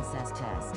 process test.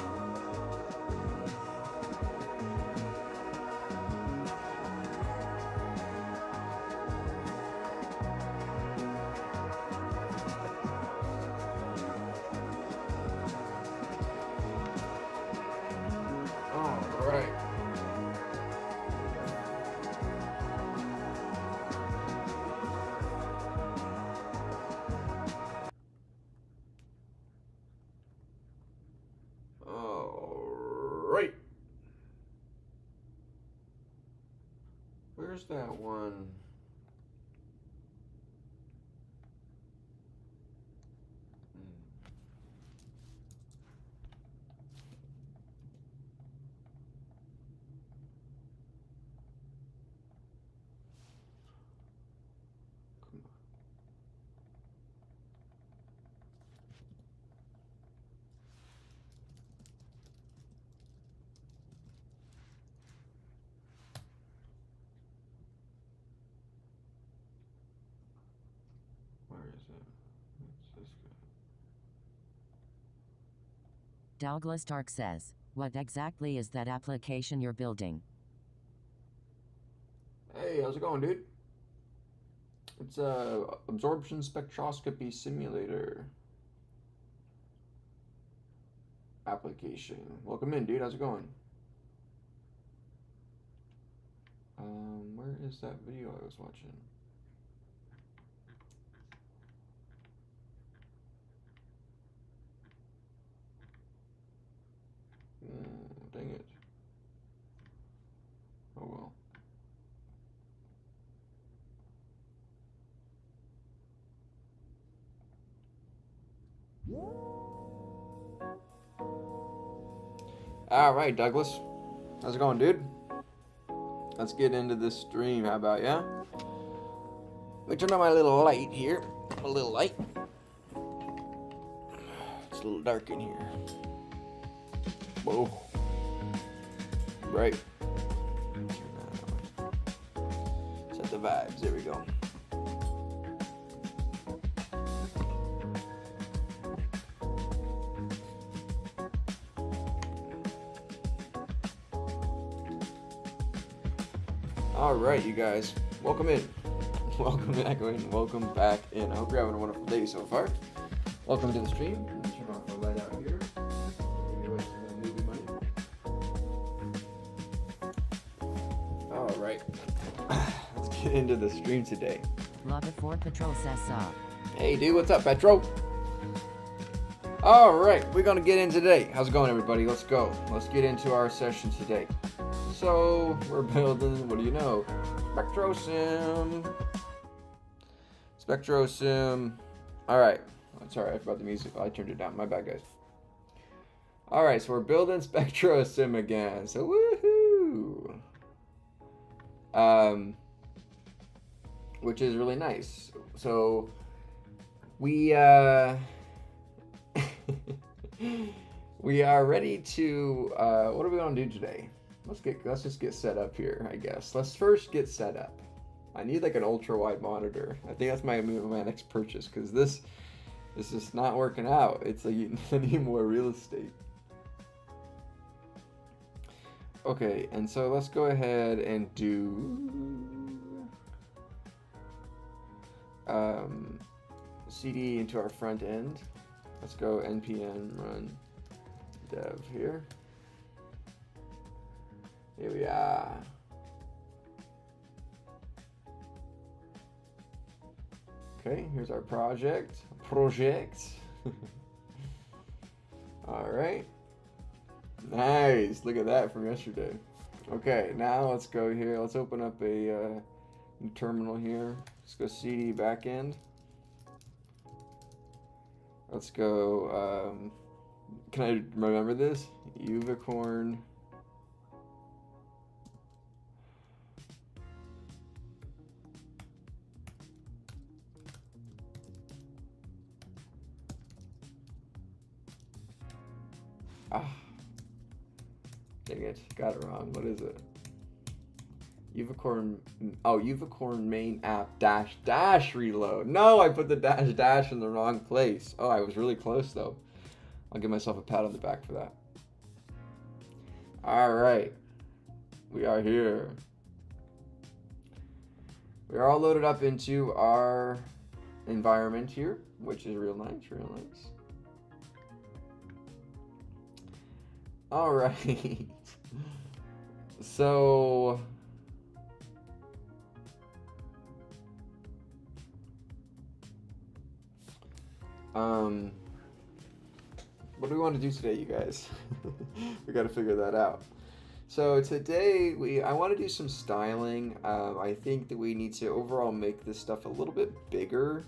Right. Where's that one? Where is it? It's this guy. Douglas Stark says, what exactly is that application you're building? Hey, how's it going, dude? It's a absorption spectroscopy simulator application. Welcome in, dude. How's it going? Where is that video I was watching? Dang it. Oh well. All right, Douglas. How's it going, dude? Let's get into this stream. How about ya? Let me turn on my little light here. My little light. It's a little dark in here. Whoa. Right. Set the vibes. There we go. All right, you guys. Welcome in. Welcome back in. Welcome back in. I hope you're having a wonderful day so far. Welcome to the stream. Turn off the light out here. Maybe away some movie money. All right. Let's get into the stream today. Love before Petro says so. Hey, dude. What's up, Petro? All right. We're going to get in today. How's it going, everybody? Let's go. Let's get into our session today. So, we're building, what do you know? SpectroSim. SpectroSim. Alright. Sorry, I forgot the music. I turned it down. My bad, guys. Alright, so we're building SpectroSim again. So, woohoo! Which is really nice. So, we, we are ready to, what are we going to do today? Let's just get set up here, I guess. Let's first get set up. I need like an ultra wide monitor. I think that's my next purchase because this is just not working out. It's like I need more real estate. Okay, and so let's go ahead and do CD into our front end. Let's go npm run dev here. Here we are. Okay, here's our project. All right. Nice. Look at that from yesterday. Okay, now let's go here. Let's open up a new terminal here. Let's go CD backend. Let's go. Can I remember this? Uvicorn. Dang it, got it wrong. What is it? Uvicorn, Uvicorn main app dash reload. No, I put the dash in the wrong place. Oh, I was really close though. I'll give myself a pat on the back for that. All right, we are here. We are all loaded up into our environment here, which is real nice, real nice. All right. So what do we want to do today, you guys? We got to figure that out. So today I want to do some styling. I think that we need to overall make this stuff a little bit bigger,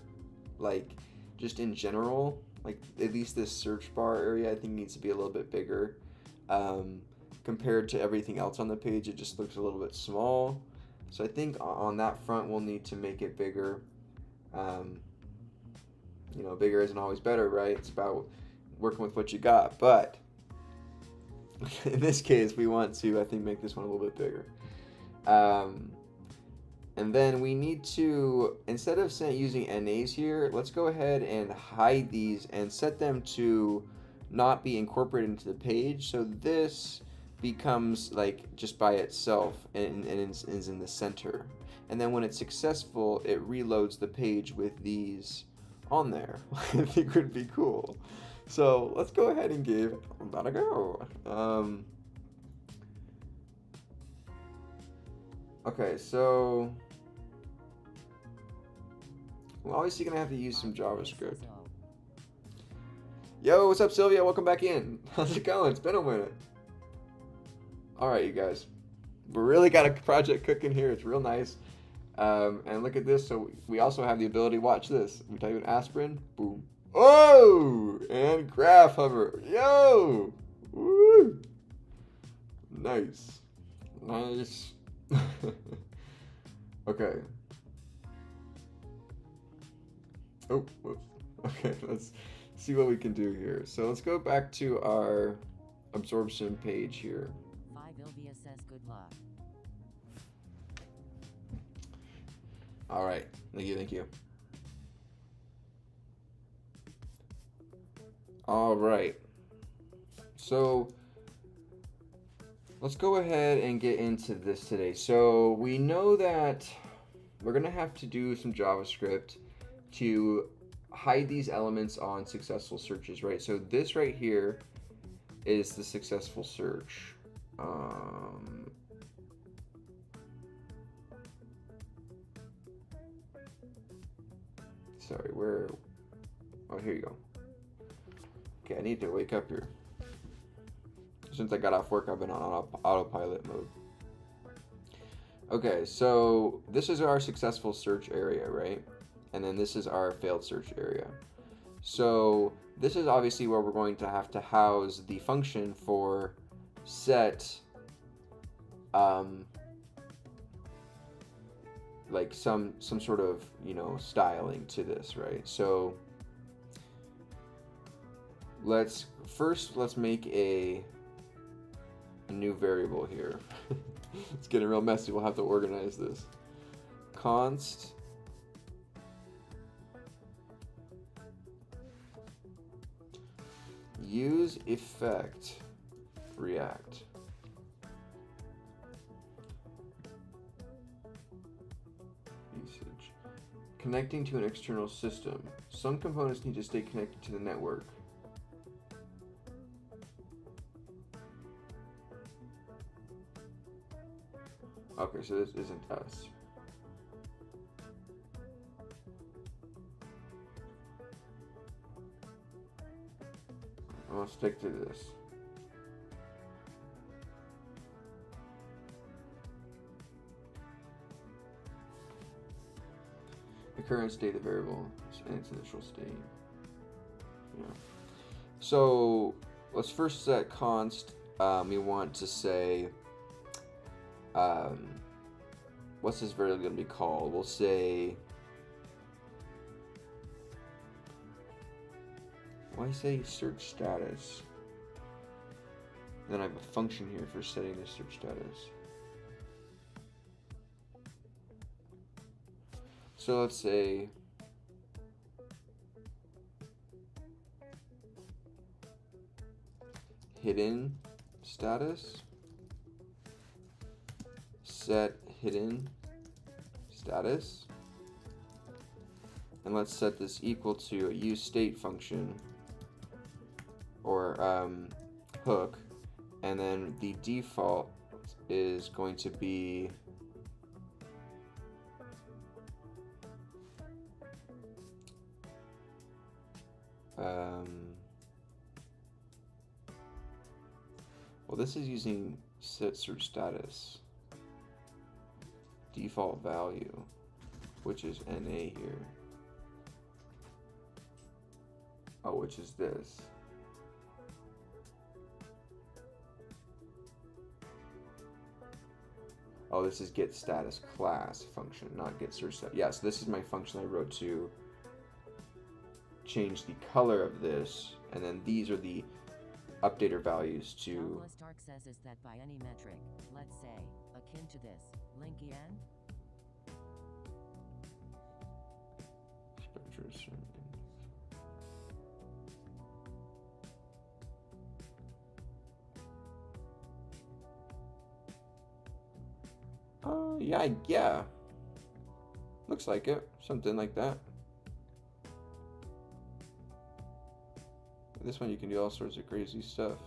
like just in general. Like at least this search bar area I think needs to be a little bit bigger. Compared to everything else on the page, it just looks a little bit small. So I think on that front we'll need to make it bigger. Bigger isn't always better, right? It's about working with what you got. But in this case, we want to, I think, make this one a little bit bigger. And then we need to, instead of using NAs here, let's go ahead and hide these and set them to not be incorporated into the page. So this becomes like just by itself and is in the center. And then when it's successful, it reloads the page with these on there. I think would be cool. So let's go ahead and give that a go. Okay, so we're obviously gonna have to use some JavaScript. Yo, what's up, Sylvia? Welcome back in. How's it going? It's been a minute. All right, you guys. We really got a project cooking here. It's real nice. And look at this. So we also have the ability. Watch this. We type in aspirin. Boom. Oh, and graph hover. Yo. Woo. Nice. Nice. Okay. Oh, whoops. Okay, let's see what we can do here. So let's go back to our absorption page here. 5 Ilvia says good luck. All right. Thank you. Thank you. All right. So let's go ahead and get into this today. So we know that we're going to have to do some JavaScript to hide these elements on successful searches, right? So this right here is the successful search. Sorry, where? Oh, here you go. Okay, I need to wake up here. Since I got off work, I've been on autopilot mode. Okay, so this is our successful search area, right? And then this is our failed search area. So this is obviously where we're going to have to house the function for set like some sort of, styling to this, right? So let's make a new variable here. It's getting real messy. We'll have to organize this. Const use effect react. Usage. Connecting to an external system. Some components need to stay connected to the network. Okay, so this isn't us. I'm gonna stick to this. The current state of the variable and its initial state. Yeah. So let's first set const. We want to say, what's this variable going to be called? We'll say, why say search status? Then I have a function here for setting the search status. So let's say hidden status, set hidden status, and let's set this equal to a useState function or hook, and then the default is going to be well, this is using set search status default value, which is NA here. Oh, which is this. Oh, this is get status class function, not get search status. Yeah, so this is my function I wrote to change the color of this, and then these are the updater values to. All Stark says is that by any metric, let's say, akin to this, link en? SpectroSim. Yeah. Looks like it. Something like that. This one you can do all sorts of crazy stuff.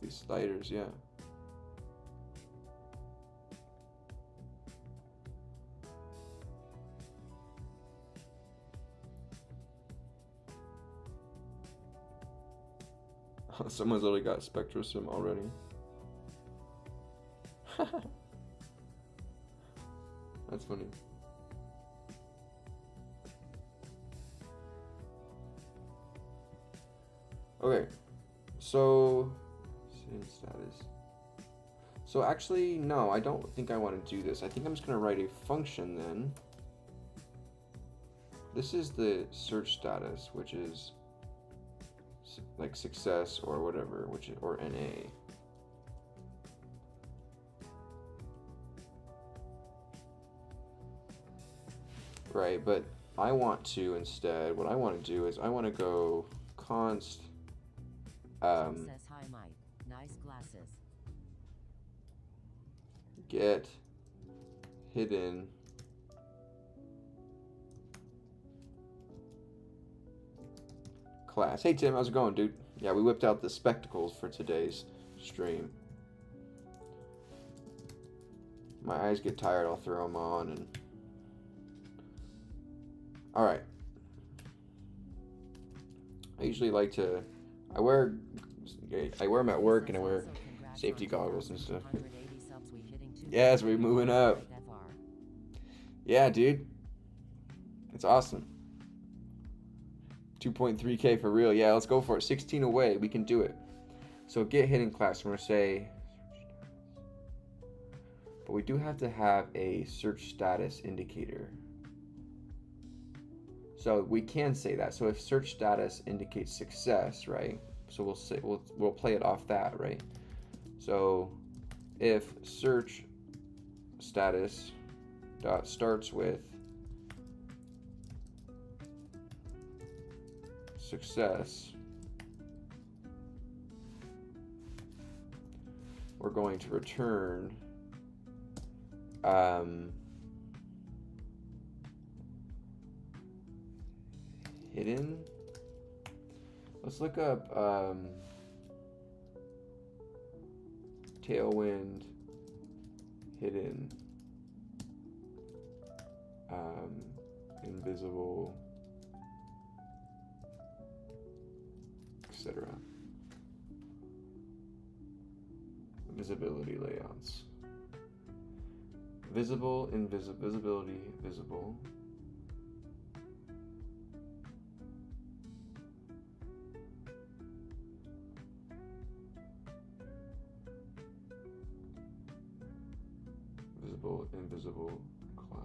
These sliders, yeah. Someone's already got SpectroSim already. That's funny. Okay, so save status. So actually, no, I don't think I want to do this. I think I'm just going to write a function then. This is the search status, which is like success or whatever, which is, or NA. Right, but I want to instead, what I want to do is I want to go const Says hi Mike, nice glasses. Get hidden class. Hey Tim, how's it going, dude? Yeah, we whipped out the spectacles for today's stream. My eyes get tired, I'll throw them on and all right. I usually like to, I wear them at work and I wear safety goggles and stuff. Yeah, as we're moving up. Yeah, dude. It's awesome. 2.3K for real. Yeah, let's go for it. 16 away. We can do it. So get hidden class. We're going to say, but we do have to have a search status indicator. So we can say that. So if search status indicates success, right? So we'll say we'll play it off that, right? So if search status dot starts with success, we're going to return hidden. Let's look up tailwind hidden invisible, etc. Visibility layouts. Visible, visibility, visible. Visible, invisible class.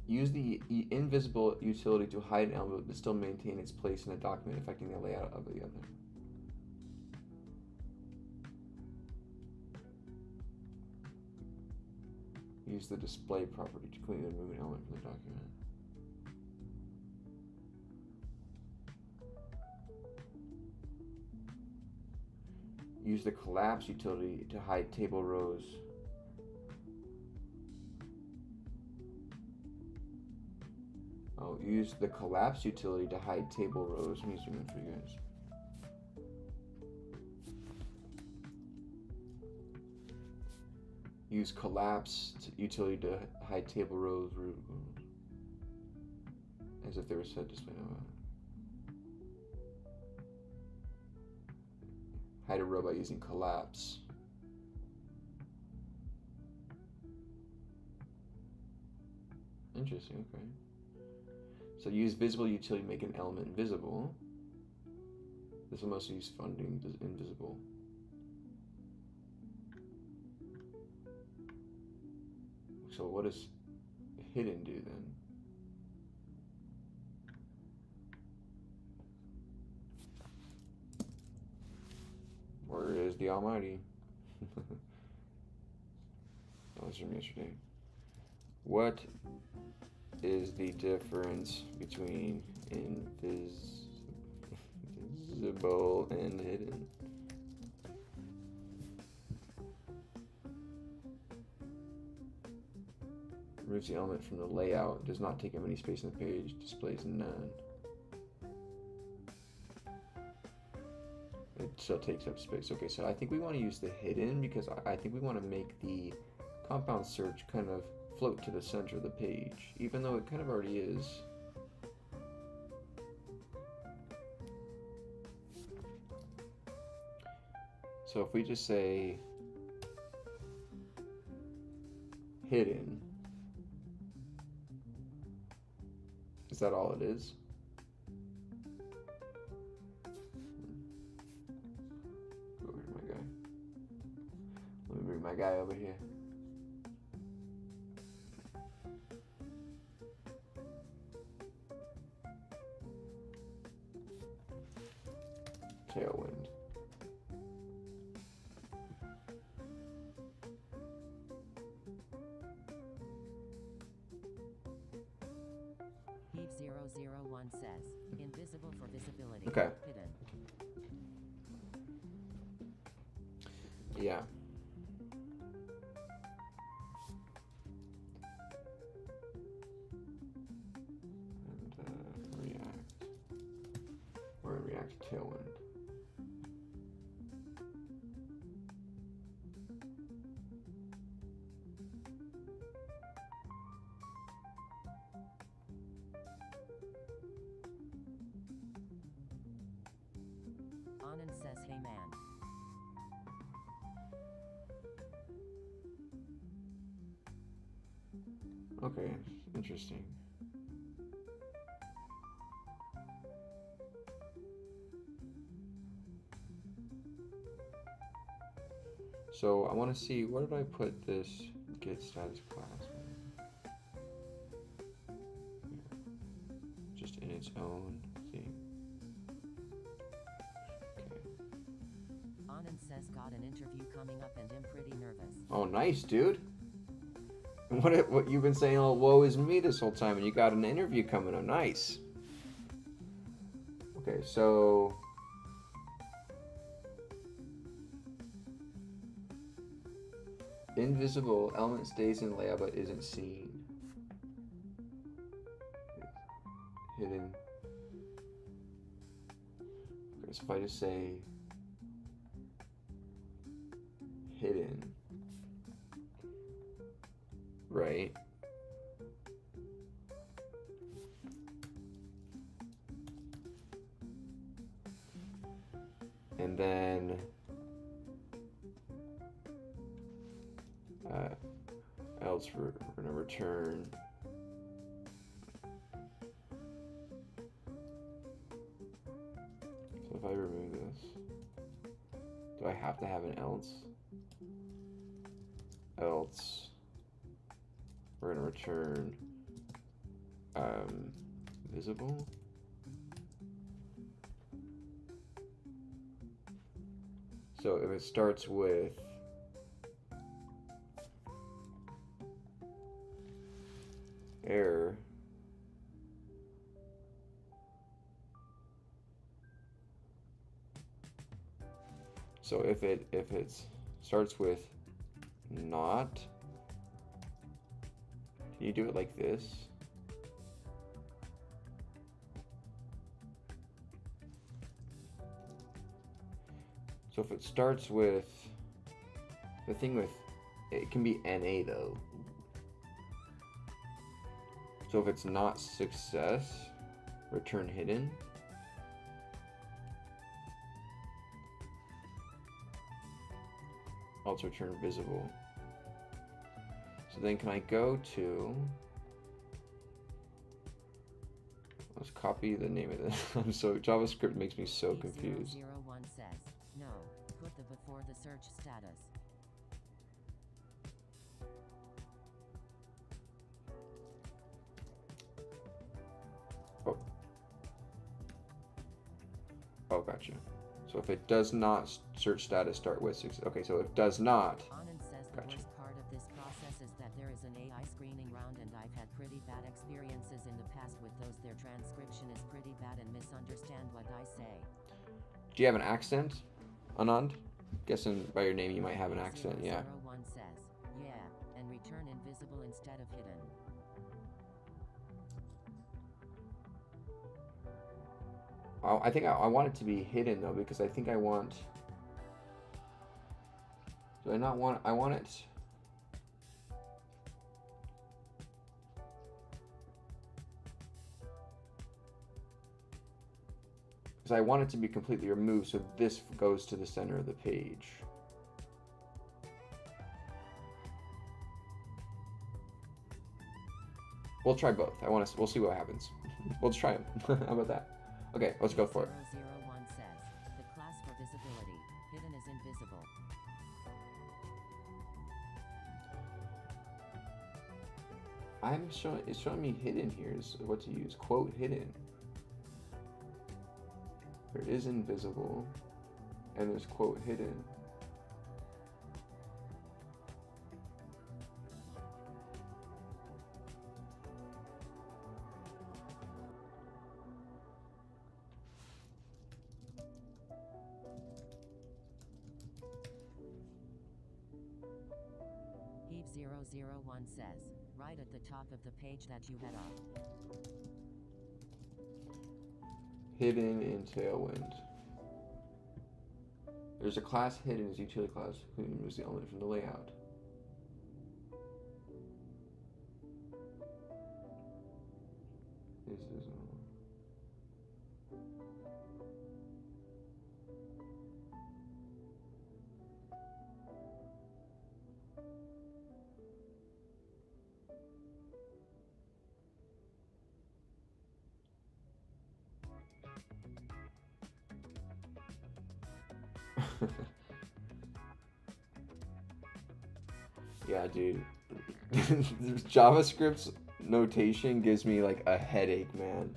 Use the invisible utility to hide an element but still maintain its place in a document, affecting the layout of the other. Use the display property to clean and remove an element from the document. Use the collapse utility to hide table rows. Oh, use the collapse utility to hide table rows. Let me zoom in for you guys. Use collapse utility to hide table rows as if they were set display. Hide a row by using collapse. Interesting, okay. So use visible utility to make an element invisible. This will mostly use funding invisible. So what does hidden do then? Where is the Almighty? That was from yesterday. What is the difference between invisible and hidden? Removes the element from the layout, does not take up any space on the page, displays none. It still takes up space. Okay, so I think we want to use the hidden because I think we want to make the compound search kind of float to the center of the page, even though it kind of already is. So if we just say hidden, is that all it is? Go over to my guy. Let me bring my guy over here. Tailwind. Heat001 says, invisible for visibility. Okay. Hidden. Yeah. And React. We're in React Tailwind. Anand says, hey man. Okay, interesting. So I want to see, where did I put this get status class? Just in its own thing. Okay. Anand says, got an interview coming up and I'm pretty nervous. Oh, nice, dude. What you've been saying, oh, woe is me this whole time, and you got an interview coming up. Nice. Okay, so invisible element stays in layout but isn't seen. Hidden. Okay, so if I just say hidden, right? And then else we're gonna return so if I remove this, do I have to have an else? Else we're gonna return visible. So if it starts with error, So if it starts with not, can you do it like this? So if it starts with, the thing with, it can be NA though. So if it's not success, return hidden. Also return visible. So then can I go to, let's copy the name of this. I'm so, JavaScript makes me so confused. 001 says, no, put the before the search status. Oh, gotcha. So if it does not search status start with six, okay, so if does not, Anand says the gotcha. worst part of this process is that there is an AI screening round and I've had pretty bad experiences in the past with those. Their transcription is pretty bad and misunderstand what I say. Do you have an accent, Anand? Guessing by your name you might have an accent, yeah. 001 says, yeah, and return invisible instead of hidden. I think I want it to be hidden though, because I think I want, do I not want, I want it, because I want it to be completely removed so this goes to the center of the page. We'll try both. We'll see what happens. We'll try them. How about that? Okay, let's go for it. 001 says, the class for visibility, hidden is invisible. It's showing me hidden here is what to use. Quote hidden. There is invisible, and there's quote hidden. Heap001 says, right at the top of the page that you had up. Hidden in Tailwind. There's a class hidden as utility class who removes the element from the layout. This is yeah, dude. JavaScript's notation gives me like a headache, man.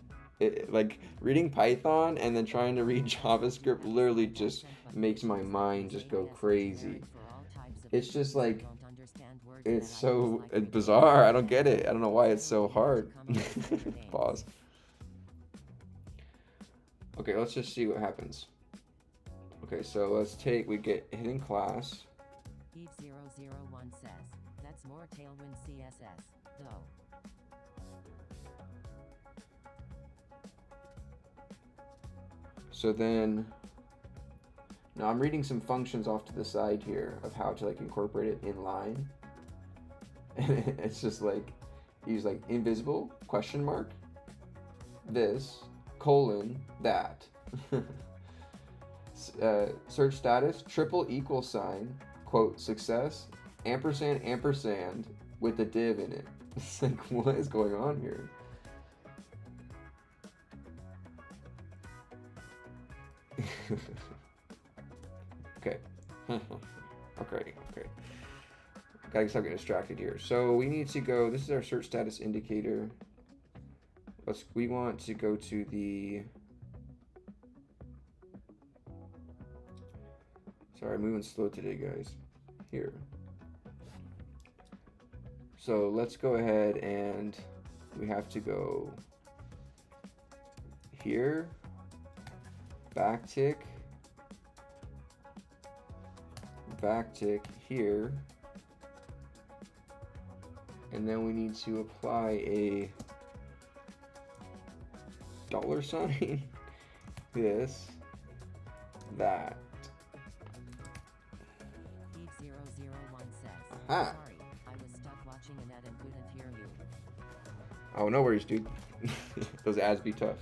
Like reading Python and then trying to read JavaScript literally just makes my mind just go crazy. It's just like, it's so bizarre. I don't get it. I don't know why it's so hard. Pause. Okay, let's just see what happens. Okay, so let's we get hidden class. Heap001 says, that's more Tailwind CSS, though. So then, now I'm reading some functions off to the side here of how to like incorporate it in line. And it's just like, use like invisible, question mark, this, colon, that. Search status, triple equal sign, quote, success, ampersand, ampersand, with a div in it. It's like, what is going on here? Okay. Okay. Gotta stop getting distracted here. So we need to go, this is our search status indicator. We want to go to the, sorry, I'm moving slow today, guys. Here. So let's go ahead and we have to go here, backtick, backtick here. And then we need to apply a dollar sign. This, that. Eve001 says, Aha. sorry, I was stuck watching an ad and couldn't hear you. Oh, no worries, dude. Those ads be tough.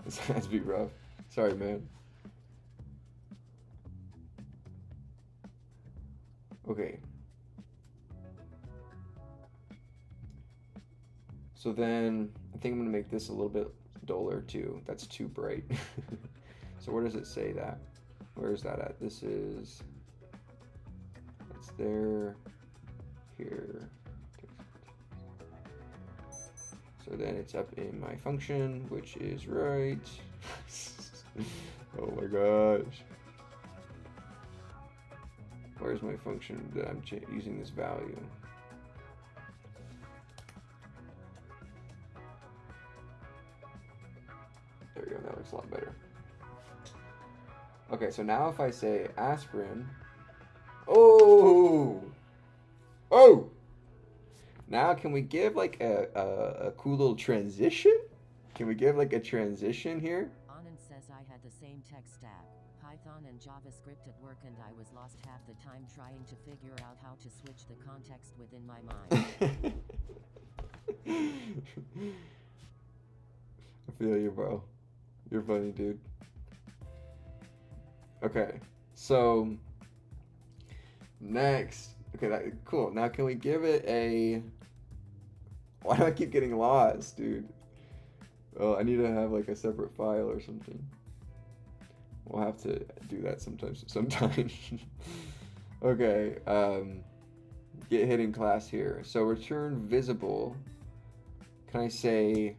Those ads be rough. Sorry, man. Okay. So then, I think I'm gonna make this a little bit duller too. That's too bright. So where does it say that? Where is that at? This is, it's there, here. So then it's up in my function, which is right. Oh my gosh. Where's my function that I'm using this value? There we go, that looks a lot better. Okay, so now if I say aspirin, oh! Now can we give like a cool little transition? Can we give like a transition here? Anand says I had the same tech stack, Python and JavaScript at work, and I was lost half the time trying to figure out how to switch the context within my mind. I feel you, bro. You're funny, dude. Okay, so next, okay, cool. Now can we give it a, why do I keep getting lost, dude? Oh, I need to have like a separate file or something. We'll have to do that sometime. Okay, get hidden class here. So return visible. Can I say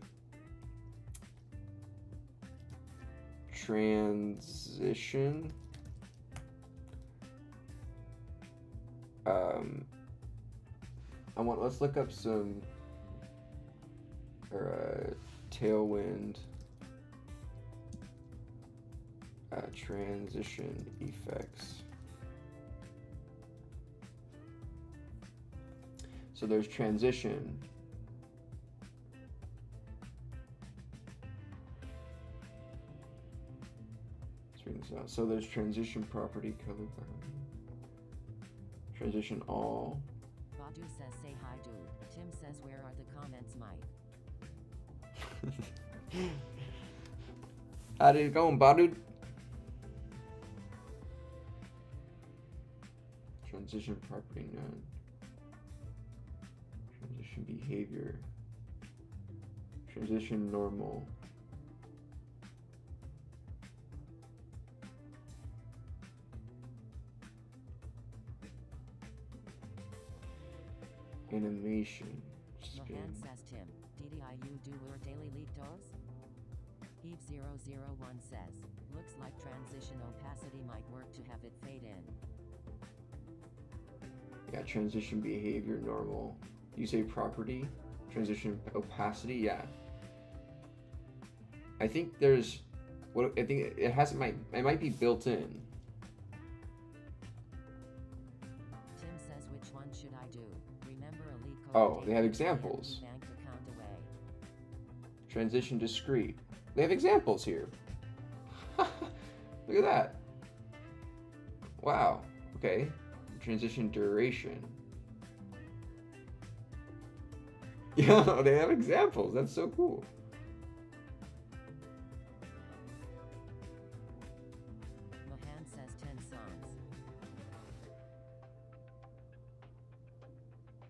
transition? Let's look up some Tailwind transition effects. So there's transition. Let's read this out. So there's transition property, color property, transition all. Badu says say hi dude. Tim says where are the comments, Mike? How did it go, Badu? Transition property none. Transition behavior. Transition normal. Animation. Mohan says Tim, DDIU do our daily leak dose? Eve001 says, looks like transition opacity might work to have it fade in. Yeah, transition behavior normal. You say property? Transition opacity? Yeah. I think there's, what I think it has, it might be built in. Tim says which one should I do? Remember a leak code. Oh, they have examples. Bank account away. Transition discrete. They have examples here. Look at that. Wow. Okay. Transition duration. Yeah, they have examples. That's so cool. Mohan says 10 songs.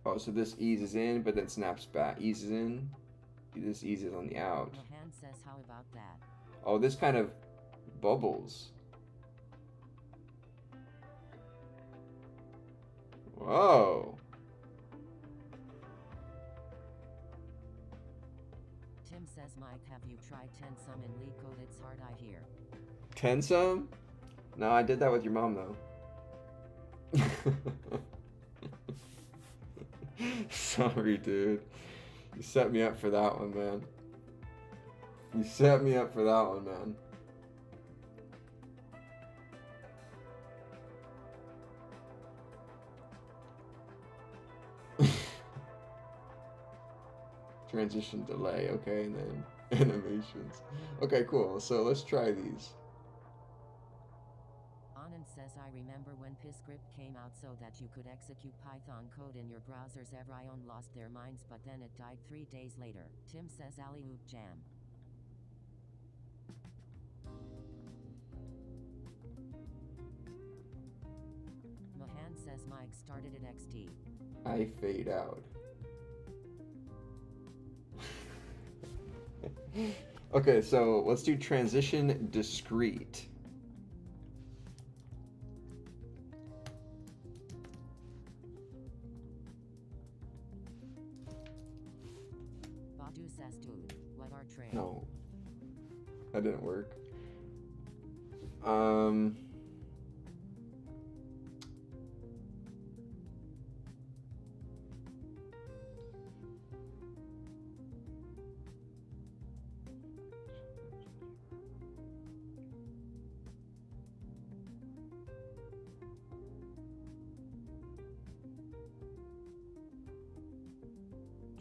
Oh, so this eases in, but then snaps back. Eases in. This eases on the out. Mohan says how about that? Oh, this kind of bubbles. Whoa. Tim says Mike, have you tried 10 some in leak code? It's hard, I hear. 10 some? No, I did that with your mom though. Sorry, dude. You set me up for that one, man. You set me up for that one, man. Transition delay, okay, and then animations. Okay, cool. So let's try these. Anand says, I remember when PyScript came out so that you could execute Python code in your browsers. Everyone lost their minds, but then it died 3 days later. Tim says, alley oop jam. Mohan says, Mike started at XD. I fade out. Okay, so let's do transition discrete. Badu says, dude, what are trains? No, that didn't work.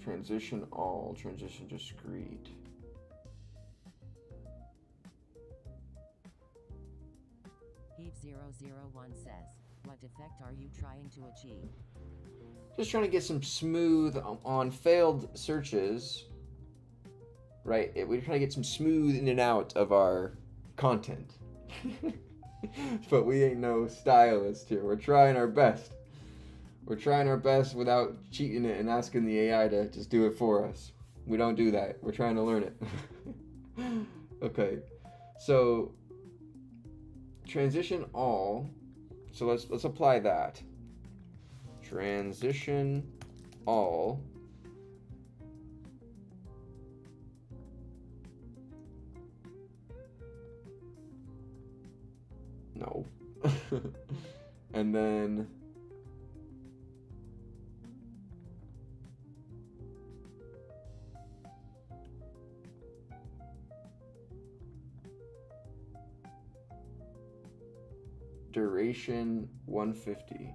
Transition all, transition discrete. Heave001 says, what effect are you trying to achieve? Just trying to get some smooth on failed searches. Right, we're trying to get some smooth in and out of our content. But we ain't no stylist here. We're trying our best. We're trying our best without cheating it and asking the AI to just do it for us. We don't do that. We're trying to learn it. Okay, so transition all. So let's apply that. Transition all. No. And then duration 150.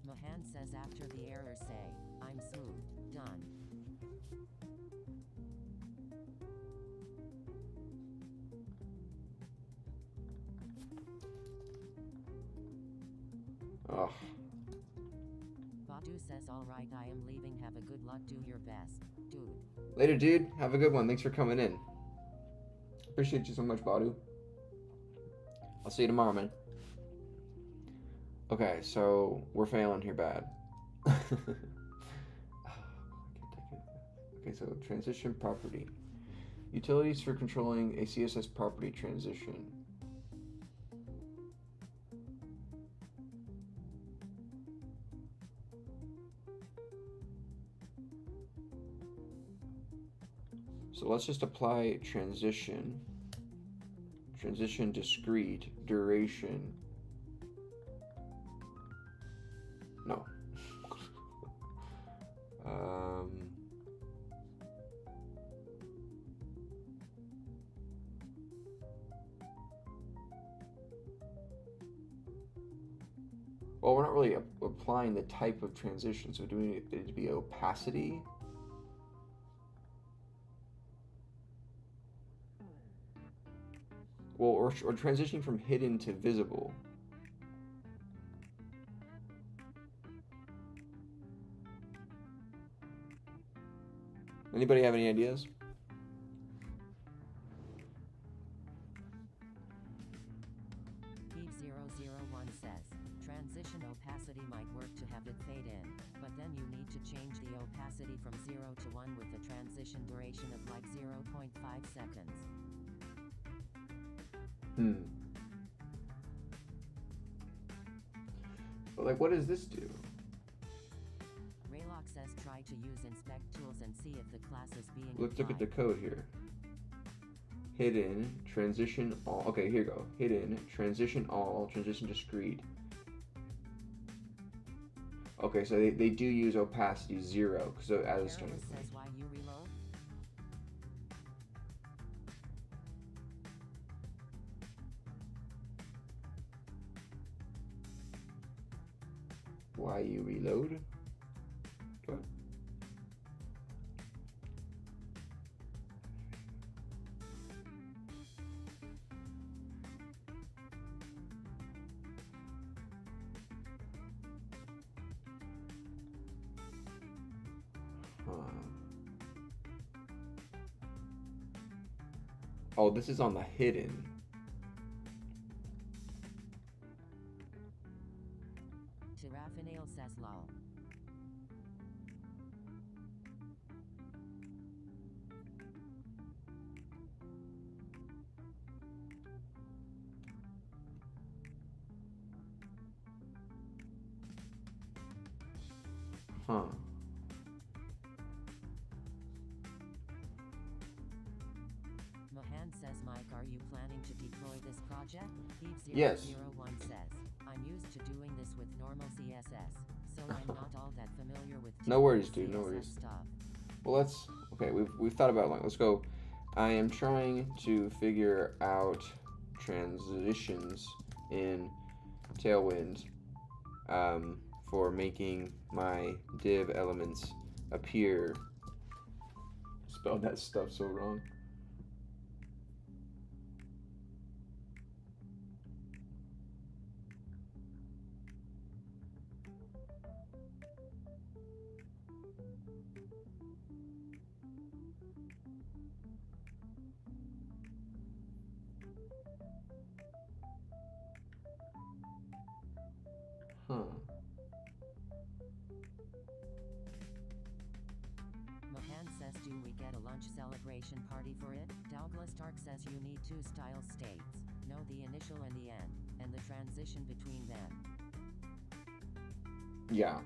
Mohan says, after the error say, I'm smooth, done. Ugh. Badu says, alright, I am leaving, have a good luck, do your best, dude. Later, dude. Have a good one. Thanks for coming in. Appreciate you so much, Badu. I'll see you tomorrow, man. Okay, so we're failing here bad. Okay, so transition property. Utilities for controlling a CSS property transition. So let's just apply transition. Transition discrete, duration. No. Well, we're not really applying the type of transition, so do we need it to be opacity? Well, or transitioning from hidden to visible. Anybody have any ideas? Heave001 says, transition opacity might work to have it fade in, but then you need to change the opacity from 0 to 1 with a transition duration of like 0.5 seconds. But like, what does this do? Raylock says, try to use inspect tools and see if the class is being Let's look at the applied. code here. Hidden, transition all. Okay, here you go. Hidden, transition all, transition discrete. Okay, so they do use opacity 0, so as a starting Careless point. says, why you reload? Why you reload? What? Oh, this is on the hidden. Tirafinail says lol. Huh. Mohan says, Mike, are you planning to deploy this project? Yes. Eve001 says, I'm used to doing this with normal CSS, so I'm not all that familiar with No worries, typical dude, no CSS worries. stuff. Well, let's, okay, we've thought about it long. Let's go. I am trying to figure out transitions in Tailwind for making my div elements appear. Spelled that stuff so wrong. Huh. Mohan says, do we get a lunch celebration party for it? Douglas Stark says you need two style states. No, the initial and the end, and the transition between them. Yeah.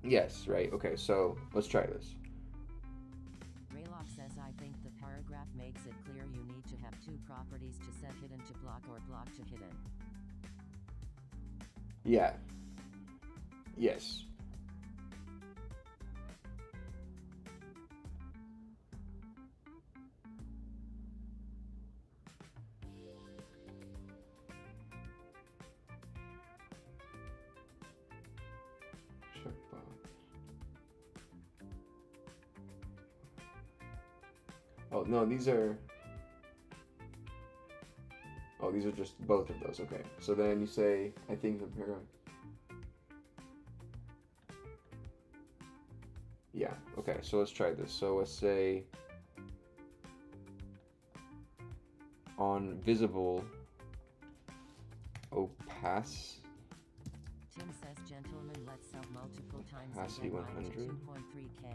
Yes, right. Okay, so let's try this. Raylock says, I think the paragraph makes it clear you need to have two properties to set hidden to block or block to hidden. Yeah. Yes. Oh, no, these are... Oh, these are just both of those. Okay. So then you say, I think the paragraph... Yeah. Okay, so let's try this. So let's say on visible opace... Tim says, gentlemen, let's sell multiple times Opacity and get mine 100. to 2.3K.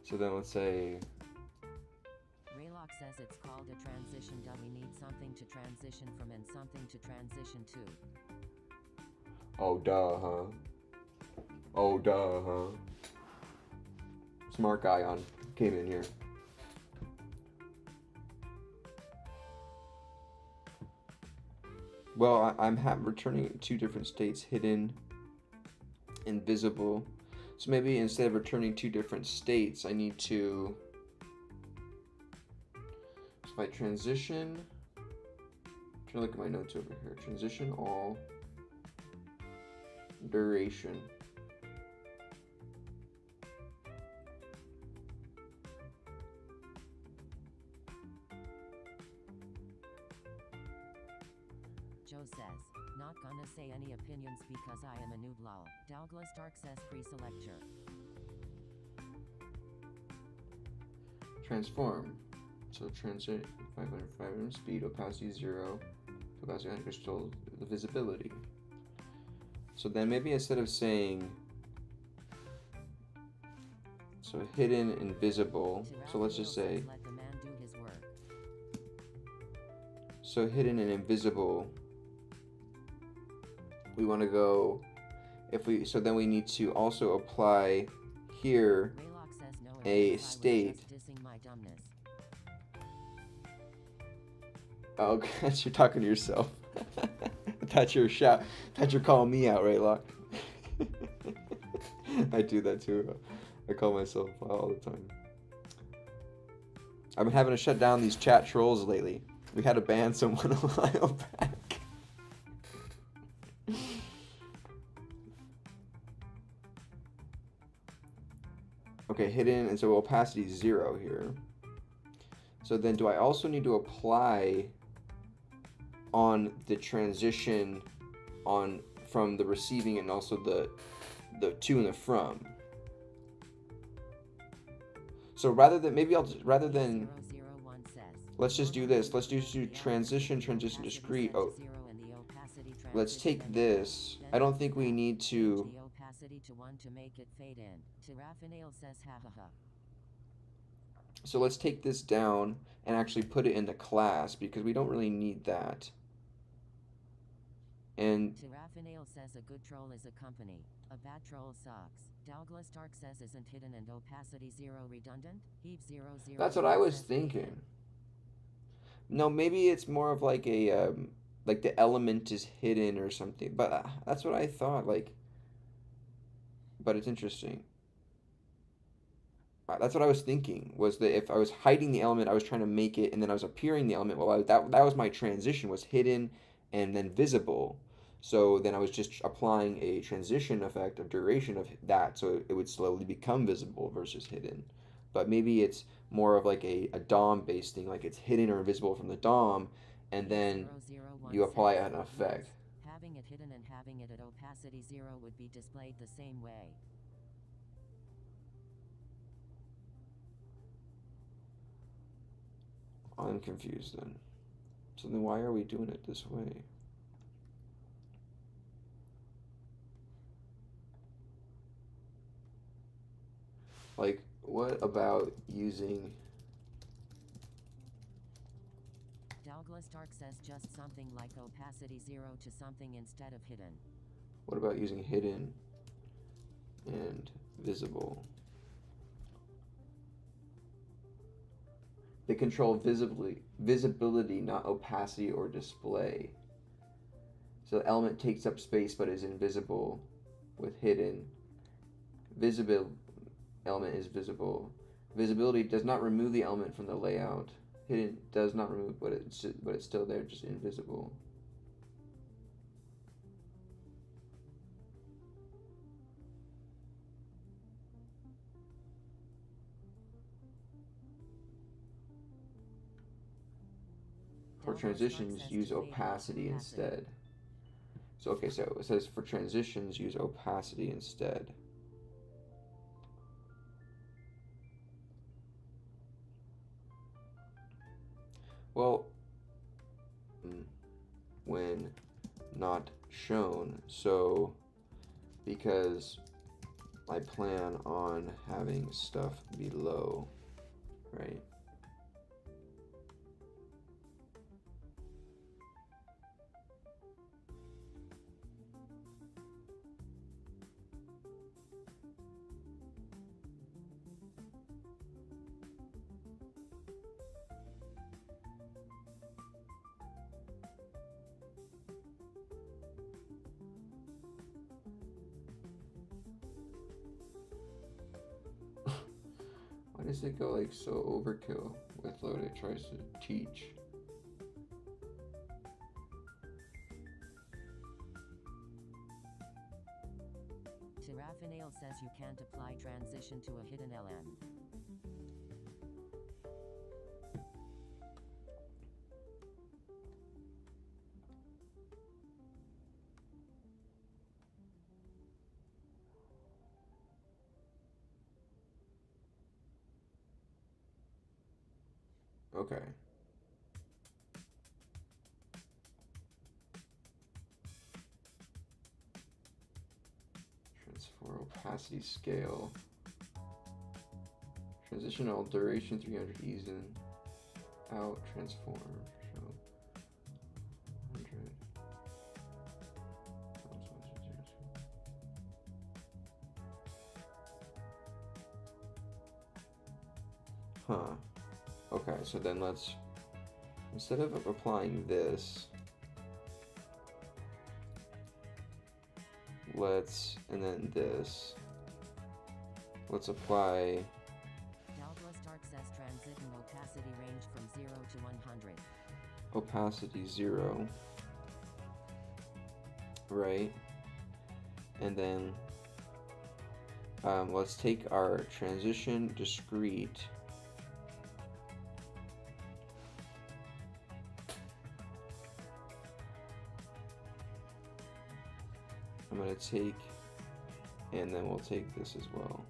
So then let's say... Raylock says it's called a transition. Do we need something to transition from and something to transition to? Oh, duh, huh? Oh, duh, huh? Smart guy came in here. Well, I'm returning two different states, hidden, invisible. So maybe instead of returning two different states, I need to... So if I transition... I'm trying to look at my notes over here. Transition all duration. Joe says, not gonna say any opinions because I am a noob lol. Douglas Stark says pre-selector. Transform. So transit 500 speed, opacity 0, opacity 100, still the visibility. So then maybe instead of saying, so hidden, invisible, so let's just say, let the man do his work. So hidden and invisible, we want to go, so then we need to also apply here Raylock says, no, a was state. just dissing my dumbness. Oh, gosh, you're talking to yourself. I thought you were calling me out, Raylock. I do that too. I call myself all the time. I've been having to shut down these chat trolls lately. We had to ban someone a while back. Okay, hidden, and so opacity is 0 here. So then do I also need to apply on the transition on from the receiving and also the to and the from? So rather than let's just do this. Let's just do transition discrete. Oh, let's take this. I don't think we need to. Opacity to 1 to make it fade in. Tirafinail says ha ha ha. So let's take this down and actually put it in the class because we don't really need that. And Tirafinail says a good troll is a company. A bad troll sucks. Douglas Stark says isn't hidden and opacity 0 redundant? Heave 0 0. That's what I was thinking. No, maybe it's more of like a like the element is hidden or something. But that's what I thought. Like, but it's interesting. That's what I was thinking, was that if I was hiding the element, I was trying to make it, and then I was appearing the element. Well, that was my transition, was hidden and then visible. So then I was just applying a transition effect of duration of that, so it would slowly become visible versus hidden. But maybe it's more of like a DOM-based thing, like it's hidden or invisible from the DOM, and then you apply an effect. Having it hidden and having it at opacity 0 would be displayed the same way. I'm confused then. So then why are we doing it this way? Like, what about using... Douglas Stark says just something like opacity 0 to something instead of hidden. What about using hidden and visible? They control visibility, not opacity or display. So the element takes up space but is invisible with hidden. Visible element is visible. Visibility does not remove the element from the layout. Hidden does not remove, but it's still there, just invisible. For transitions, use opacity instead. So okay, so it says for transitions, use opacity instead. Well, when not shown, so because I plan on having stuff below, right? Why does it go like so overkill with what it tries to teach? Tirafinail says you can't apply transition to a hidden LM. Okay. Transform opacity scale. Transitional duration 300 ease in. Out transform. Show 100. Huh. Okay, so then let's, instead of applying this, let's, and then this, let's apply. Douglas Stark says transition opacity range from 0 to 100. Opacity 0. Right. And then let's take our transition discrete. I'm going to take, and then we'll take this as well.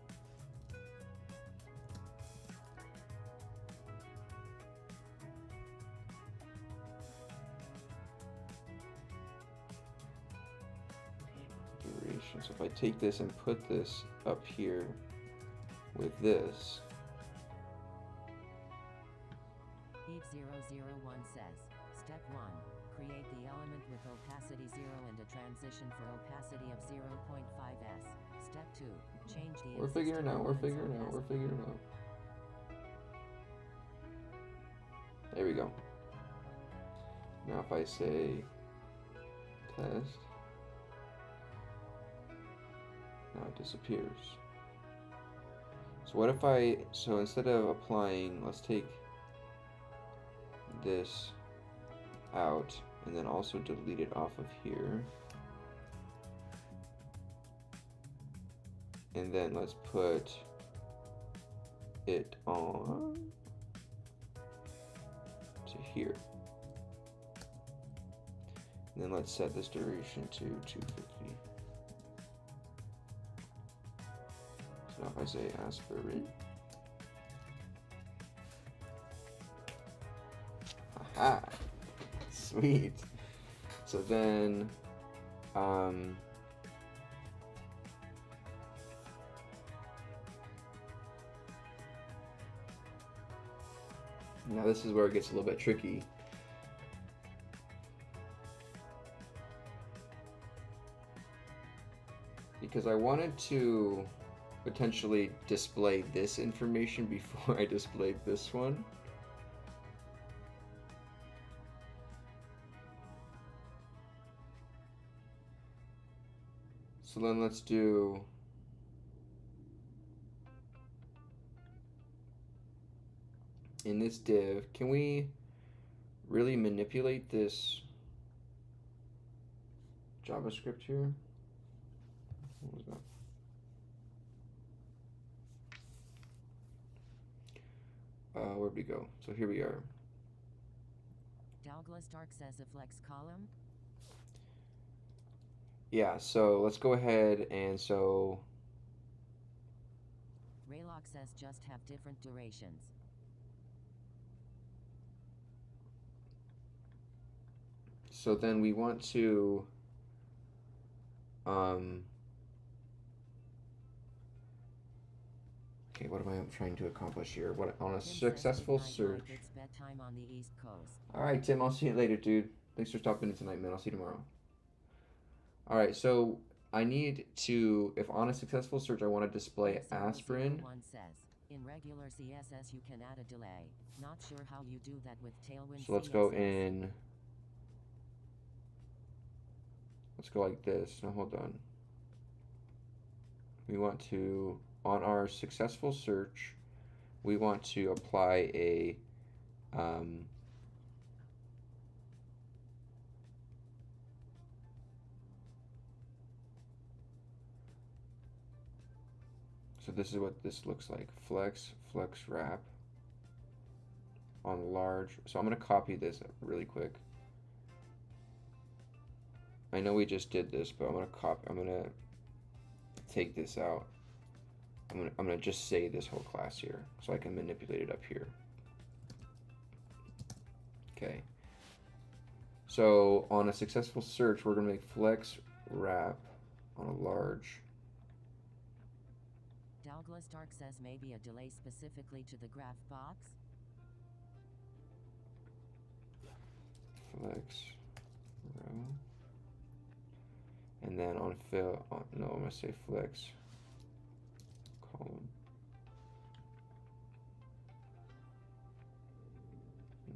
Duration. So if I take this and put this up here with this. Eve001 says, Step 1. Create the element with opacity 0 and a transition for opacity of 0.5s. Step 2. Change the We're figuring out, we're existing figuring out, element's we're figuring out. There we go. Now if I say test, now it disappears. So what if so instead of applying, let's take this out and then also delete it off of here. And then let's put it on to here. And then let's set this duration to 250. So now if I say aspirin. Aha! Sweet. So then, now this is where it gets a little bit tricky. Because I wanted to potentially display this information before I displayed this one. So then let's do in this div, can we really manipulate this JavaScript here? What was that? Where'd we go? So here we are. Douglas Stark says a flex column. Yeah, so let's go ahead and so Raylock says just have different durations. so then we want to okay, what am I trying to accomplish here? What on a successful search? It's bedtime on the East Coast. All right, Tim, I'll see you later, dude. Thanks for stopping in tonight, man. I'll see you tomorrow. All right, so I need to, if on a successful search I want to display aspirin. One says, in regular CSS you can add a delay. Not sure how you do that with Tailwind. So let's go in. Let's go like this. Now hold on. We want to, on our successful search, we want to apply a so this is what this looks like. Flex wrap on large. So I'm going to copy this really quick. I know we just did this, but I'm going to take this out. I'm going to just say this whole class here so I can manipulate it up here. Okay. So on a successful search, we're going to make flex wrap on a large. Douglas Stark says maybe a delay specifically to the graph box. Flex row. And then on fill, no, I'm going to say flex column.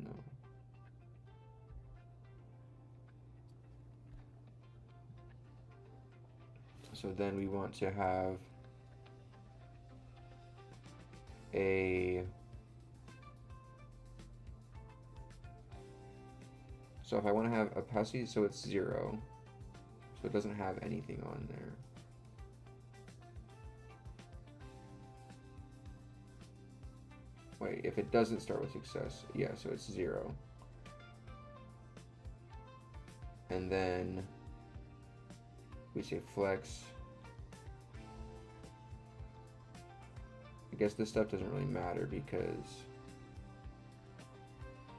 No. So then we want to have a, so if I want to have opacity, so it's 0, so it doesn't have anything on there. Wait, if it doesn't start with success, yeah, so it's 0. And then we say flex. I guess this stuff doesn't really matter because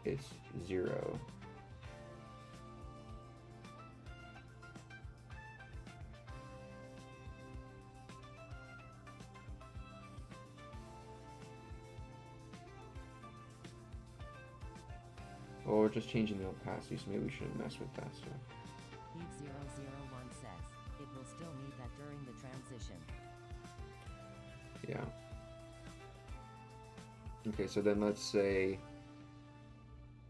it's 0. Well, we're just changing the opacity, so maybe we shouldn't mess with that stuff. Heat001 says, it will still need that during the transition. Yeah. Okay, so then let's say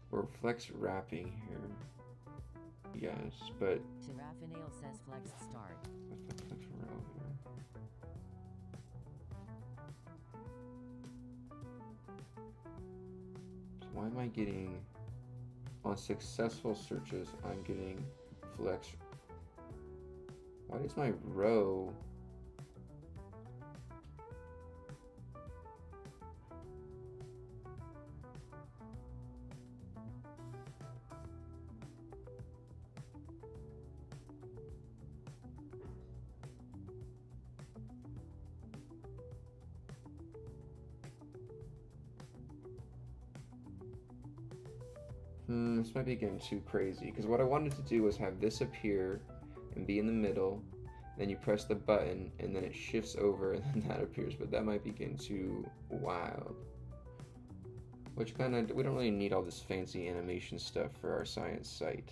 we're flex wrapping here. Yes, but Tirafinail says flex start. let's put flex row here. So why am I getting, on successful searches, I'm getting flex. Why does my row? This might be getting too crazy, because what I wanted to do was have this appear and be in the middle, then you press the button and then it shifts over and then that appears, but that might be getting too wild. Which kind of, we don't really need all this fancy animation stuff for our science site.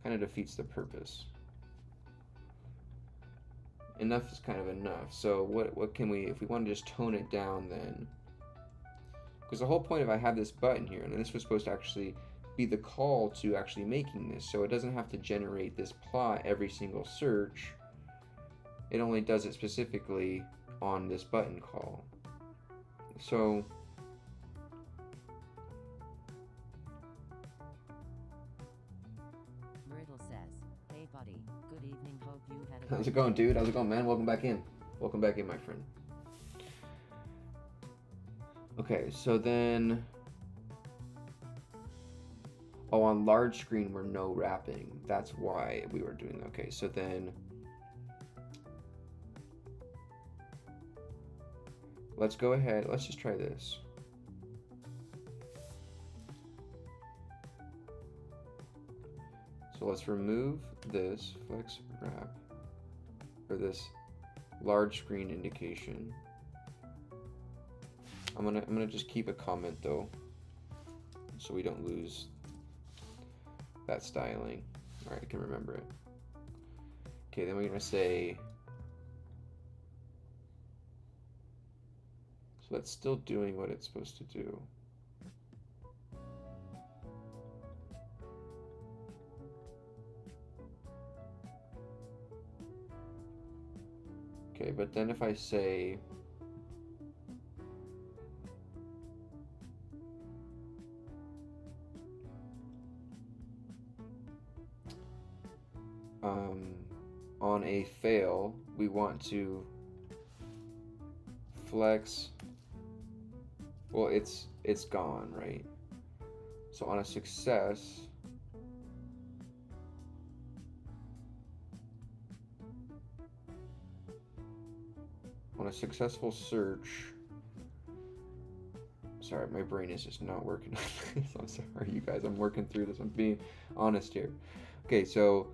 Kind of defeats the purpose. Enough is kind of enough. So what can we, if we want to just tone it down then? Because the whole point of I have this button here, and this was supposed to actually be the call to actually making this, so it doesn't have to generate this plot every single search. It only does it specifically on this button call. So Myrtle says, hey buddy, good evening, hope you had a how's it great going, day." dude? How's it going, man? Welcome back in. Welcome back in, my friend. Okay, so then, oh, on large screen we're no wrapping. That's why we were doing, okay, so then let's go ahead, let's just try this. So let's remove this flex wrap for this large screen indication. I'm gonna just keep a comment though, so we don't lose that styling. All right, I can remember it. Okay, then we're gonna say, so that's still doing what it's supposed to do. Okay, but then if I say, on a fail, we want to flex, well, it's gone, right? So on a success, on a successful search, sorry, my brain is just not working. I'm sorry, you guys, I'm working through this, I'm being honest here. Okay, so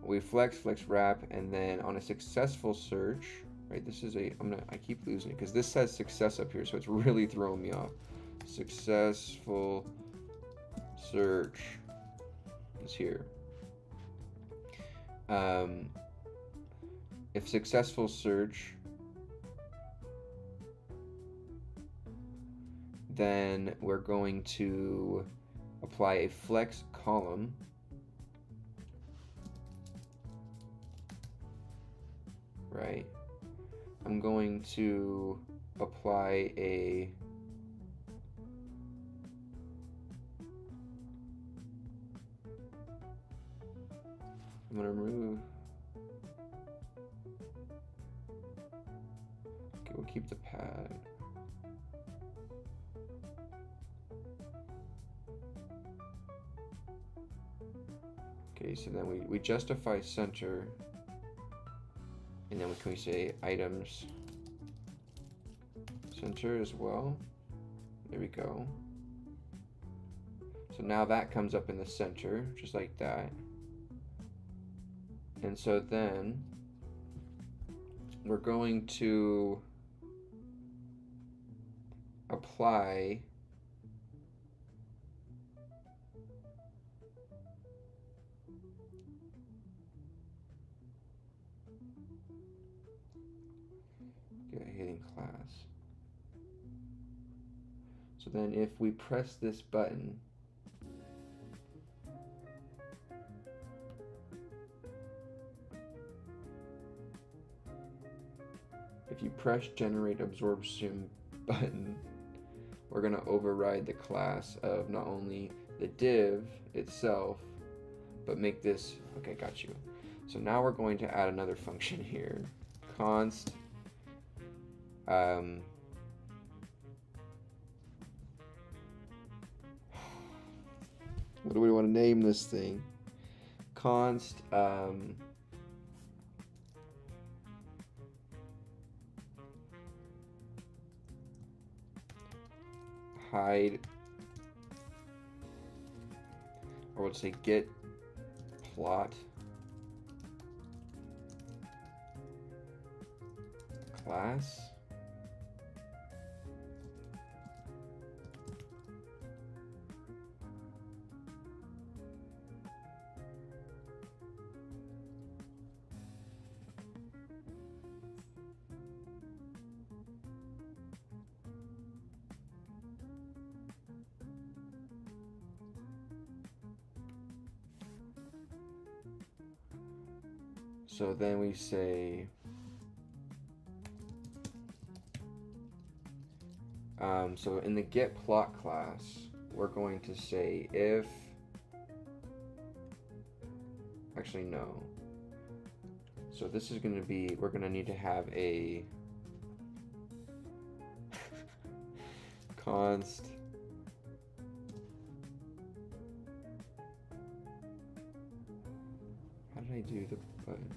we flex wrap, and then on a successful search, right, this is a, I keep losing it because this says success up here, so it's really throwing me off. Successful search is here. If successful search, then we're going to apply a flex column. Right. I'm going to apply a I'm gonna remove. Okay, we'll keep the pad. Okay, so then we justify center, and then can we say items center as well? There we go. So now that comes up in the center, just like that. And so then we're going to apply hitting class. So then if we press this button, if you press generate absorb sim button, we're going to override the class of not only the div itself, but make this, okay, got you. So now we're going to add another function here, const, what do we want to name this thing? Const, hide, or let's say get plot class. So then we say so in the get plot class, we're going to say if, actually no. So this is going to be, we're going to need to have a const how did I do the button?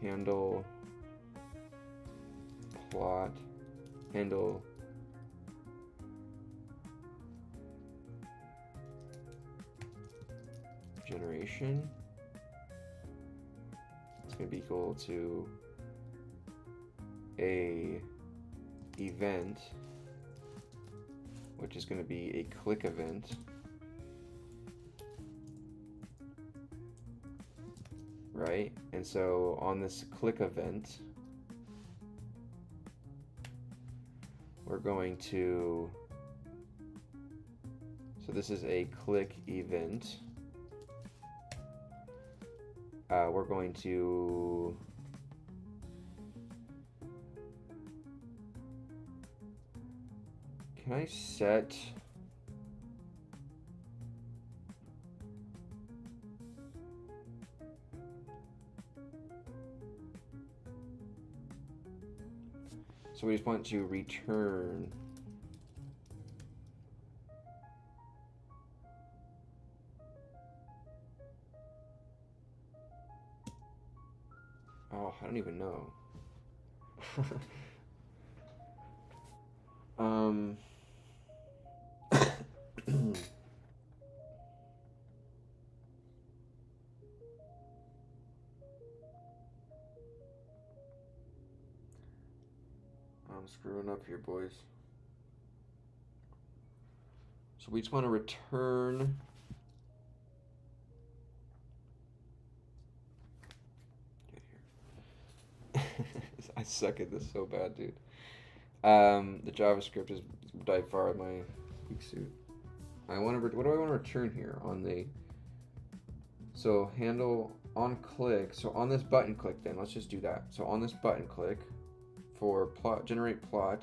Handle plot, handle generation. It's going to be equal to a event, which is going to be a click event. Right? And so on this click event, we're going to, so this is a click event. We're going to can I set so we just want to return I don't even know. I'm screwing up here, boys. So we just want to return I suck at this so bad, dude. The JavaScript is by far my weak suit. I want to. What do I want to return here on the? So handle on click. So on this button click, then let's just do that. So on this button click, for plot generate plot.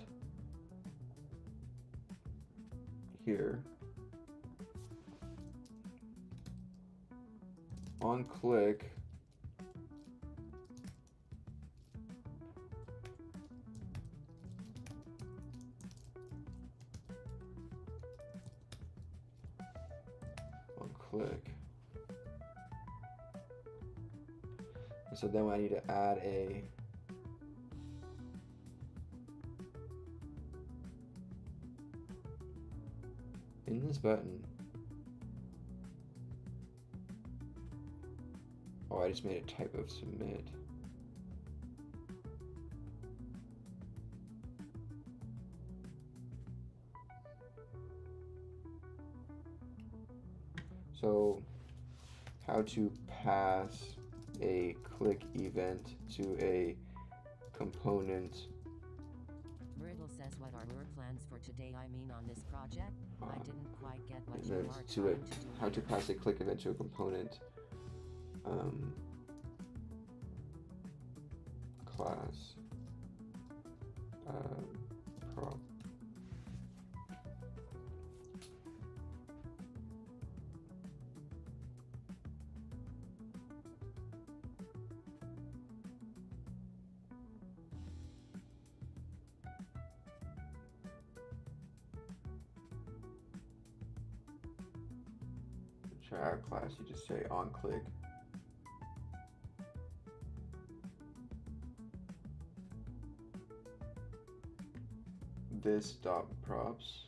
Here. On click. Click. So then I need to add a in this button. Oh, I just made a type of submit. So, how to pass a click event to a component. Brittle says, what are your plans for today? I mean, on this project? I didn't quite get what you are trying to do. How to pass a click event to a component. Class. Prop. Our class, you just say on click. This dot props.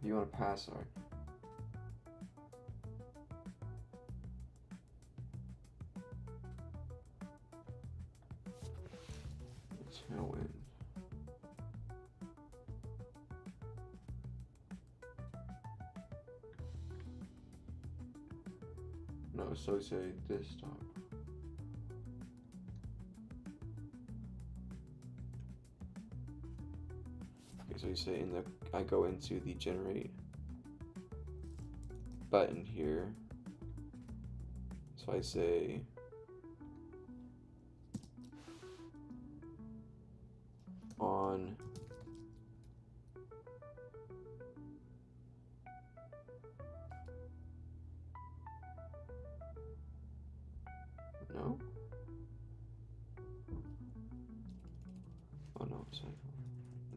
If you want to pass our tailwind. No, so say this dot. Okay, so you say in the I go into the generate button here. So I say on no? Oh no, it's like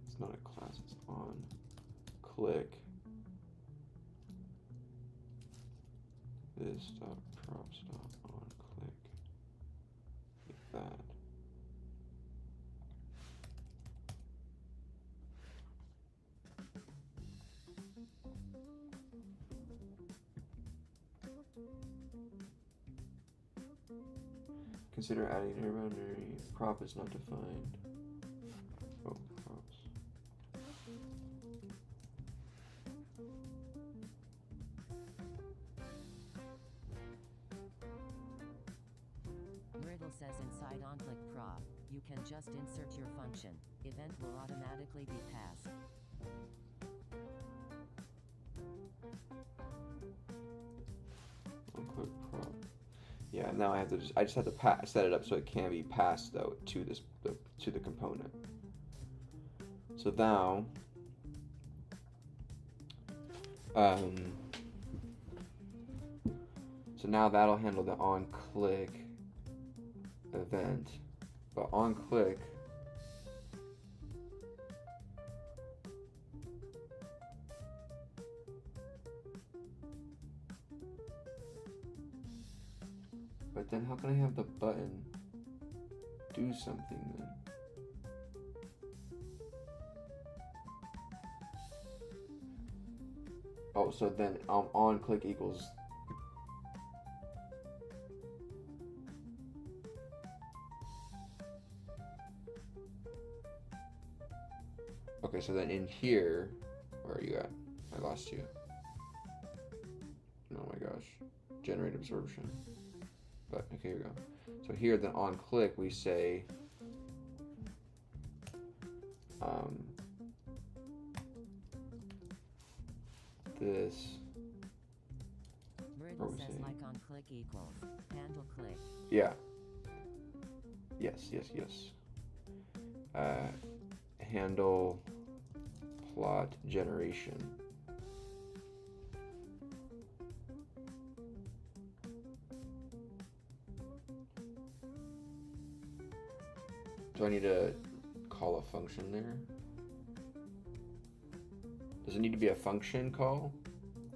it's not a class, it's on click this dot props dot on click like that. Consider adding an boundary. Prop is not defined. Oh, props. Brittle says inside onClick prop, you can just insert your function. Event will automatically be passed. On-click prop. Yeah, now I just have to set it up so it can be passed though to the component. So now, so now that'll handle the on-click event, but on-click but then how can I have the button do something then? Oh, so then on click equals okay, so then in here, where are you at? I lost you. Oh my gosh. Generate absorption. but okay, here we go. So here, then on click, we say this. Brittle says like on click equals handle click. Yeah. Yes. Handle plot generation. Do I need to call a function there? Does it need to be a function call?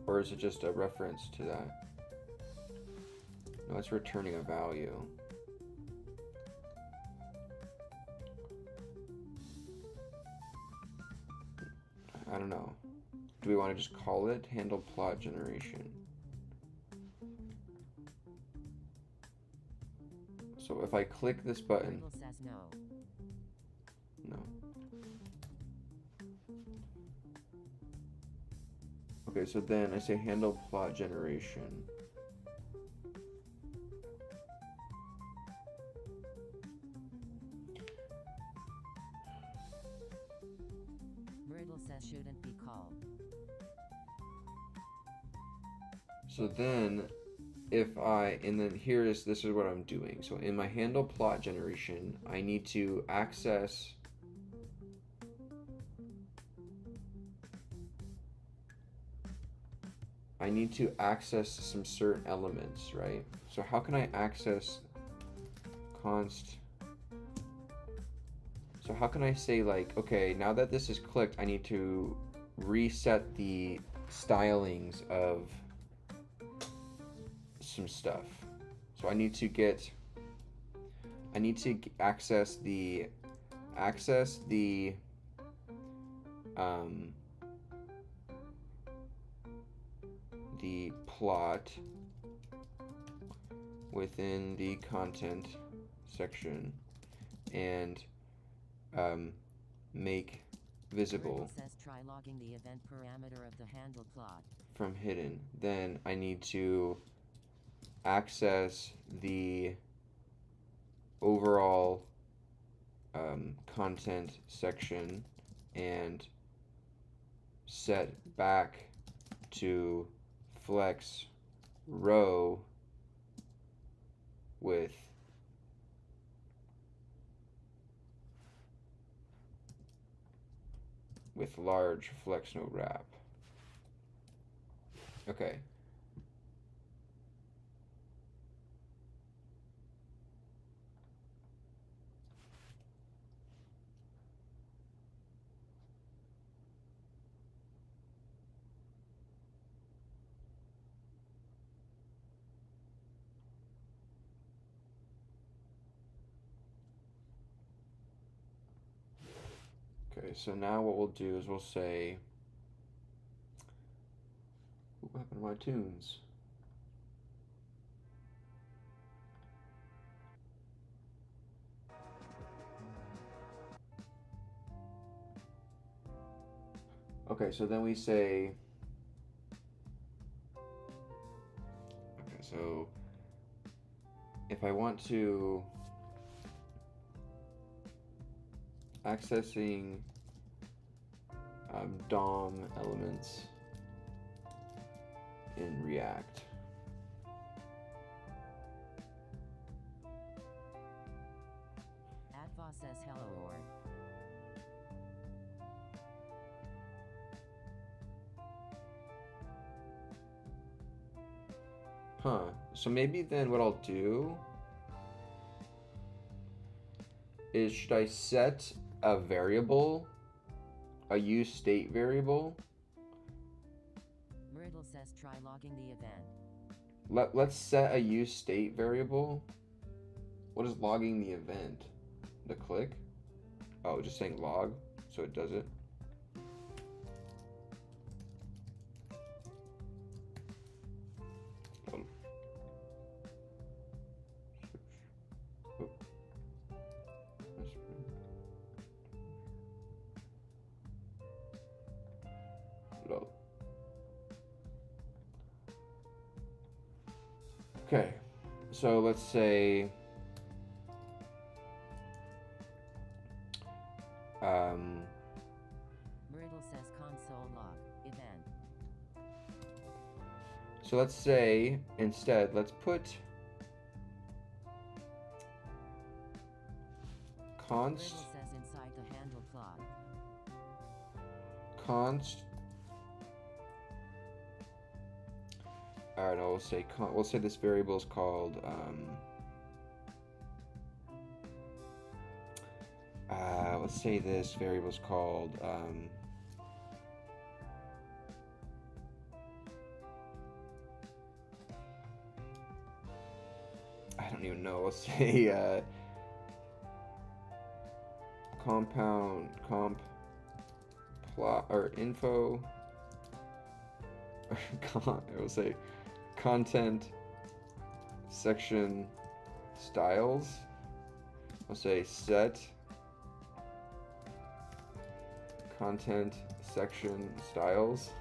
Or is it just a reference to that? No, it's returning a value. I don't know. Do we want to just call it handle plot generation? So if I click this button, Brittle says no. No. Okay, so then I say handle plot generation. Brittle says shouldn't be called. So then and then this is what I'm doing. So in my handle plot generation, I need to access some certain elements, right? So how can I access so how can I say like, okay, now that this is clicked, I need to reset the stylings of some stuff. So I need to access the plot within the content section and make visible Says try logging the event parameter of the handle plot from hidden. Then I need to access the overall content section and set back to flex row with large flex node wrap. Okay. Okay, so now what we'll do is we'll say, what happened to my tunes? Okay, so then we say, okay, so if I want to accessing DOM elements in React. Adva says hello or So maybe then what I'll do is, should I set a variable, a use state variable? Myrtle says try logging the event. Let's set a use state variable. What is logging the event? The click? Oh, just saying log, so it does it. Okay, So let's say Brittle says console log event. so let's say instead let's put Brittle const says inside the handle plot. const. All right, we'll say this variable is called let's say this variable is called I don't even know. Let's say comp plot or info. We'll say content section styles. I'll say set content section styles.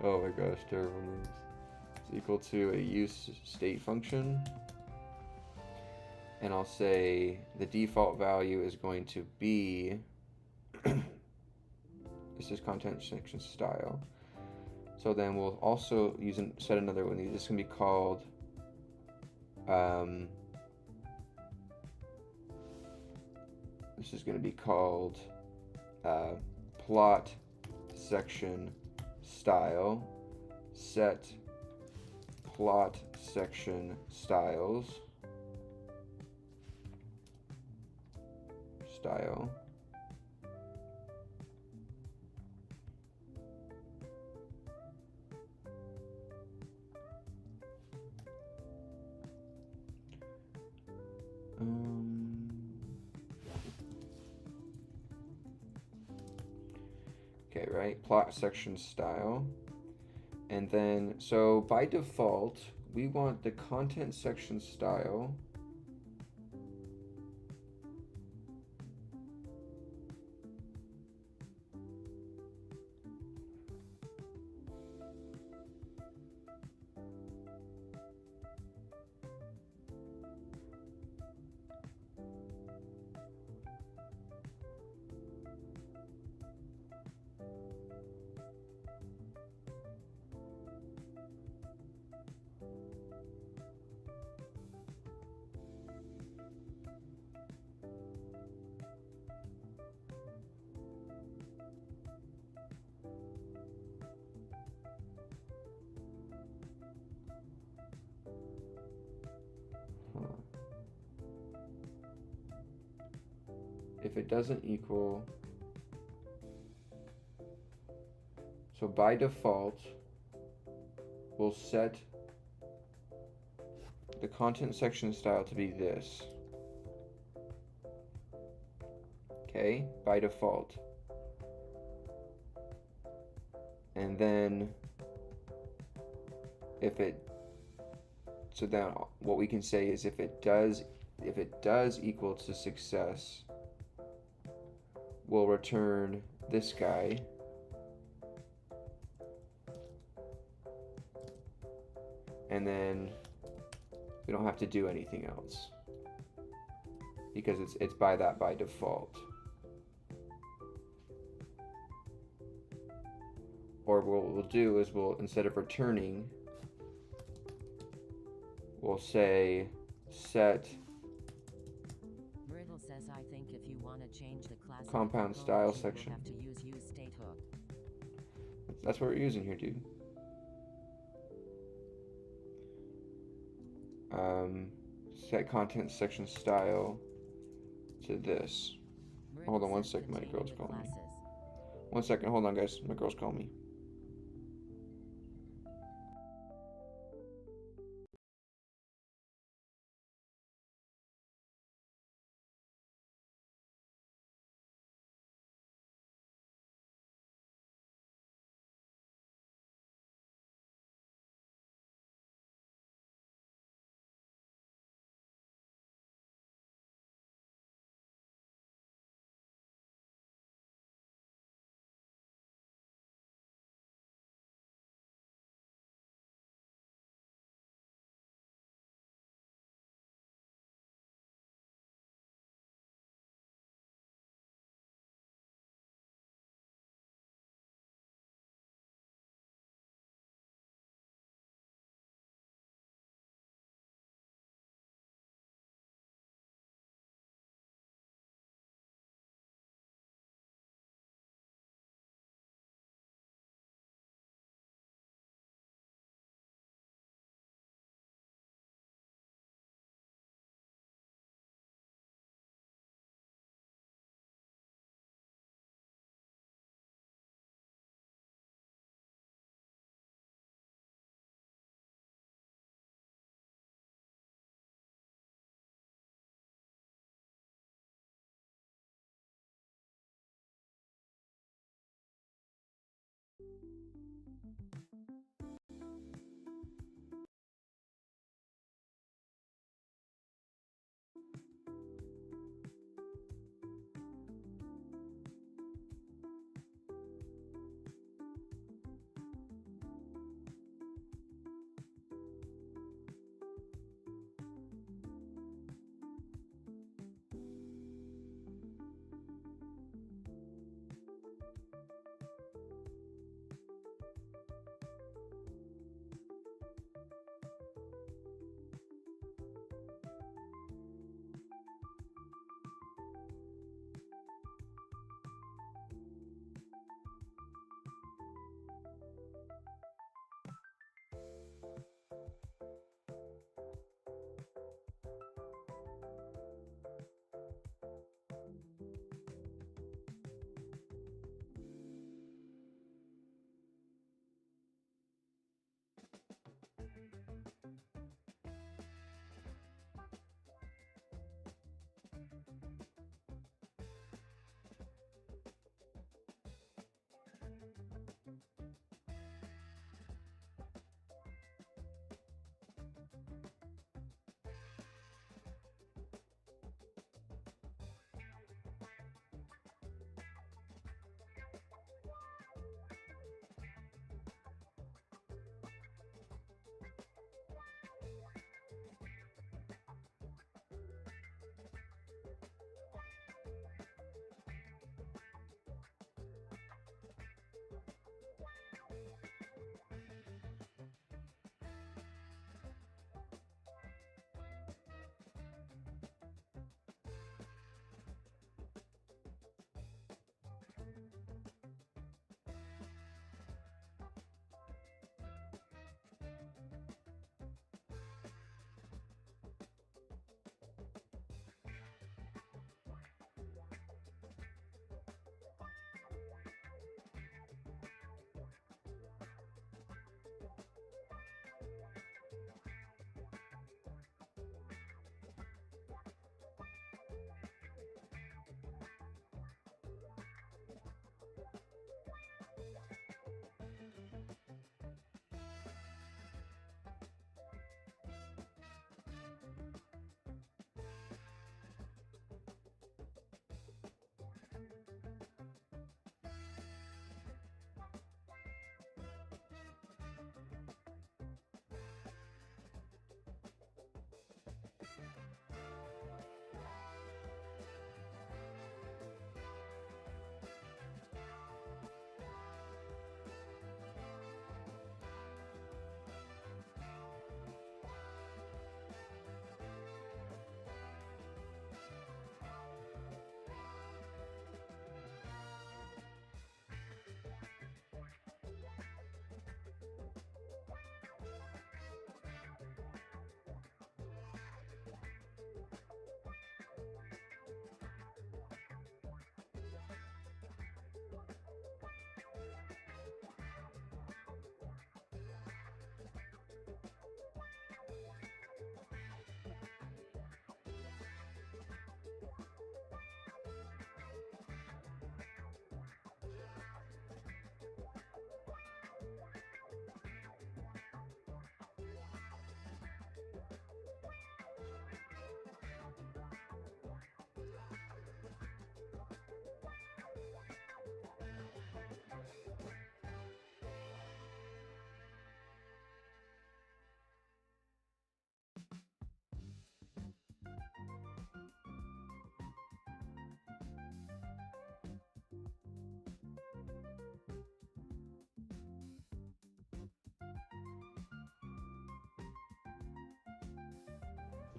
Oh my gosh, terrible names. It's equal to a use state function. And I'll say the default value is going to be this is content section style. So then we'll also set another one. This is going to be called plot section style set plot section styles style. Okay, right? Plot section style. And then, so by default, we want the content section style if it doesn't equal, so by default, we'll set the content section style to be this. Okay, by default. And then so then what we can say is if it does equal to success, we'll return this guy. And then we don't have to do anything else because it's by default. Or what we'll do is instead of returning, we'll say set Brittle says I think if you want to change the class compound style section. You'll have to use state hook. That's what we're using here, dude. Set content section style to this. Hold on one second, my girl's calling me. 1 second, hold on guys, my girl's calling me.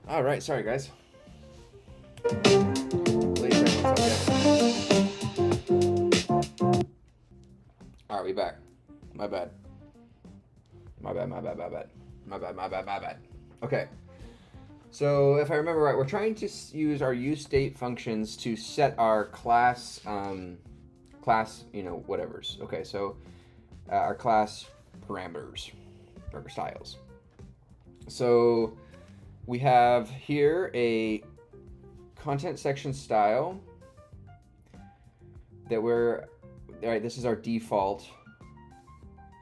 All right, sorry guys. Late seconds, okay. All right, we back. My bad. My bad. Okay. So if I remember right, we're trying to use our useState functions to set our class, whatevers. Okay, so our class parameters or styles. So we have here a content section style that all right, this is our default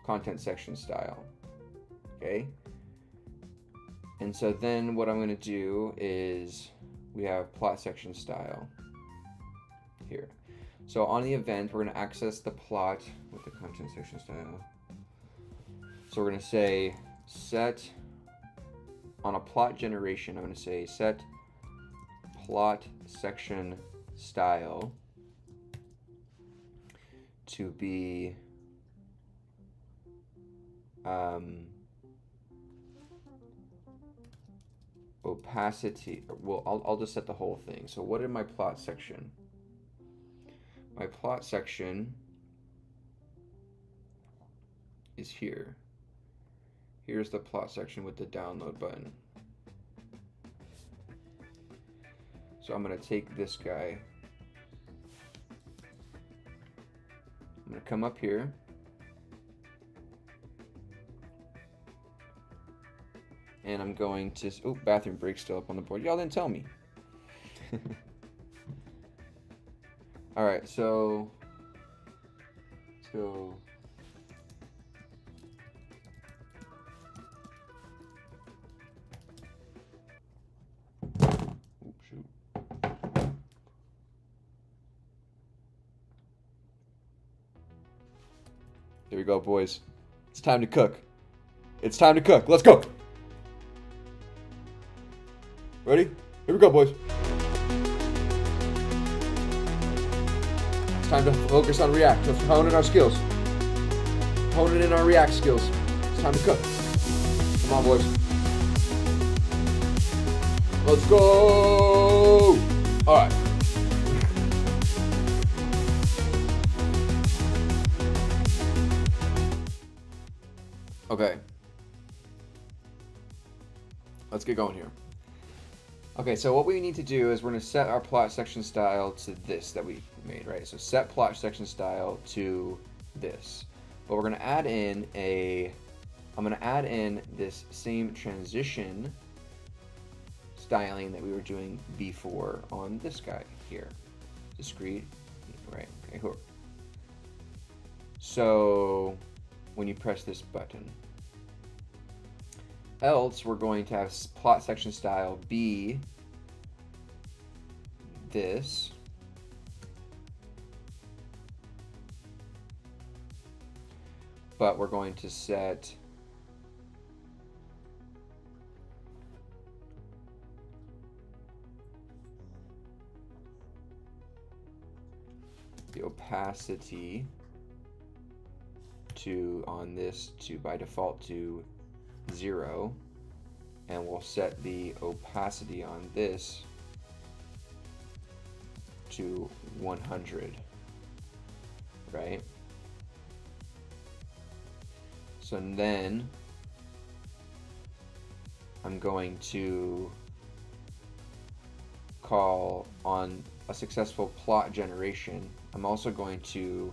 content section style. Okay. And so then what I'm going to do is we have plot section style here. So on the event, we're going to access the plot with the content section style. So we're going to say set on a plot generation. I'm going to say set plot section style to be opacity. Well, I'll just set the whole thing. So what in my plot section? My plot section is here. Here's the plot section with the download button. So I'm going to take this guy. I'm going to come up here. And I'm going to, oh, bathroom break still up on the board. Y'all didn't tell me. All right, so let's go. Oops, shoot. There we go, boys. It's time to cook. It's time to cook. Let's go. Ready? Here we go, boys. It's time to focus on React. Let's hone in our skills. Hone in our React skills. It's time to cook. Come on, boys. Let's go. All right. Okay. Let's get going here. Okay, so what we need to do is we're going to set our plot section style to this that we made, right? So set plot section style to this. But we're going to add in I'm going to add in this same transition styling that we were doing before on this guy here. Discrete, right? Okay, cool. So when you press this button, else we're going to have plot section style be this, but we're going to set the opacity on this to by default to 0, and we'll set the opacity on this to 100, right? So then I'm going to call on a successful plot generation. I'm also going to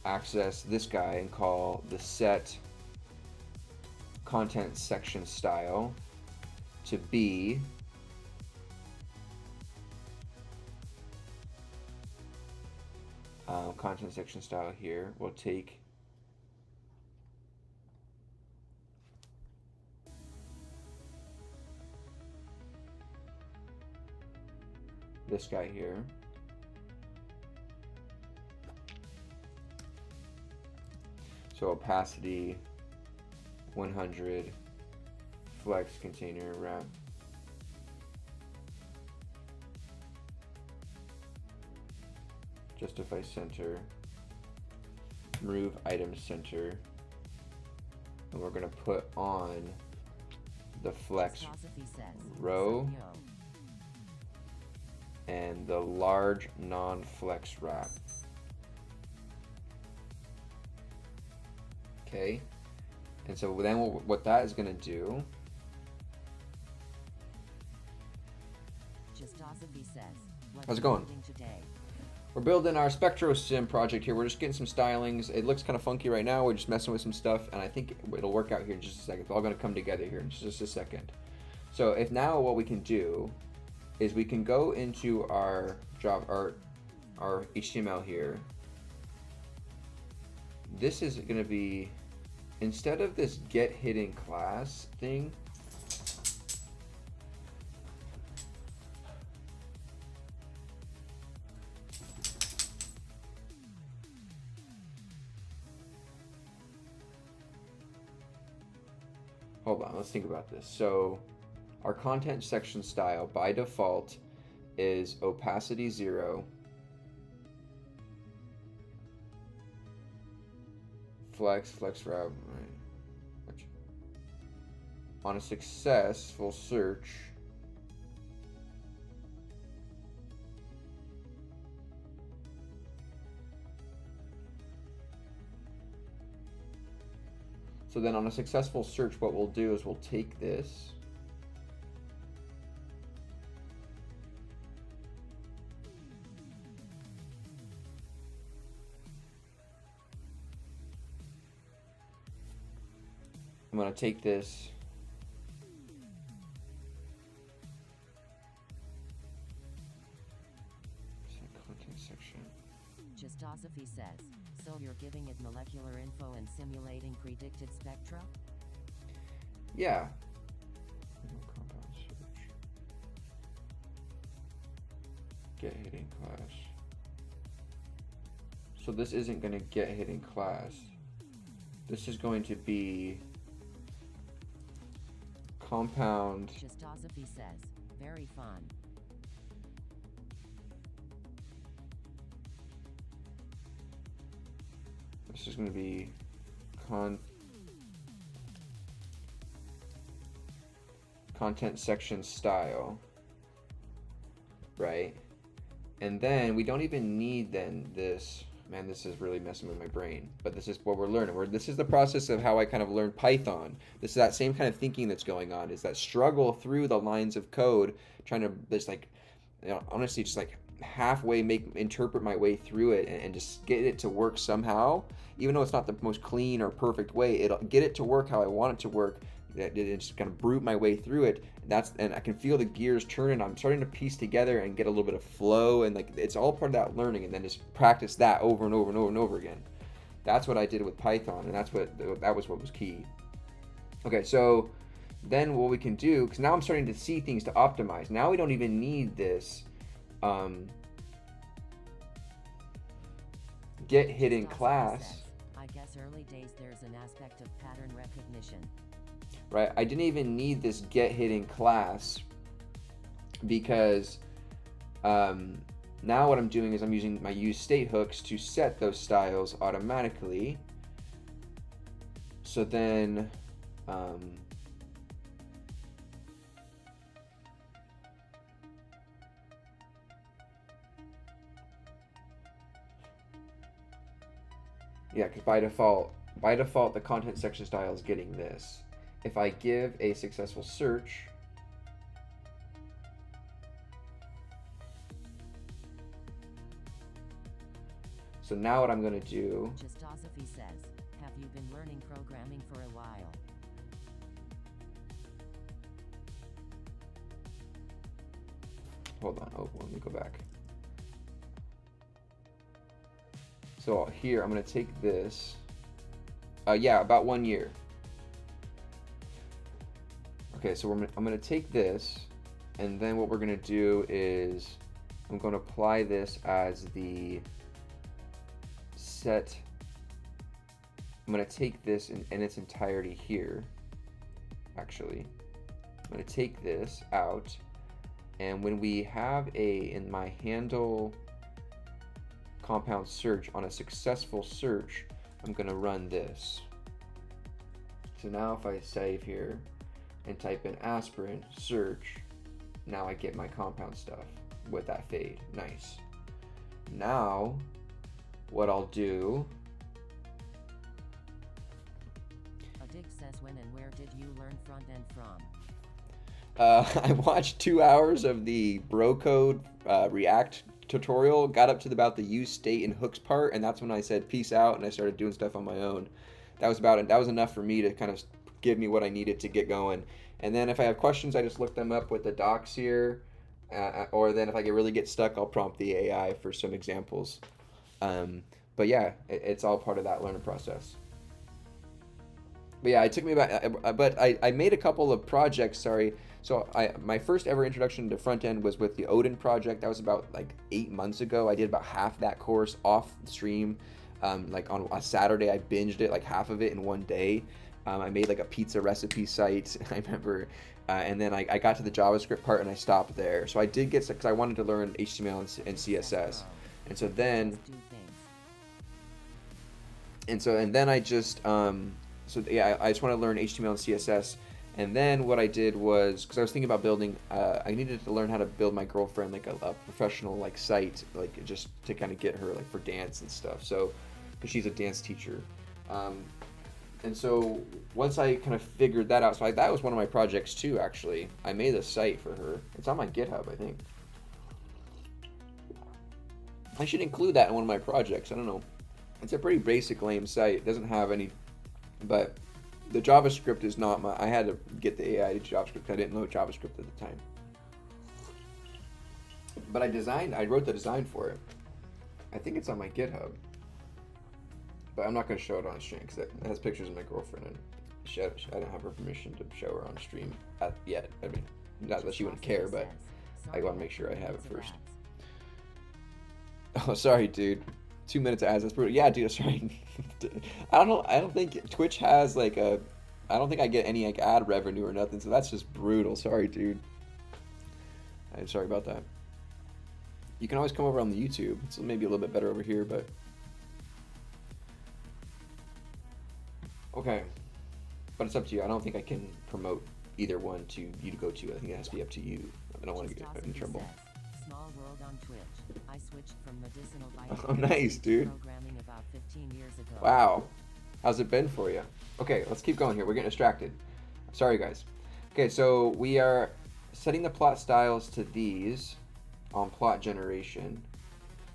access this guy and call the set content section style to be content section style here. We'll take this guy here. So opacity 100, flex container wrap. Justify center, remove item center, and we're going to put on the flex row and the large non-flex wrap. Okay, and so then what that is going to do how's it going? We're building our SpectroSim project here. We're just getting some stylings. It looks kind of funky right now. We're just messing with some stuff, and I think it'll work out here in just a second. It's all going to come together here in just a second. So if now what we can do is we can go into our HTML here, this is going to be, instead of this get hidden class thing, hold on, let's think about this. So our content section style by default is opacity 0, flex route, right? On a successful search, so then on a successful search, what we'll do is we'll take this, I'm going to take this, content section. Justosophy says, so you're giving it molecular info and simulating predicted spectra? Yeah. Compound search. Get hidden class. So this isn't going to get hidden class. This is going to be compound. Justosophy says, very fun. This is going to be content section style, right? And then we don't even need then this. Man, this is really messing with my brain, but this is what we're learning. This is the process of how I kind of learned Python. This is that same kind of thinking that's going on, is that struggle through the lines of code, trying to just like, you know, honestly, just like halfway interpret my way through it and just get it to work somehow, even though it's not the most clean or perfect way. It'll get it to work how I want it to work. It's just kind of brute my way through it. And I can feel the gears turning. I'm starting to piece together and get a little bit of flow, and like it's all part of that learning, and then just practice that over and over and over and over again. That's what I did with Python, and that was what was key. Okay, so then what we can do, because now I'm starting to see things to optimize. Now we don't even need this get hidden class. I guess early days there's an aspect of pattern recognition. Right, I didn't even need this get hidden class because now what I'm doing is I'm using my use state hooks to set those styles automatically. So then yeah, because by default the content section style is getting this. If I give a successful search, so now what I'm going to do, Justosophy says, have you been learning programming for a while? hold on, oh, let me go back. So here, I'm going to take this, yeah, about 1 year. Okay, so I'm going to take this, and then what we're going to do is I'm going to apply this as the set. I'm going to take this in its entirety here, actually. I'm going to take this out, and when we have in my handle compound search on a successful search, I'm going to run this. So now if I save here and type in aspirin search, now I get my compound stuff with that fade. Nice. Now what I'll do, Dig says, when and where did you learn front end from? I watched 2 hours of the bro code React tutorial, got up to about the use state and hooks part, and that's when I said peace out and I started doing stuff on my own. That was about it. That was enough for me to kind of give me what I needed to get going. And then if I have questions, I just look them up with the docs here, or then if I really get stuck, I'll prompt the AI for some examples. But But yeah, it's all part of that learning process. But yeah, it took me about, but I made a couple of projects, sorry. So my first ever introduction to front end was with the Odin project. That was about like 8 months ago. I did about half that course off stream. Like on a Saturday, I binged it, like half of it in one day. I made like a pizza recipe site, I remember. And then I got to the JavaScript part and I stopped there. So I did get, because I wanted to learn HTML and CSS. And so then, and then I just, so yeah, I just want to learn HTML and CSS. And then what I did was, because I was thinking about building, I needed to learn how to build my girlfriend like a professional like site, like just to kind of get her like for dance and stuff. So, because she's a dance teacher. And so once I kind of figured that out, so that was one of my projects too, actually. I made a site for her. It's on my GitHub, I think. I should include that in one of my projects. I don't know. It's a pretty basic, lame site. It doesn't have any, but the JavaScript is not my, I had to get the AI to JavaScript. I didn't know JavaScript at the time. But I wrote the design for it. I think it's on my GitHub. But I'm not going to show it on stream because it has pictures of my girlfriend and I don't have her permission to show her on stream yet. I mean, not that she wouldn't care, but I want to make sure I have it first. Oh, sorry, dude. 2 minutes of ads, that's brutal. Yeah, dude, sorry. I don't know. I don't think Twitch has like a. I don't think I get any like ad revenue or nothing. So that's just brutal. Sorry, dude. I'm sorry about that. You can always come over on the YouTube. It's maybe a little bit better over here, but okay. But it's up to you. I don't think I can promote either one to you to go to. I think it has to be up to you. I don't want to get in trouble. Small world on Twitch. I switched from medicinal Oh, nice, dude. Programming about 15 years ago. Wow. How's it been for you? Okay, let's keep going here. We're getting distracted. Sorry, guys. Okay, so we are setting the plot styles to these on plot generation.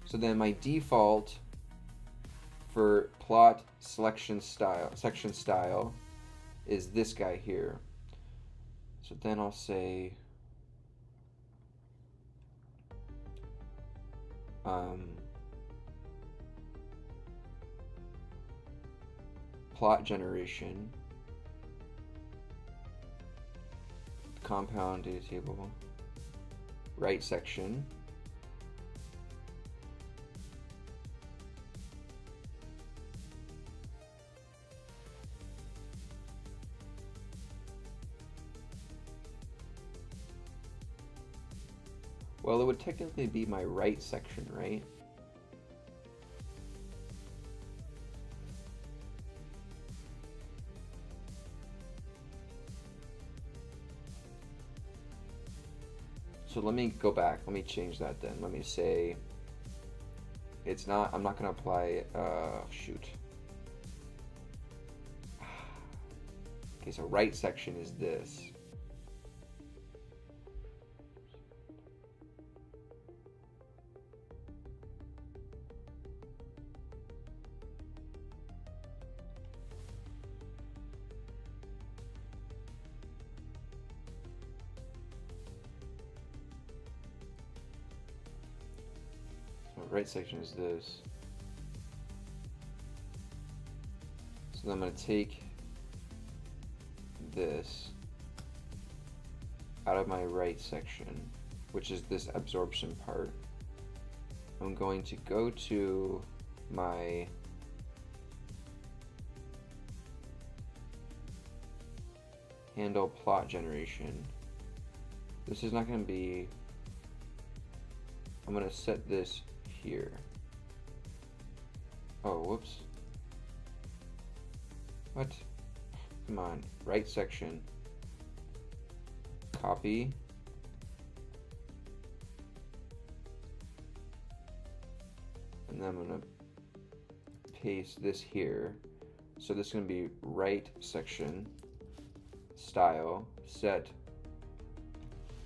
So then my default for plot section style is this guy here. So then I'll say plot generation, compound data table, right section, well, it would technically be my right section, right? So let me go back. Let me change that then. Let me say it's not, I'm not going to apply, shoot. Okay, so right section is this. Right section is this. So then I'm going to take this out of my right section, which is this absorption part. I'm going to go to my handle plot generation. This is not going to be, I'm going to set this here. Oh, whoops. What? Come on. Right section. Copy. And then I'm going to paste this here. So this is going to be right section style, set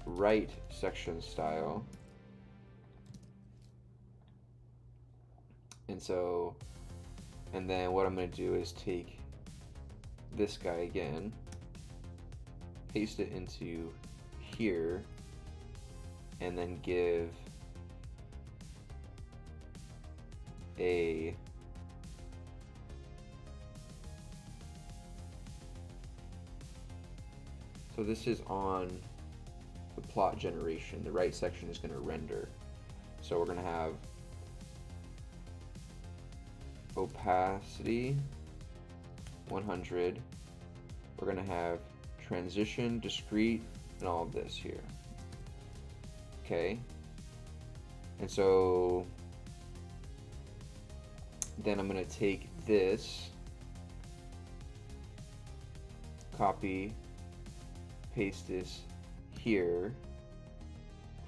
right section style. And so, and then what I'm going to do is take this guy again, paste it into here, and then give a So this is on the plot generation. The right section is going to render. So we're going to have opacity 100. We're going to have transition, discrete, and all of this here. Okay. And so then I'm going to take this, copy, paste this here,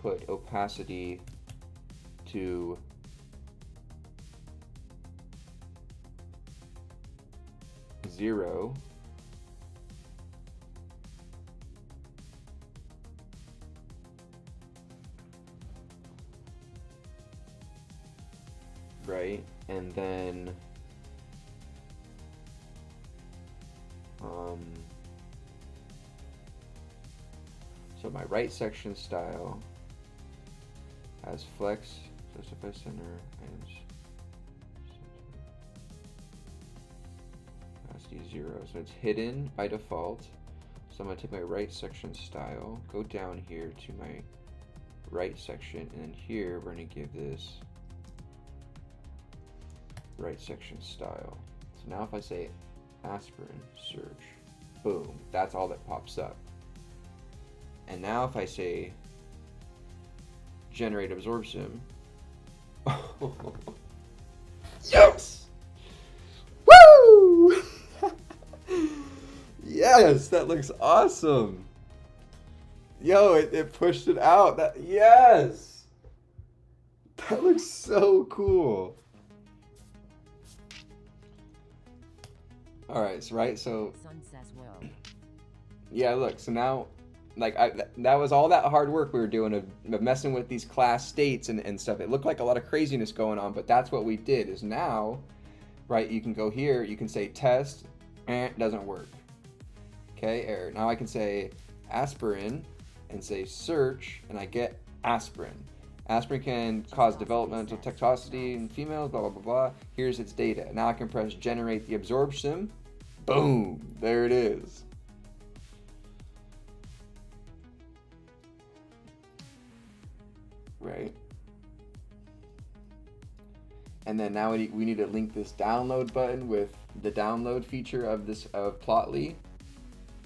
put opacity to 0, right? And then so my right section style has flex, justify center, and opacity 0. So it's hidden by default. So I'm going to take my right section style, go down here to my right section, and then here we're going to give this right section style. So now if I say aspirin search, boom, that's all that pops up. And now if I say generate absorpsim, yes! Woo! Yes, that looks awesome. Yo, it pushed it out. Yes! That looks so cool. All right, so Sun says, whoa. Yeah, look, so now, like, that was all that hard work we were doing of messing with these class states and stuff. It looked like a lot of craziness going on, but that's what we did. Is now, right, you can go here, you can say test, it doesn't work. Okay, error. Now I can say aspirin and say search, and I get aspirin. Aspirin can cause developmental toxicity in females, blah, blah, blah, blah. Here's its data. Now I can press generate the absorpsim. Boom, there it is. Right. And then now we need to link this download button with the download feature of this Plotly,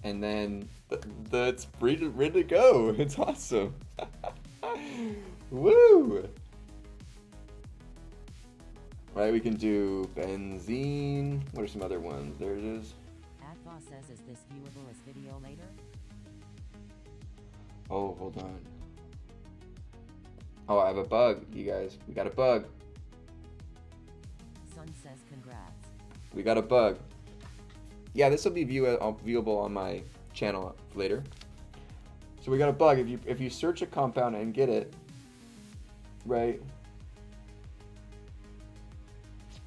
and then that's ready to go. It's awesome. Woo! Right, we can do benzene. What are some other ones? There it is. Adva says, is this viewable as video later? Oh, hold on. Oh, I have a bug, you guys. We got a bug. Sun says, congrats. We got a bug. Yeah, this will be viewable on my channel later. So we got a bug. If you search a compound and get it, right?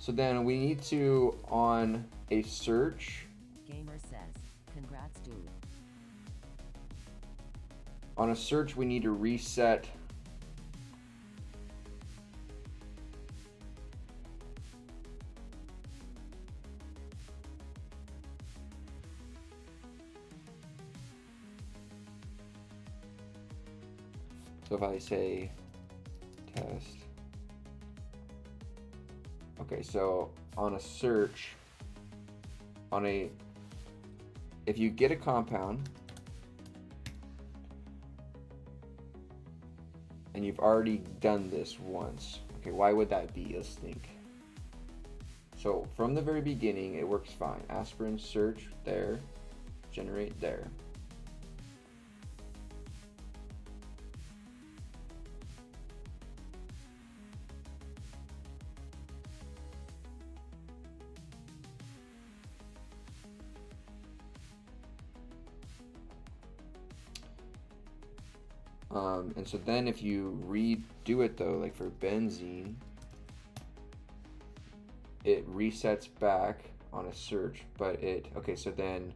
So then we need to, on a search. Gamer says, congrats, dude. On a search, we need to reset So if I say test, okay, so on a search, if you get a compound and you've already done this once, okay, why would that be? Let's think. So from the very beginning, it works fine. Aspirin search there, generate there. And so then if you redo it though, like for benzene, it resets back on a search, but okay, so then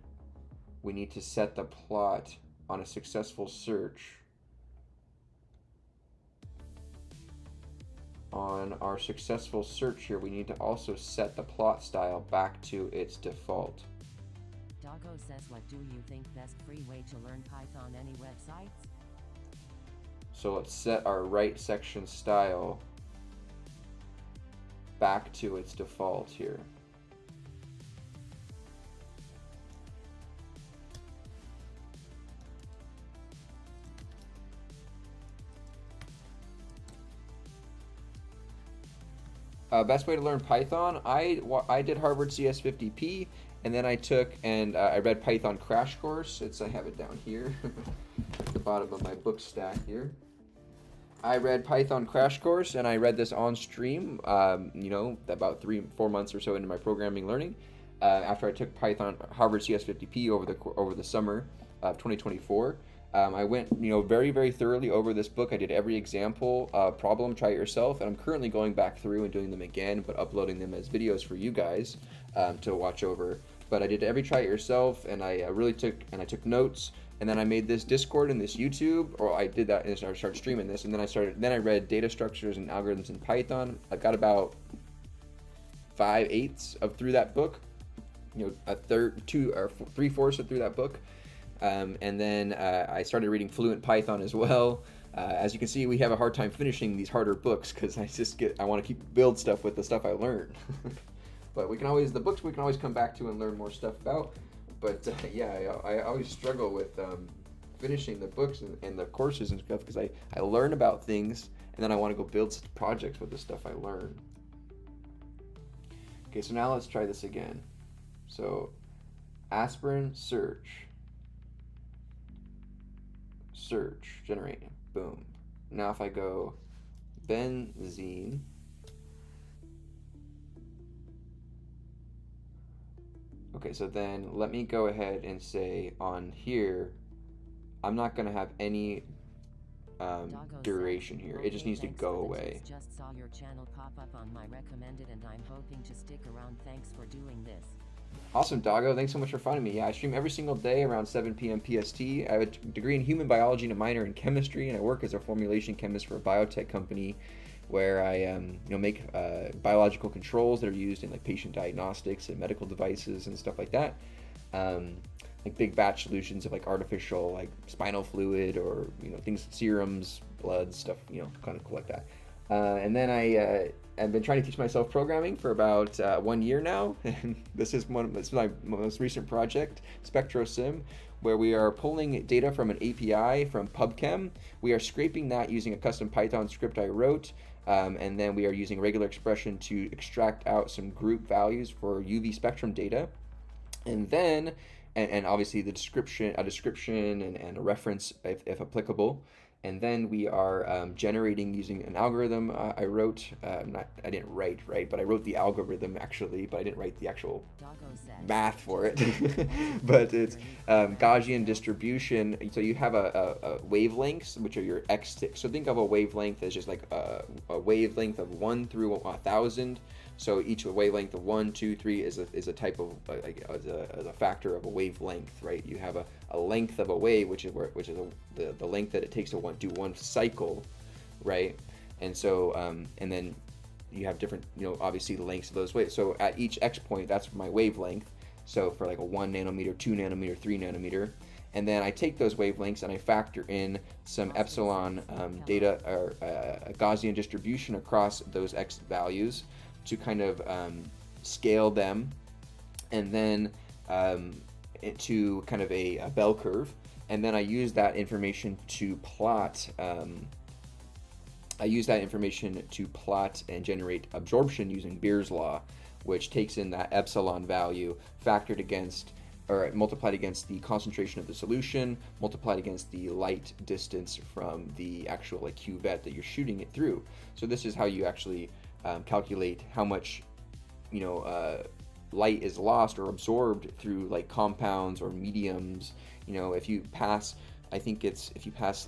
we need to set the plot on a successful search. On our successful search here, we need to also set the plot style back to its default. Doggo says, what do you think best free way to learn Python? Any websites? So let's set our right section style back to its default here. Best way to learn Python, I did Harvard CS50P, and then I took and I read Python Crash Course. I have it down here at the bottom of my book stack here. I read Python Crash Course, and I read this on stream, you know, about 3-4 months or so into my programming learning. After I took Python Harvard CS50P over the summer of 2024. I went, you know, very, very thoroughly over this book. I did every example problem, try it yourself, and I'm currently going back through and doing them again, but uploading them as videos for you guys to watch over. But I did every try it yourself, and I really took notes, and then I made this Discord and this YouTube, or I did that and I started streaming this, and then I read data structures and algorithms in Python. I got about 5/8 of through that book, you know, a third, 2 or 3/4 of through that book. And then I started reading Fluent Python as well. As you can see, we have a hard time finishing these harder books because I want to build stuff with the stuff I learned. But we can always come back to and learn more stuff about. But yeah, I always struggle with finishing the books and the courses and stuff because I learn about things and then I want to go build projects with the stuff I learn. Okay, so now let's try this again. So aspirin search, generate, boom. Now if I go benzene, okay, so then let me go ahead and say on here, I'm not going to have any duration here. It just needs to go away. Just saw your channel pop up on my recommended and I'm hoping to stick around. Thanks for doing this. Awesome, Doggo. Thanks so much for finding me. Yeah, I stream every single day around 7 p.m. PST. I have a degree in human biology and a minor in chemistry, and I work as a formulation chemist for a biotech company where I make biological controls that are used in like patient diagnostics and medical devices and stuff like that. Like big batch solutions of like artificial like spinal fluid or things, serums, blood stuff, kind of cool like that. And then I've been trying to teach myself programming for about 1 year now, and this is my most recent project, SpectroSim, where we are pulling data from an API from PubChem. We are scraping that using a custom Python script I wrote, and then we are using regular expression to extract out some group values for UV spectrum data, and then and obviously a description and a reference if applicable. And then we are generating using an algorithm I wrote. I didn't write, right? But I wrote the algorithm actually, but I didn't write the actual math for it. But it's Gaussian distribution. So you have a wavelengths, which are your x. So think of a wavelength as just like a wavelength of 1 through 1,000. So each wavelength of 1, 2, 3 is a type of as a factor of a wavelength, right? You have a length of a wave, which is the length that it takes to do one cycle, right? And so and then you have different obviously the lengths of those waves. So at each x point, that's my wavelength. So for like a 1 nanometer, 2 nanometer, 3 nanometer. And then I take those wavelengths and I factor in some epsilon data or a Gaussian distribution across those x values to kind of scale them, and then to kind of a bell curve, and then I use that information to plot. And generate absorption using Beer's law, which takes in that epsilon value factored against or multiplied against the concentration of the solution, multiplied against the light distance from the actual cuvette that you're shooting it through. So this is how you actually calculate how much light is lost or absorbed through like compounds or mediums. If you pass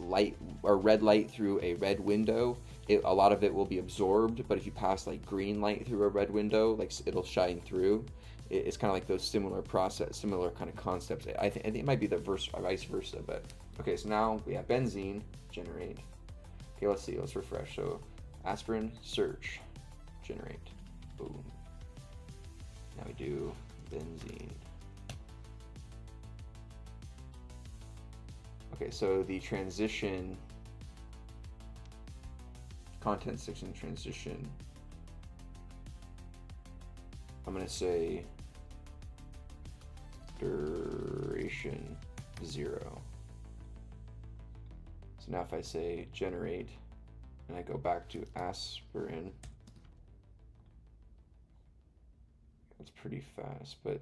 light or red light through a red window, a lot of it will be absorbed, but if you pass like green light through a red window, like it'll shine through. It's kind of like those similar kind of concepts. I think it might be the vice versa, but okay, so now we have benzene generate. Okay, let's refresh. So aspirin search generate, boom. Now we do benzene. Okay, so the transition, content section transition, I'm going to say duration 0. So now if I say generate and I go back to aspirin, it's pretty fast, but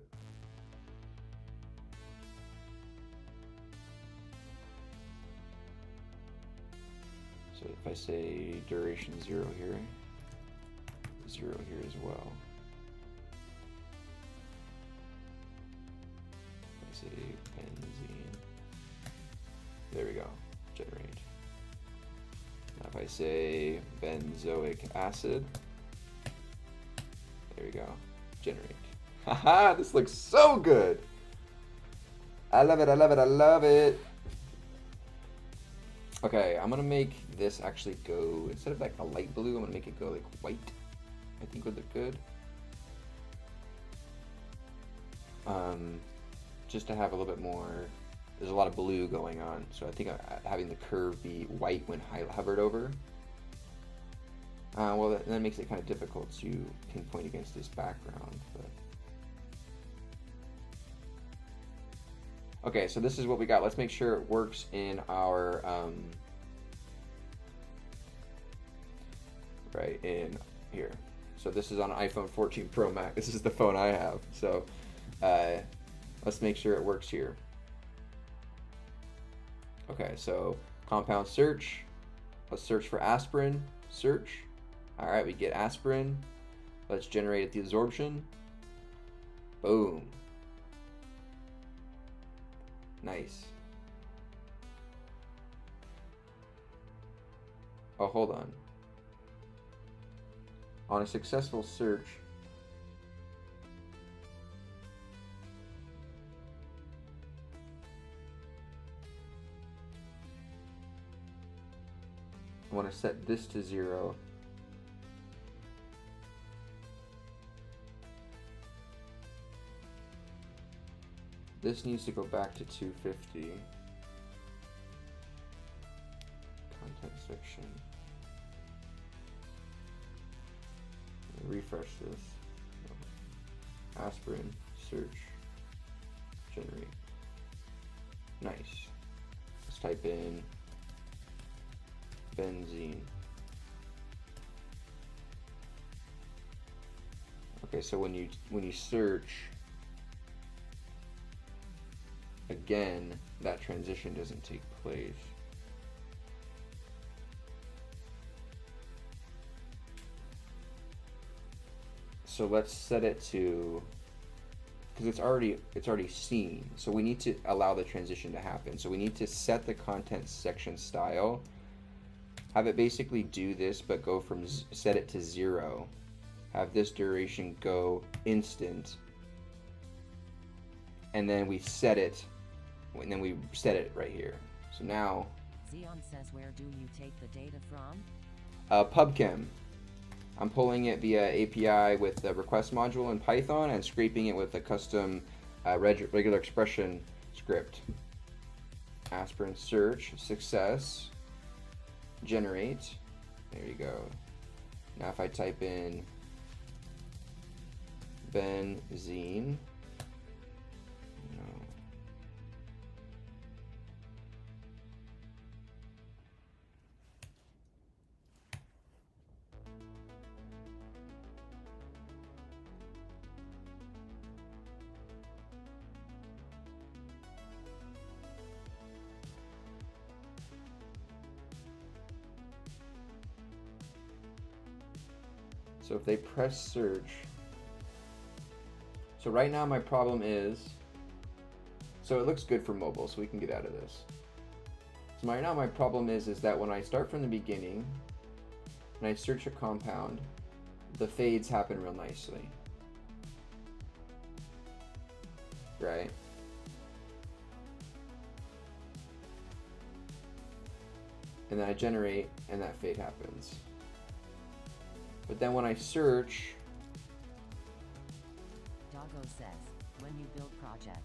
so if I say duration 0 here, 0 here as well. If I say benzene, there we go, generate. Now if I say benzoic acid, there we go, generate. Haha, this looks so good. I love it, I love it, I love it. Okay, I'm gonna make this actually go, instead of like a light blue, I'm gonna make it go like white. I think would look good. Just to have a little bit more, there's a lot of blue going on, so I think having the curve be white when hovered over, well, that makes it kind of difficult to pinpoint against this background. But okay, so this is what we got. Let's make sure it works in our, right in here. So this is on an iPhone 14 Pro Max. This is the phone I have. So let's make sure it works here. Okay, so compound search. Let's search for aspirin. Search. All right, we get aspirin. Let's generate the absorption. Boom. Nice. Oh, hold on. On a successful search, I want to set this to 0. This needs to go back to 250. Content section. Refresh this. Aspirin, search, generate. Nice. Let's type in benzene. Okay, so when you search, again, that transition doesn't take place. So let's set it to, because it's already seen. So we need to allow the transition to happen. So we need to set the content section style, have it basically do this, but go from set it to 0. Have this duration go instant, and then we set it, and then we set it right here. So now, Xeon says, where do you take the data from? PubChem. I'm pulling it via API with the request module in Python and scraping it with a custom regular expression script. Aspirin search, success, generate. There you go. Now if I type in benzene, so if they press search, so right now my problem is, so it looks good for mobile, so we can get out of this. So right now my problem is that when I start from the beginning and I search a compound, the fades happen real nicely, right? And then I generate and that fade happens. But then when I search, Doggo says, when you build projects,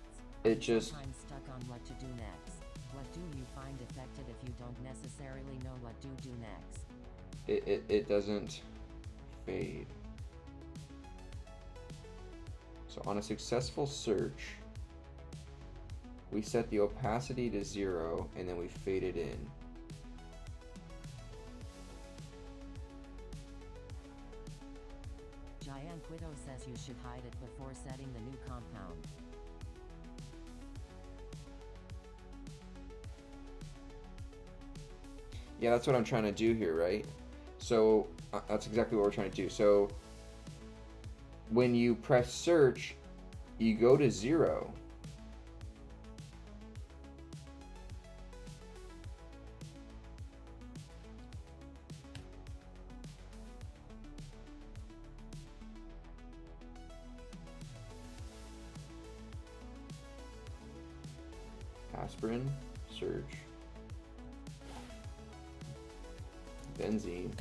it just, sometimes stuck on what to do next. What do you find effective if you don't necessarily know what to do next? It doesn't fade. So on a successful search, we set the opacity to 0 and then we fade it in. Gianquito says you should hide it before setting the new compound. Yeah, that's what I'm trying to do here, right? So that's exactly what we're trying to do. So when you press search, you go to 0. Aspirin, search. Benzene.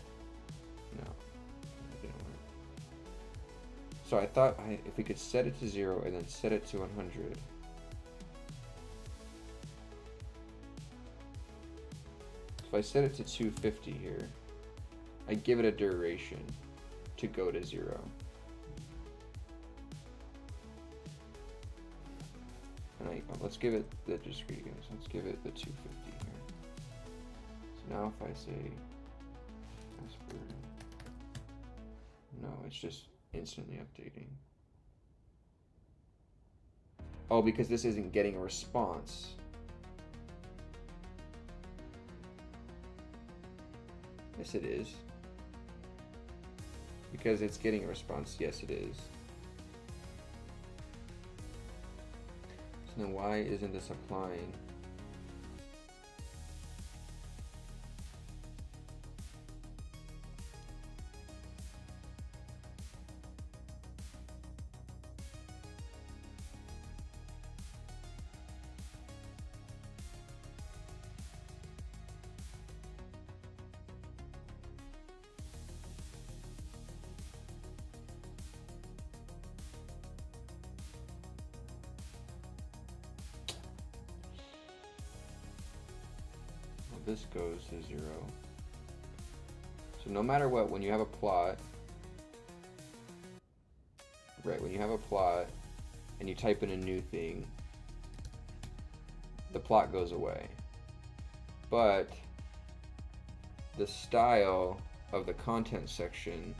No, that didn't work. So I thought if we could set it to 0 and then set it to 100. So if I set it to 250 here, I give it a duration to go to 0. And let's give it the discrete again. So let's give it the 250 here. So now if I say aspirin, no, it's just instantly updating. Oh, because this isn't getting a response. Yes, it is. Because it's getting a response, yes, it is. So then why isn't this applying? This goes to 0. So no matter what, when you have a plot, right, when you have a plot and you type in a new thing, the plot goes away. But the style of the content section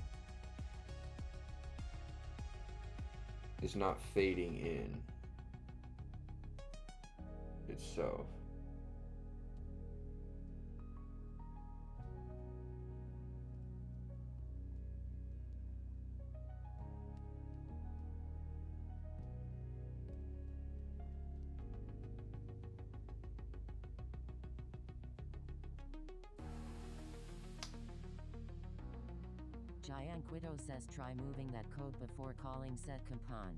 is not fading in itself. Gianquito says try moving that code before calling set compound.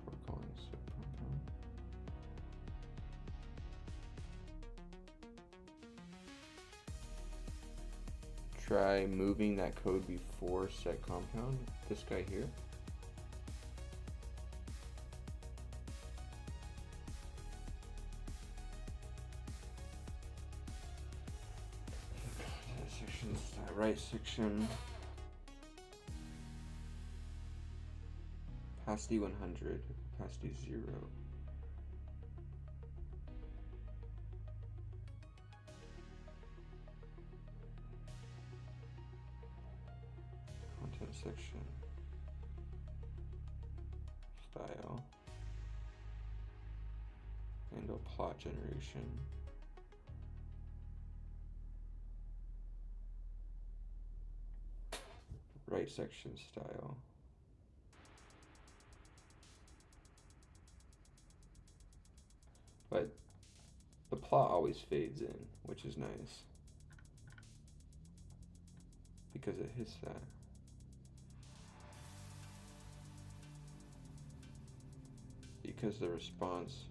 Before calling set compound. Try moving that code before set compound. This guy here. Right section, opacity 100, opacity 0. Content section, style, handle plot generation. Right section style. But the plot always fades in, which is nice. Because it hits that. Because the response.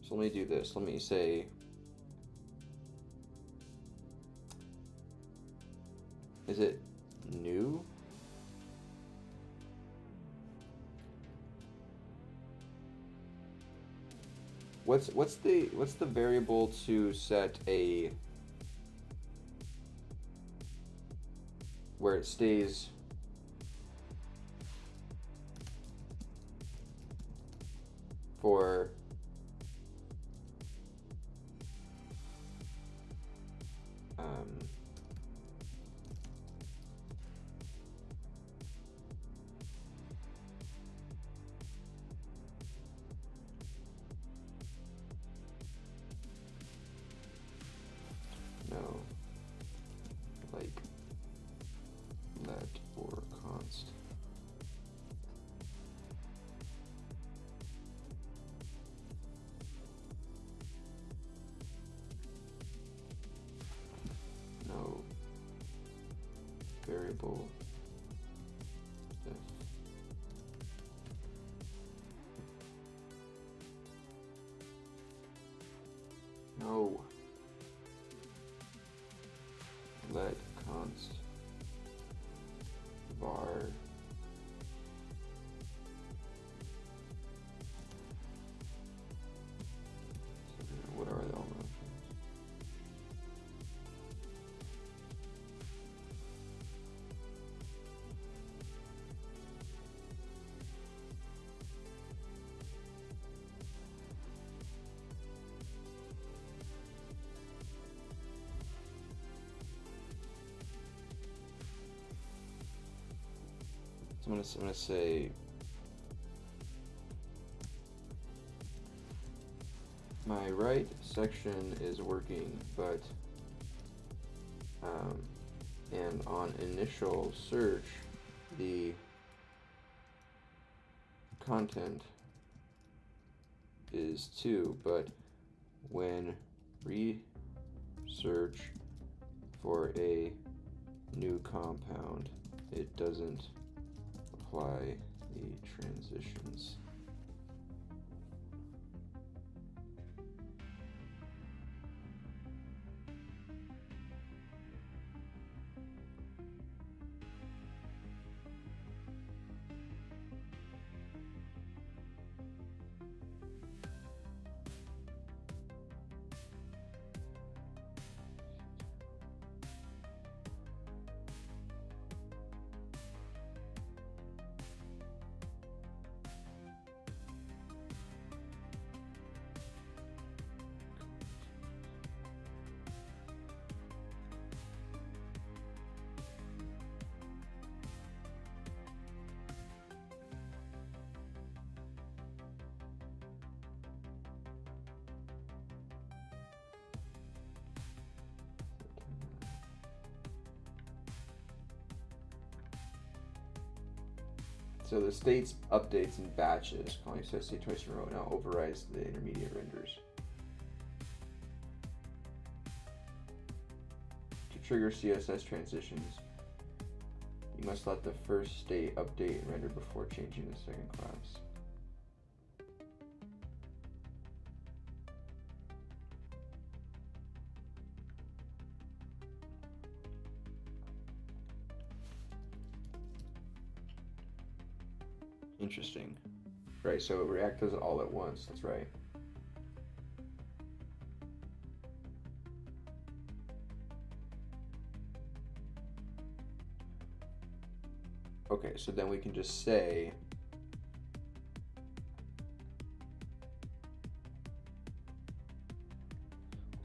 So let me do this. Let me say, is it new? What's the variable to set a where it stays for no, like let or const. No variable if no let const var what are the all options? So I'm gonna say my right section is working, but and on initial search the content is 2, but when research for a new compound it doesn't apply the transitions. So the states updates in batches, calling state twice in a row now overrides the intermediate renders. To trigger CSS transitions, you must let the first state update and render before changing the second class. Interesting. Right, so React does it all at once, that's right. Okay, so then we can just say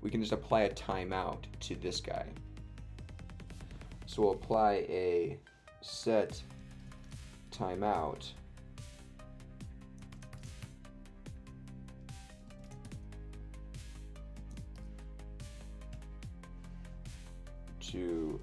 we can just apply a timeout to this guy. So we'll apply a set timeout to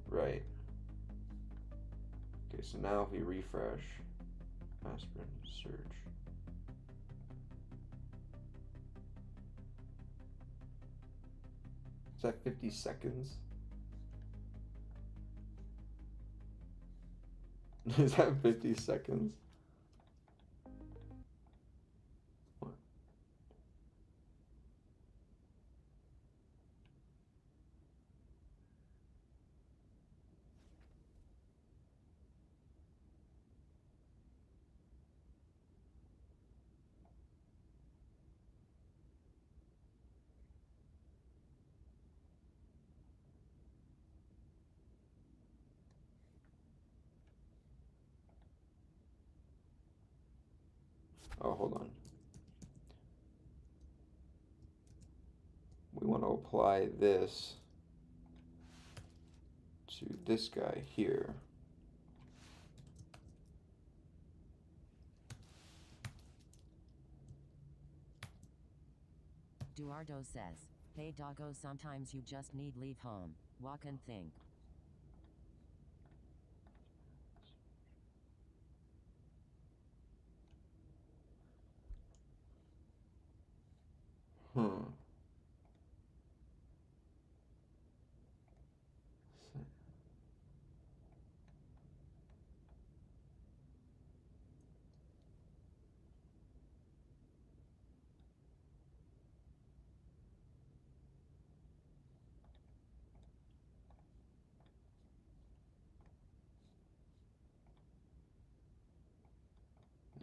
right. Okay, so now if we refresh aspirin search, is that 50 seconds? Is that 50 seconds? What? Oh, hold on. We want to apply this to this guy here. Duardo says, hey doggo, sometimes you just need leave home, walk and think. Hmm.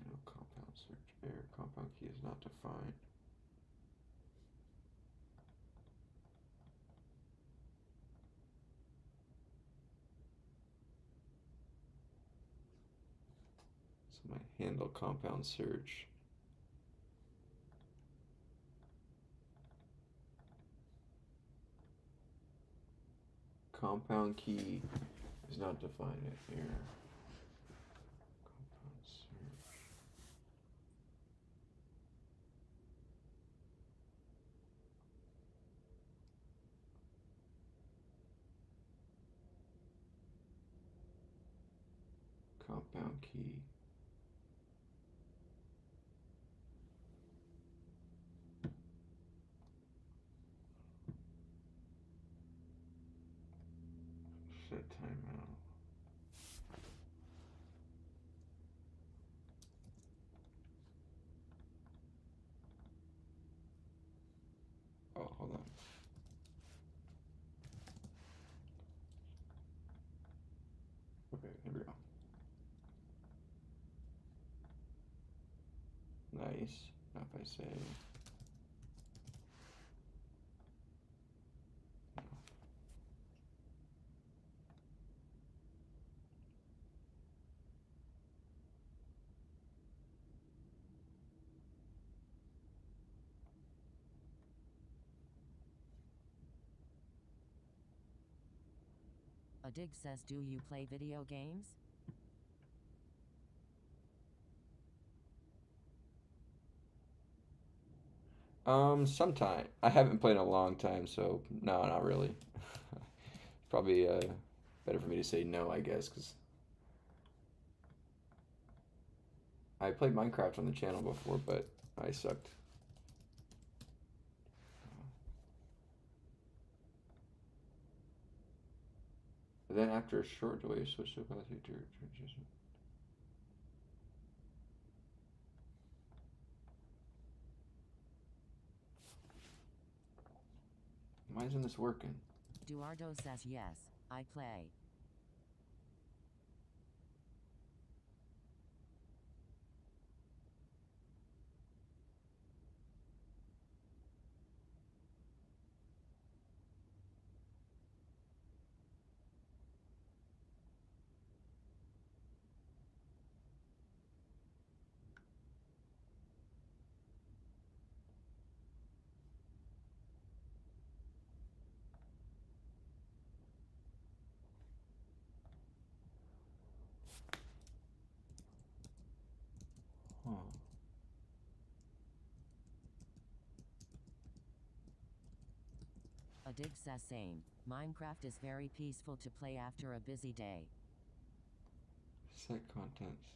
No compound search error. Compound key is not defined. So my handle compound search. Compound key is not defined here. Compound search. Compound key. Set timeout. Oh, hold on. Okay, here we go. Nice. Now if I say Adig says, do you play video games? sometime. I haven't played in a long time, so no, not really. Probably better for me to say no, I guess, because I played Minecraft on the channel before, but I sucked. But then after a short delay, switch to ability to transition. Why isn't this working? Duardo says, yes, I play. Huh. Adig says, same. Minecraft is very peaceful to play after a busy day. Set contents.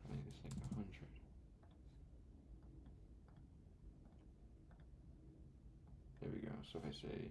I think it's like 100. There we go. So if I say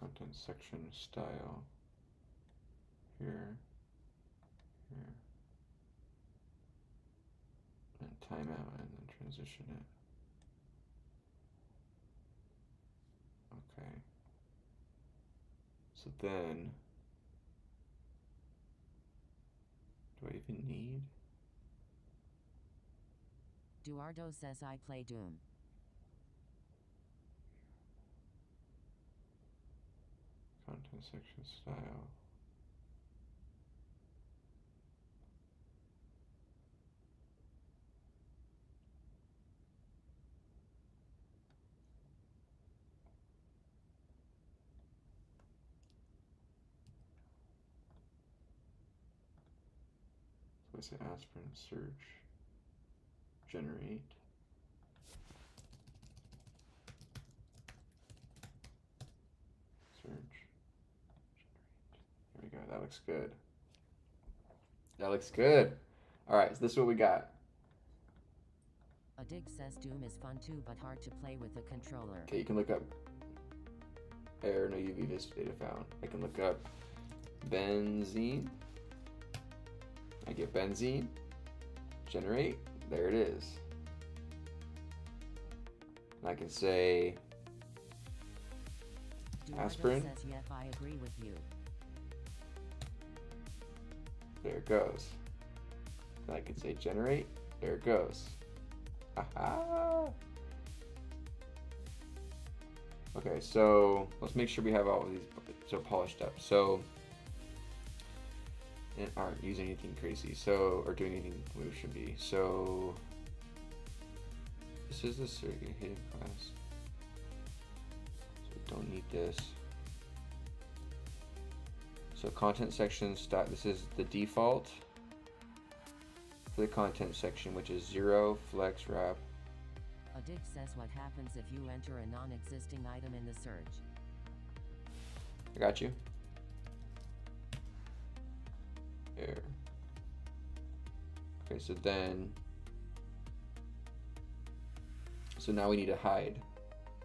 content section style here, here, and timeout, and then transition it. Okay. So then, do I even need? Duardo says I play Doom. Content section style. So I say aspirin search, generate. Search, generate. There we go. That looks good. That looks good. All right, so this is what we got. A dig says Doom is fun too, but hard to play with a controller. Okay, you can look up error no UV vis data found. I can look up benzene. I get benzene, generate, there it is. And I can say Duardo aspirin. says, yep, I agree with you. There it goes. And I can say generate, there it goes. Haha. Okay, so let's make sure we have all of these so polished up. So, and aren't using anything crazy. So, or doing anything we should be. So, this is the circuit hidden class. So we don't need this. So content section start. This is the default for the content section, which is 0 flex wrap. A dig says what happens if you enter a non-existing item in the search. I got you. There. Okay, so then, so now we need to hide.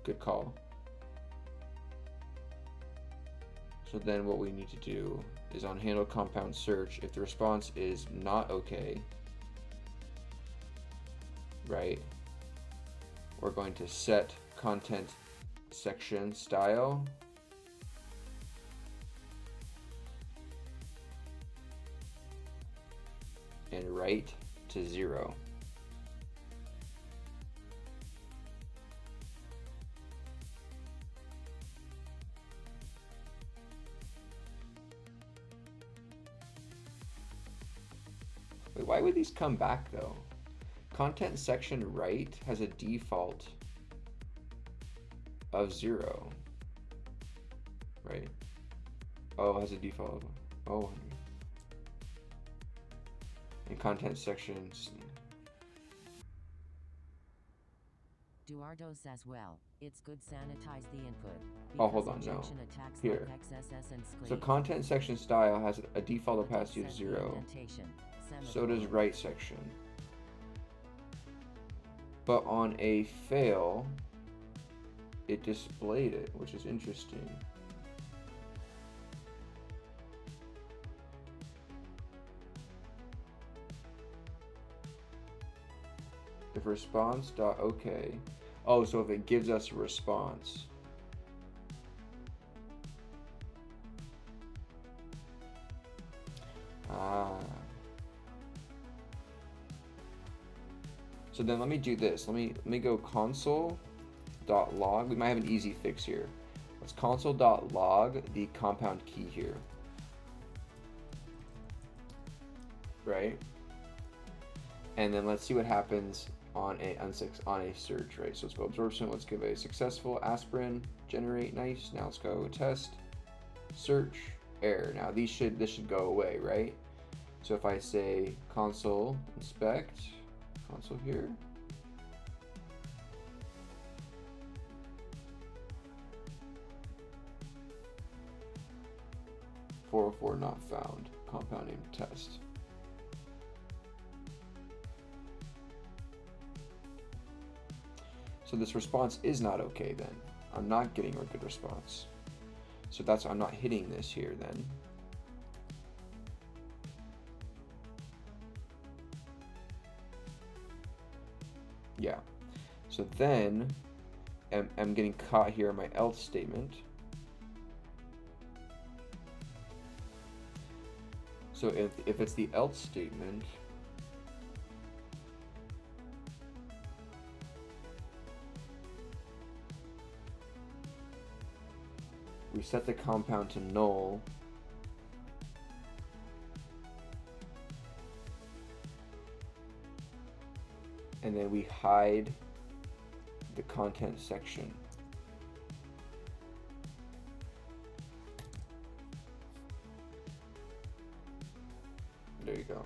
Good call. So then what we need to do is on handle compound search, if the response is not okay, right, we're going to set content section style and write to 0. Wait, why would these come back though? Content section write has a default of 0, right? Oh, it has a default. Oh, and content sections. Duardo says, well, it's good sanitize the input. Oh, hold on, no. Here. So content section style has a default opacity of 0. So does write section. But on a fail, it displayed it, which is interesting. If response.ok. Oh, so if it gives us a response. So then let me do this. Let me go console.log. We might have an easy fix here. Let's console.log the compound key here. Right? And then let's see what happens on a search, right? So let's go absorption. Let's give a successful aspirin, generate, nice. Now let's go test, search, error. Now this should go away, right? So if I say console inspect, console here. (404) not found. Compound name test. So this response is not okay then. I'm not getting a good response. So that's, I'm not hitting this here then. Yeah. So then I'm getting caught here in my else statement. So if it's the else statement, we set the compound to null. And then we hide the content section. There you go.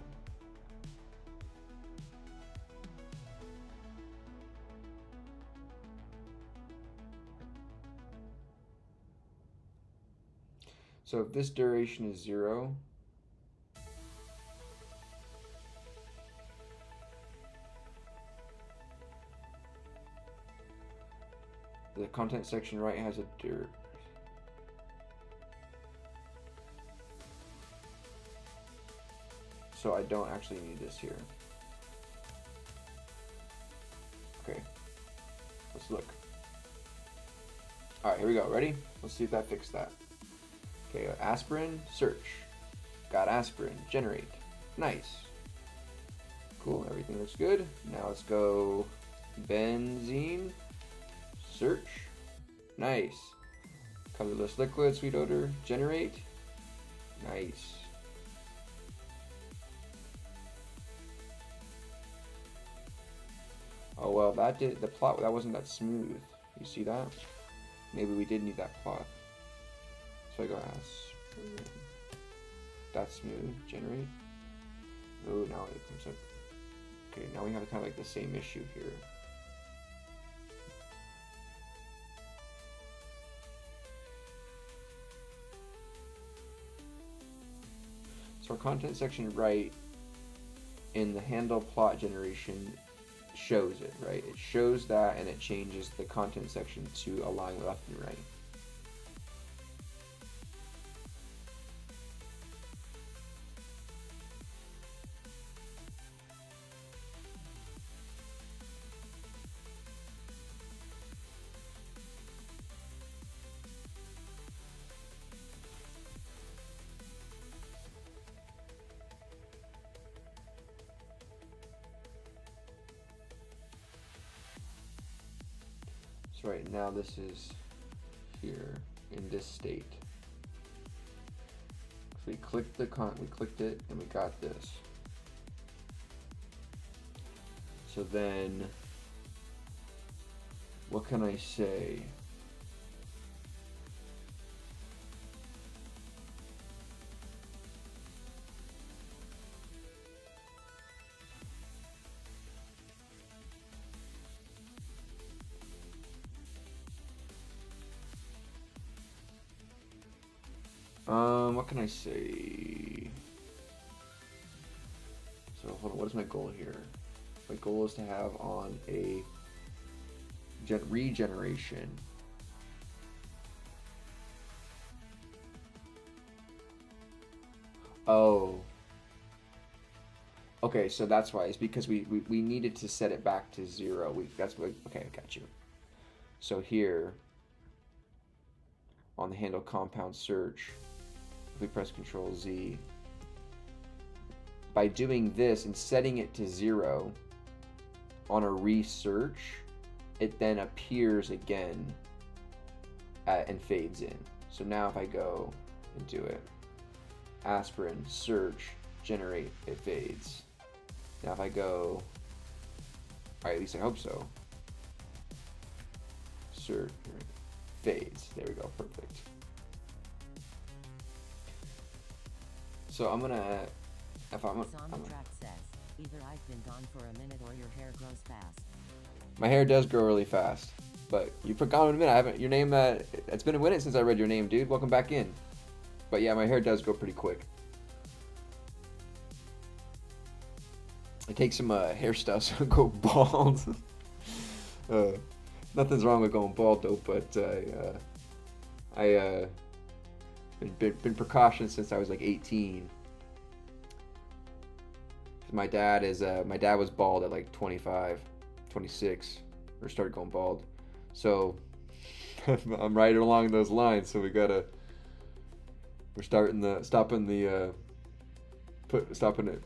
So if this duration is 0, the content section right has a dir. So I don't actually need this here. Okay, let's look. All right, here we go. Ready? Let's see if that fixed that. Okay, aspirin, search. Got aspirin, generate. Nice. Cool, everything looks good. Now let's go benzene, search. Nice. Colorless liquid, sweet odor, generate. Nice. Oh well, that did the plot. That wasn't that smooth. You see that? Maybe we did need that plot. So I go aspirin. That's smooth. Generate. Oh, now it comes up. Okay, now we have kind of like the same issue here. So our content section right in the handle plot generation shows it, right? It shows that and it changes the content section to align left and right. So right now this is here in this state. So we clicked we clicked it and we got this. So then what can I say? What can I say? So hold on, what is my goal here? My goal is to have on a regeneration. Oh. Okay, so that's why. It's because we needed to set it back to 0. That's what. Okay, I got you. So here on the handle compound search, if we press Control Z, by doing this and setting it to 0 on a research, it then appears again and fades in. So now if I go and do it, aspirin, search, generate, it fades. Now if I go, all right, at least I hope so. Search, fades. There we go, perfect. So I'm gonna, if I'm on the track says, either I've been gone for a minute or your hair grows fast. My hair does grow really fast, but you put gone in a minute. I haven't, your name, it's been a minute since I read your name, dude. Welcome back in. But yeah, my hair does grow pretty quick. I take some hair stuff so I go bald. Nothing's wrong with going bald though, but I Been precautions since I was like 18. My dad was bald at like 25, 26, or started going bald. So I'm right along those lines. So we're stopping it.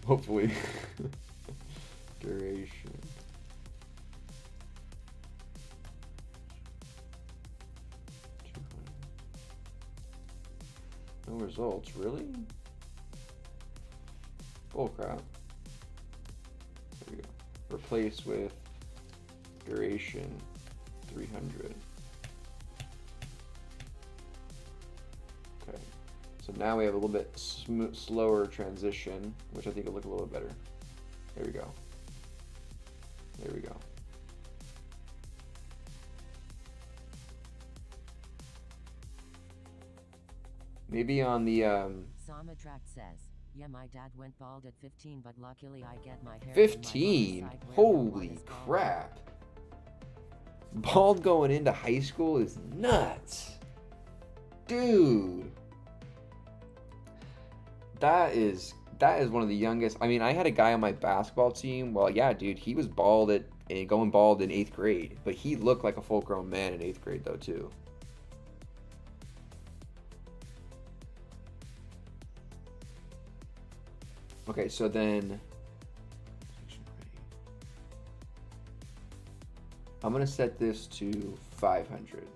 Hopefully. Duration. No results, really? Bull crap. There we go. Replace with duration 300. Okay. So now we have a little bit slower transition, which I think will look a little bit better. There we go. There we go. Maybe on the Somatract says, yeah, my dad went bald at 15, but luckily I get my hair 15. Holy crap. Bald going into high school is nuts. Dude. That is one of the youngest. I mean, I had a guy on my basketball team. Well, yeah, dude, he was going bald in 8th grade, but he looked like a full-grown man in 8th grade though, too. Okay, so then I'm going to set this to 500.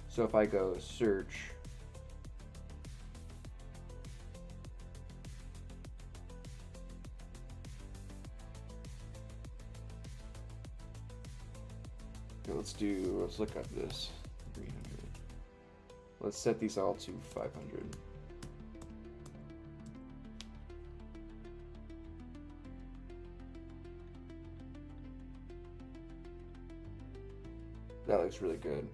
So if I go search, okay, let's look up this 300. Let's set these all to 500. That looks really good.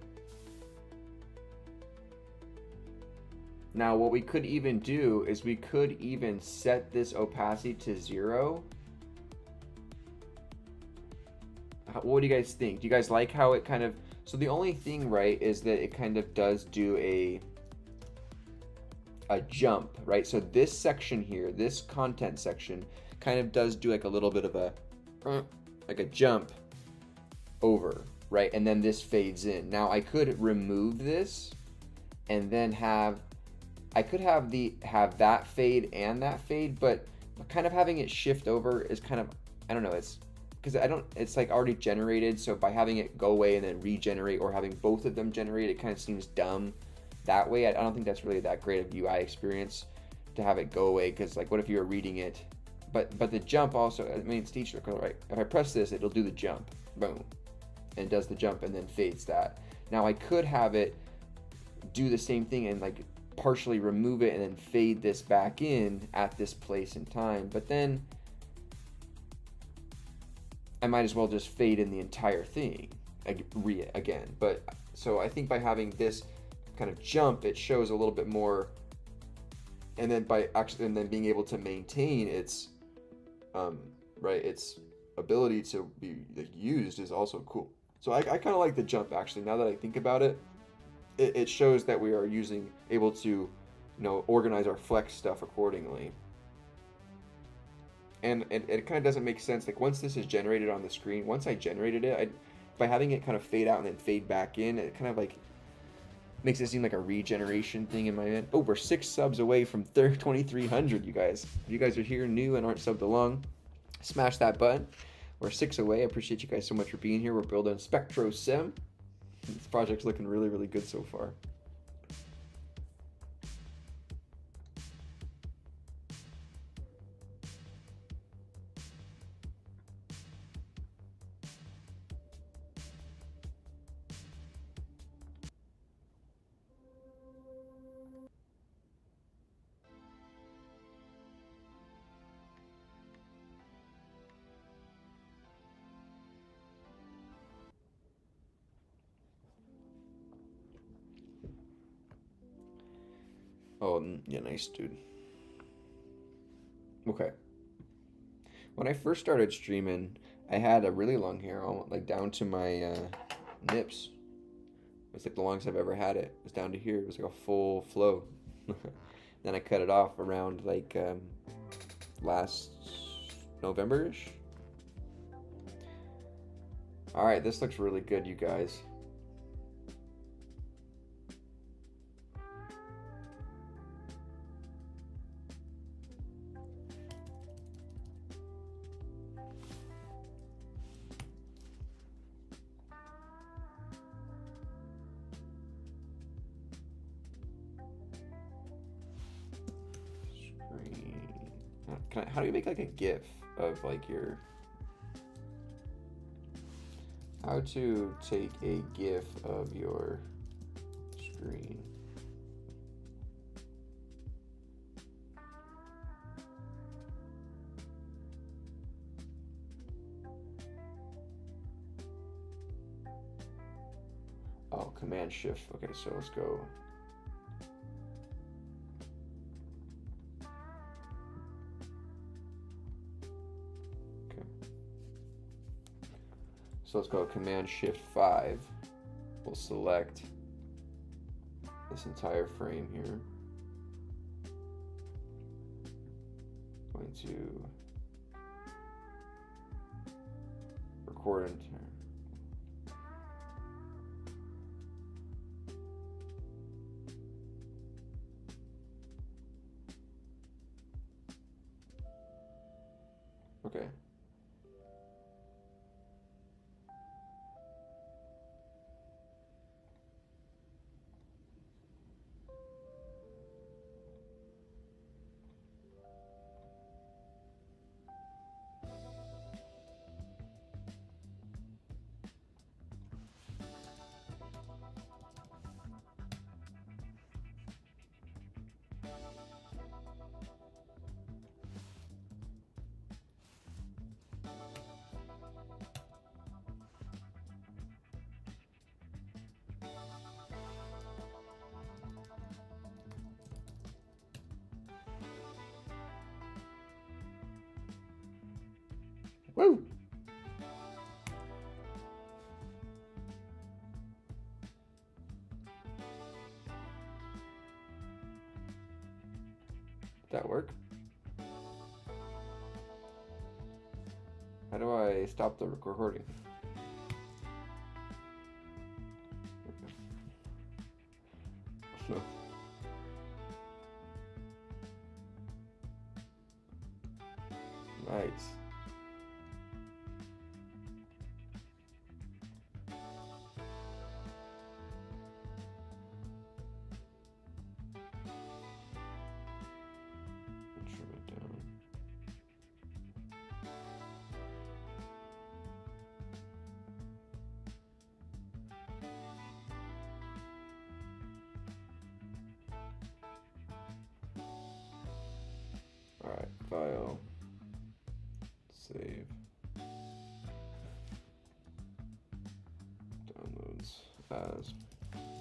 Now what we could even do is we could even set this opacity to 0. What do you guys think? Do you guys like how it kind of... So the only thing, right, is that it kind of does do a jump, right? So this section here, this content section, kind of does do like a little bit of a jump over, right? And then this fades in. Now I could remove this and then I could have that fade and that fade, but kind of having it shift over is kind of, I don't know, it's like already generated, so by having it go away and then regenerate, or having both of them generate, it kind of seems dumb that way. I don't think that's really that great of UI experience to have it go away, because like, what if you were reading it, but the jump also, I mean, it's teacher, right? If I press this, it'll do the jump, boom, and it does the jump and then fades that. Now I could have it do the same thing and like partially remove it and then fade this back in at this place in time, but then I might as well just fade in the entire thing again. But so I think by having this kind of jump, it shows a little bit more, and then being able to maintain its its ability to be used is also cool. So I kind of like the jump, actually. Now that I think about it, it shows that we are able to, organize our flex stuff accordingly. And it kind of doesn't make sense. Like, once this is generated on the screen, once I generated it, by having it kind of fade out and then fade back in, it kind of like makes it seem like a regeneration thing in my head. Oh, we're 6 subs away from 2,300, you guys. If you guys are here new and aren't subbed along, smash that button. We're 6 away. I appreciate you guys so much for being here. We're building SpectroSim. This project's looking really, really good so far. Oh, yeah, nice, dude. Okay. When I first started streaming, I had a really long hair, like down to my nips. It's like the longest I've ever had it. It was down to here. It was like a full flow. Then I cut it off around like last November-ish. All right, this looks really good, you guys. How do you make like a GIF of like your... How to take a GIF of your screen. Oh, Command Shift. Okay, so let's go. So let's go Command Shift 5. We'll select this entire frame here. Going to record in turn. Okay. Woo! Did that work? How do I stop the recording? No. Nice. Trim it down. All right, file, save, downloads as.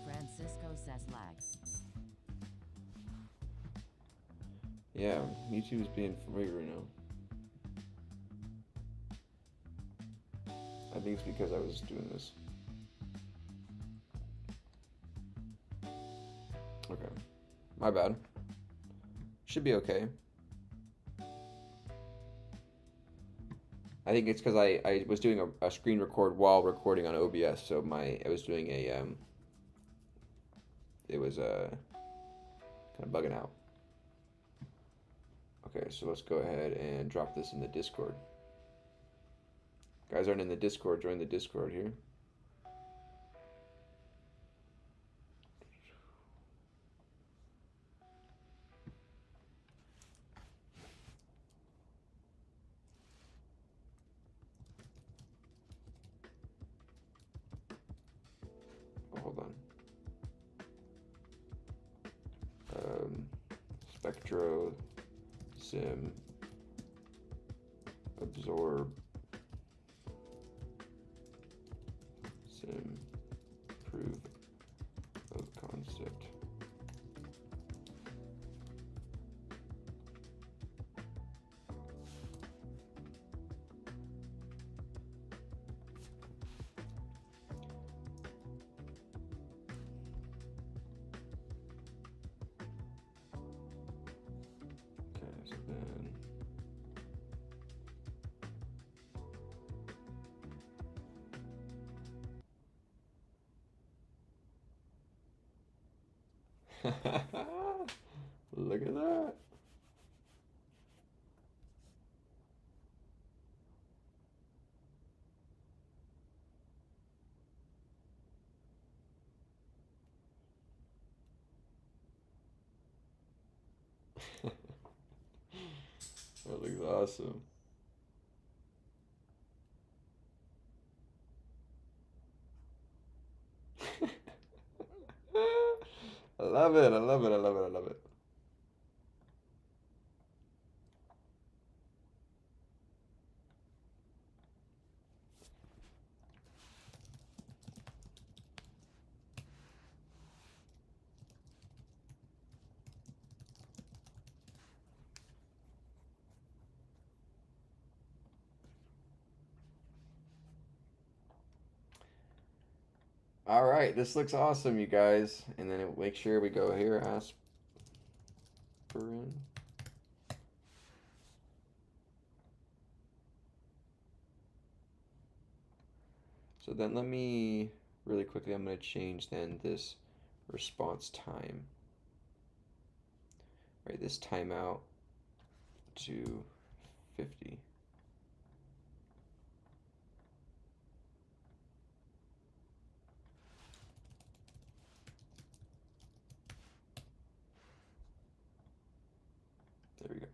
Francisco says lag. Yeah, YouTube is being for me right now. I think it's because I was doing this. Okay, my bad. Should be okay. I think it's because I was doing a screen record while recording on OBS, so I was doing a it was kind of bugging out. Okay, so let's go ahead and drop this in the Discord. Guys aren't in the Discord, join the Discord here. Oh, hold on. SpectroSim absorb sim proof of concept. Look at that. That looks awesome. I love it. I love it. I love it. I love it. All right, this looks awesome, you guys. And then make sure we go here, aspirin. So then let me, really quickly, I'm going to change then this response time. Right, this timeout to 50. There we go.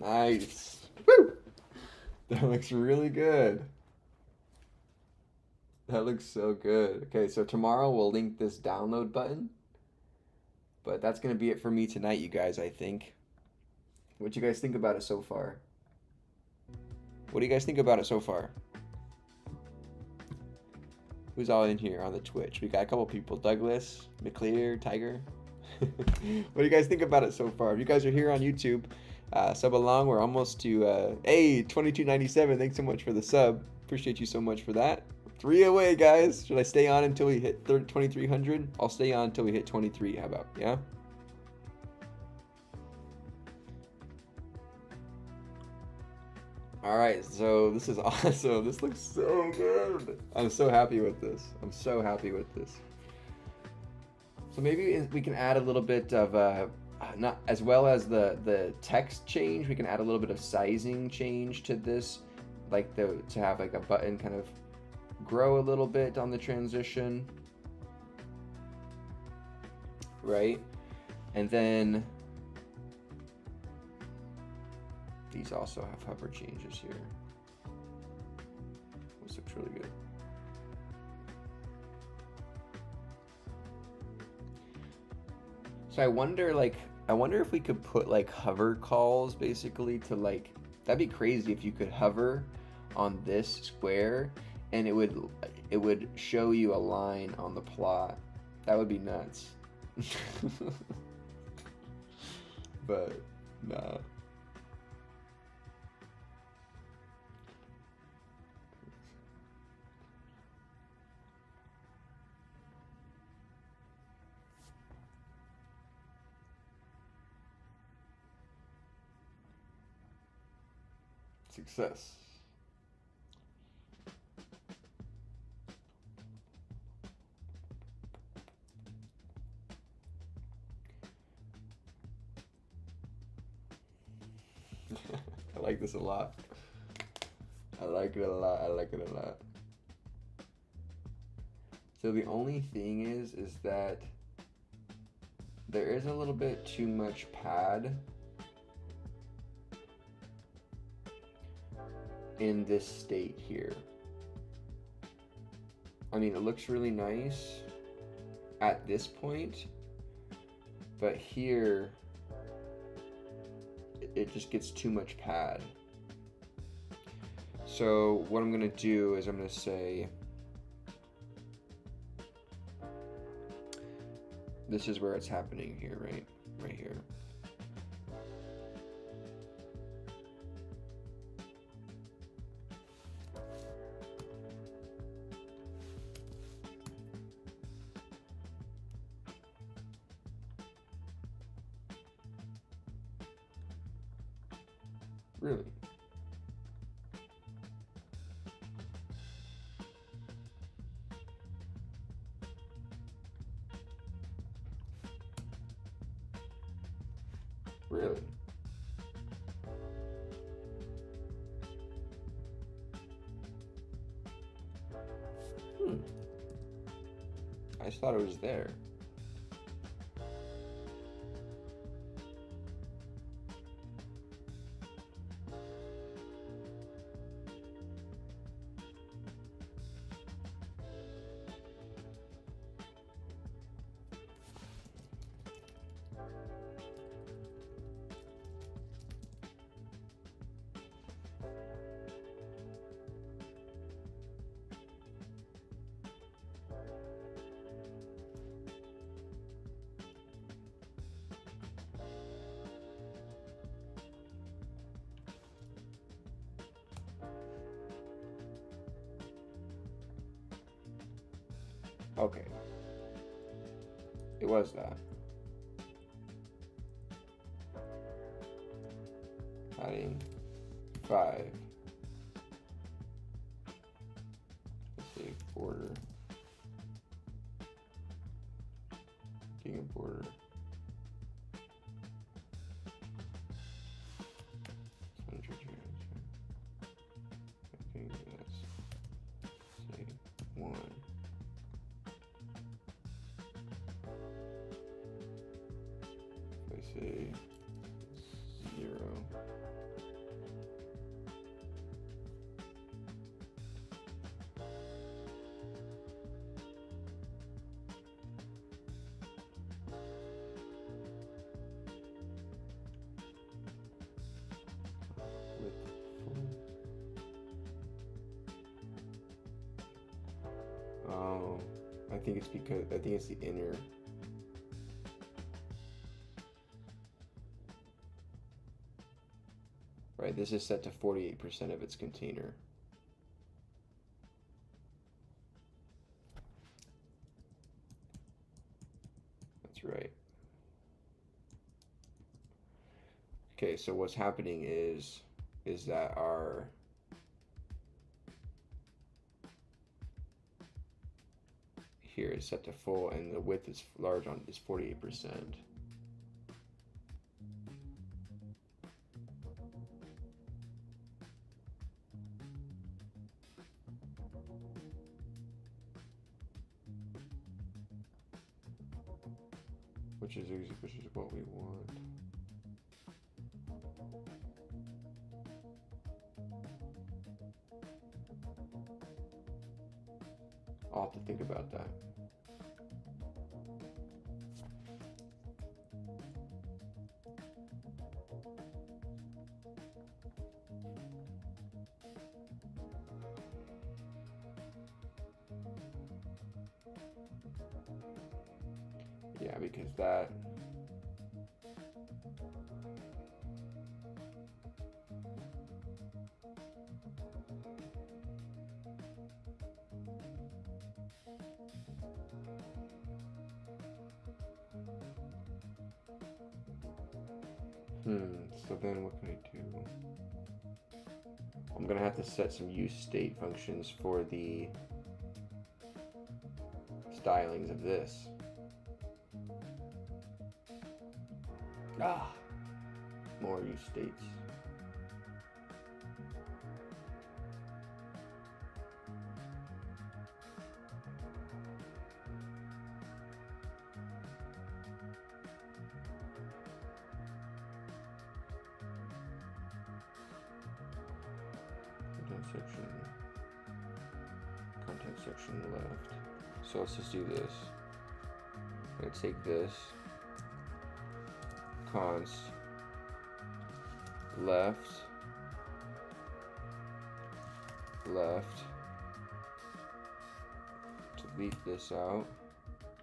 Nice. Woo! That looks really good. That looks so good. Okay, so tomorrow we'll link this download button. But that's going to be it for me tonight, you guys, I think. What you guys think about it so far? What do you guys think about it so far? Who's all in here on the Twitch? We got a couple people. Douglas, McClear, Tiger. What do you guys think about it so far? If you guys are here on YouTube, sub along. We're almost to, hey, 22.97. Thanks so much for the sub. Appreciate you so much for that. 3 away, guys. Should I stay on until we hit 2,300? I'll stay on until we hit 23. How about, yeah? All right, so this is awesome. This looks so good. I'm so happy with this. I'm so happy with this. So maybe we can add a little bit of, not as well as the text change, we can add a little bit of sizing change to this, like to have like a button kind of grow a little bit on the transition, right? And then these also have hover changes here. This looks really good. So I wonder if we could put like hover calls basically to like, that'd be crazy if you could hover on this square and it would show you a line on the plot. That would be nuts. But nah. Success. I like this a lot. I like it a lot. I like it a lot. So the only thing is that there is a little bit too much pad in this state here. I mean, it looks really nice at this point, but here it just gets too much pad. So what I'm gonna do is I'm gonna say this is where it's happening here, right here. Really? Really? I just thought it was there. Okay. It was that. Adding 5. Let's say border. Getting a border. I think that's say 1. If I say 0. Oh, I think it's the inner. Right, this is set to 48% of its container. That's right. Okay, so what's happening is that our here is set to full and the width is large on is 48%. Which is what we want. I'll have to think about that. Yeah, because that so then what can I do? I'm gonna have to set some use state functions for the stylings of this. More use states. Content section left. So let's just do this. I'm gonna take this const left, delete this out,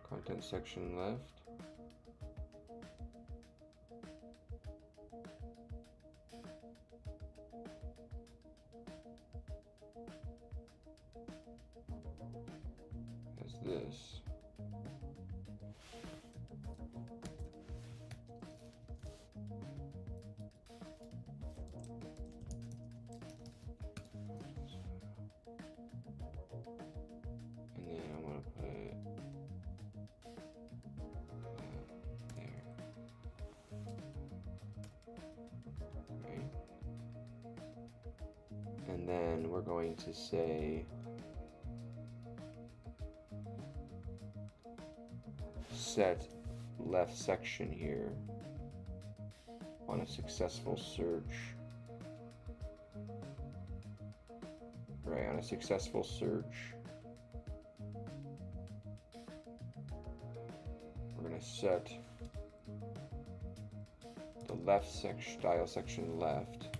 content section left, as this. And then I'm gonna put there. Okay. And then we're going to say set left section here on a successful search. Right, on a successful search, we're going to set the left section, style section left,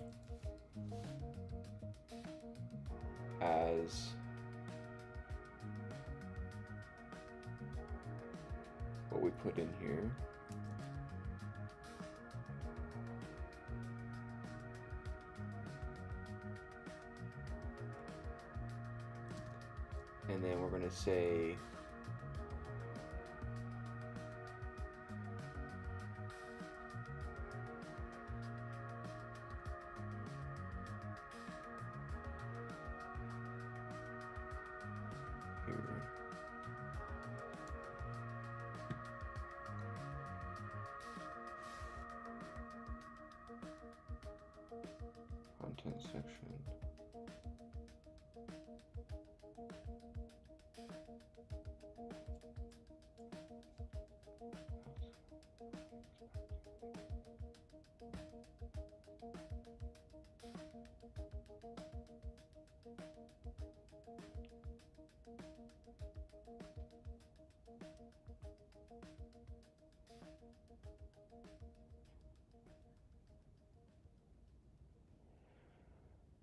as what we put in here. And then we're going to say here. Content section.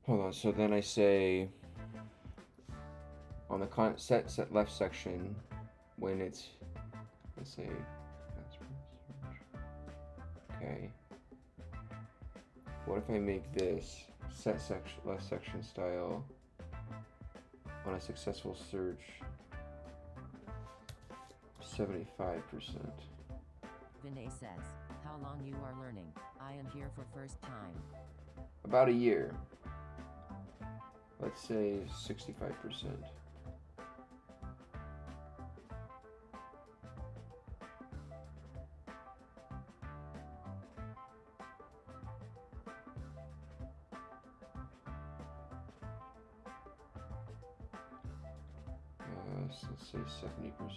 Hold on, so then I say on the set left section, when it's, let's say, okay. What if I make this set section left section style on a successful search 75%? Vinay says, how long you are learning? I am here for first time. About a year. Let's say 65%. Let's say 70%.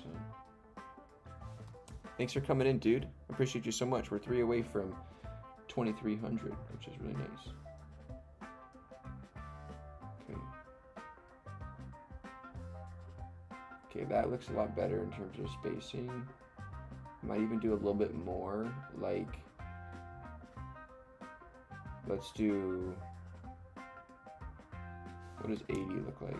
Thanks for coming in, dude. I appreciate you so much. We're 3 away from 2,300, which is really nice. Okay. Okay, that looks a lot better in terms of spacing. Might even do a little bit more, like, let's do, what does 80 look like?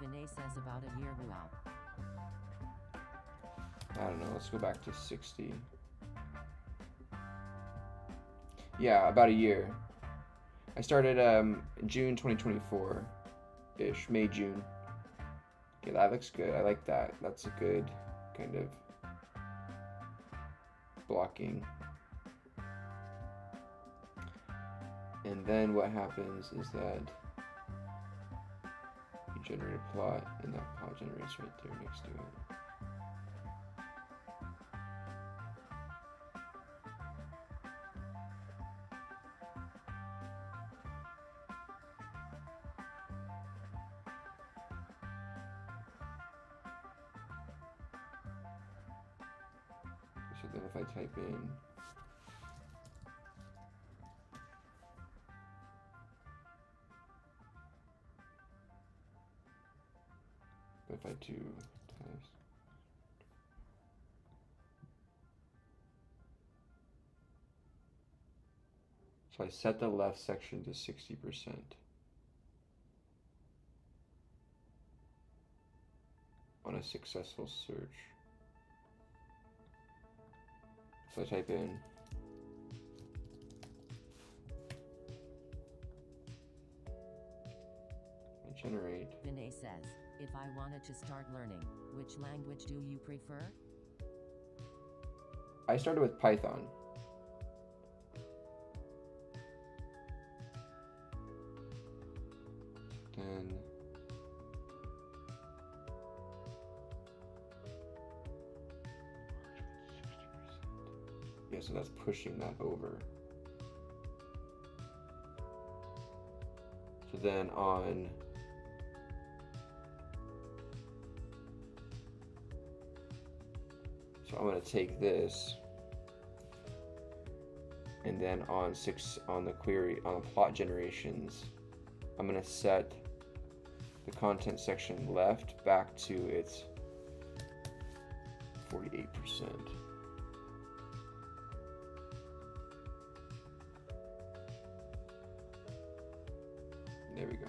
Vinay says about a year. Wow. I don't know, let's go back to 60. Yeah, about a year. I started June 2024-ish, May, June. Okay, that looks good. I like that. That's a good kind of blocking. And then what happens is that you generate a plot, and that plot generates right there next to it. So then if I type in if I do times so I set the left section to 60% on a successful search. So I type in Generate. Vinay says, if I wanted to start learning, which language do you prefer? I started with Python. Then yeah, so that's pushing that over. So then on so I'm going to take this, and then on the query on the plot generations, I'm going to set the content section left back to its 48%. There we go.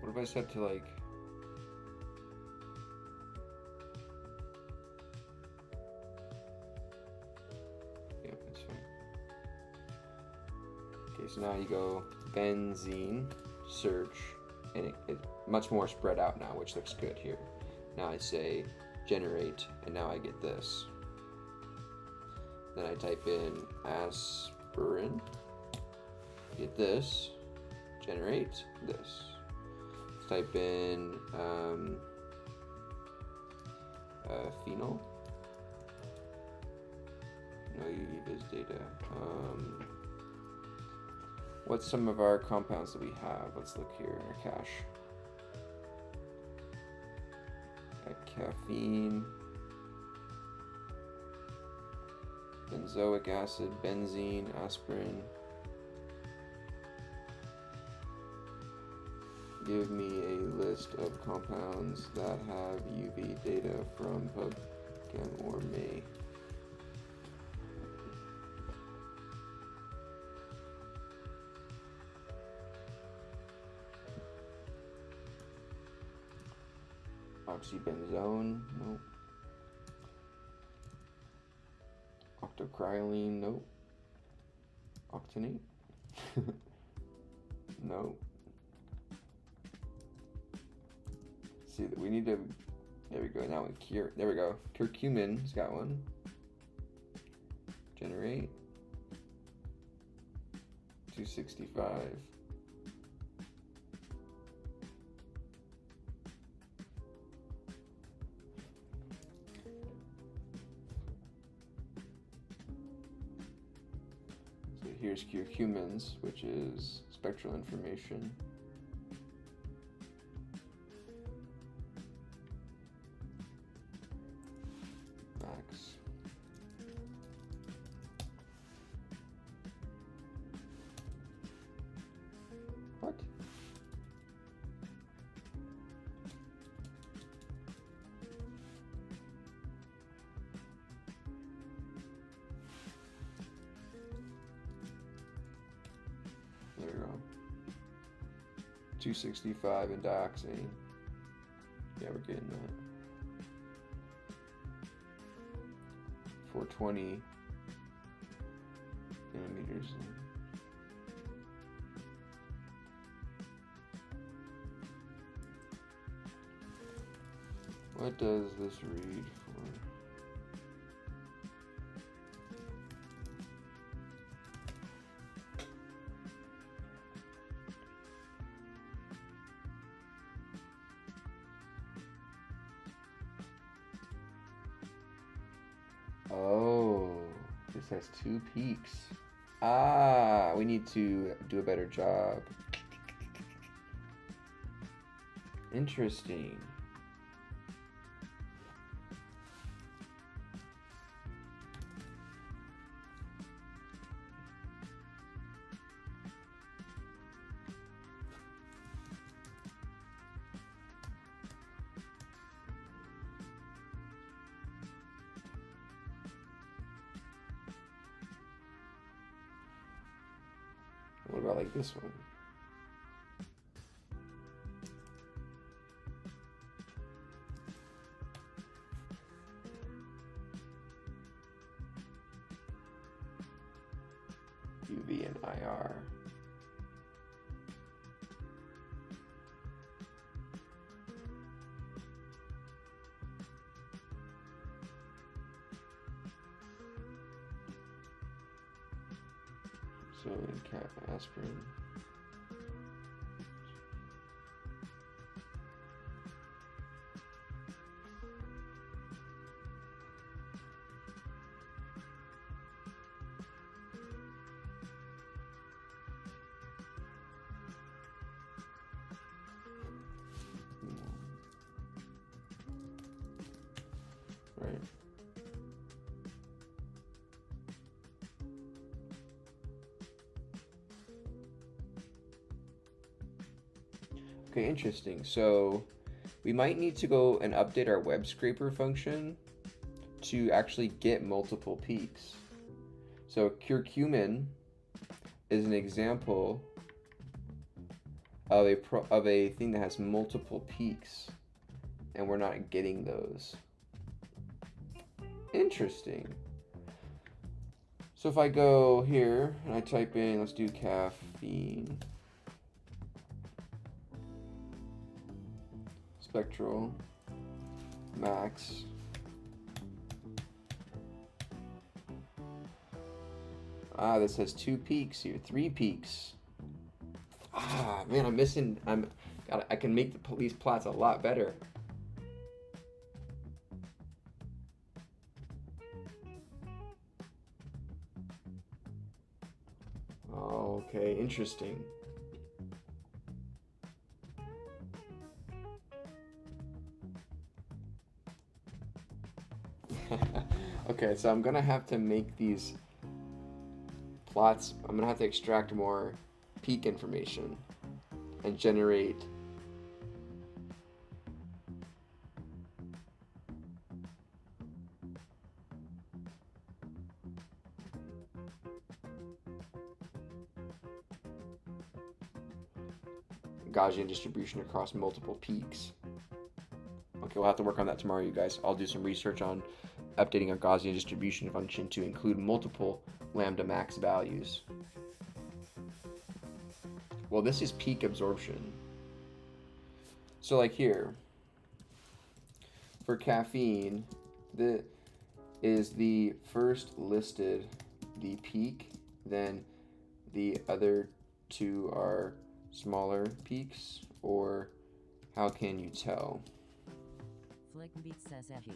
What if I set to like yeah, that's fine. Okay, so now you go benzene, search, and it's much more spread out now, which looks good here. Now I say generate, and now I get this. Then I type in aspirin, get this, generate this. Let's type in phenol. No UV vis data. What's some of our compounds that we have? Let's look here in our cache. Caffeine, benzoic acid, benzene, aspirin. Give me a list of compounds that have UV data from PubChem or May. Oxybenzone, nope. Octocrylene, nope. Octanate, nope. See that we need to. There we go. Now we there we go. Curcumin's got one. Generate. 265. Here's curcumins, which is spectral information. Max. What? There we go. 265 in dioxane. Yeah, we're getting that. 420 nanometers. What does this read for? Oh, this has 2 peaks. Ah, we need to do a better job. Interesting. What about like this one? UV and IR. So in aspirin. Right. Okay, interesting. So we might need to go and update our web scraper function to actually get multiple peaks. So curcumin is an example of a thing that has multiple peaks, and we're not getting those. Interesting. So if I go here and I type in, let's do caffeine, spectral max, this has 2 peaks here, 3 peaks. Man, I'm missing. I can make these plots a lot better. Okay, interesting. Okay, so I'm gonna have to make these plots. I'm gonna have to extract more peak information and generate Gaussian distribution across multiple peaks. Okay, we'll have to work on that tomorrow, you guys. I'll do some research on updating our Gaussian distribution function to include multiple lambda max values. Well, this is peak absorption. So like here, for caffeine, the first listed the peak, then the other 2 are smaller peaks, or how can you tell? Flickbeat says ehi.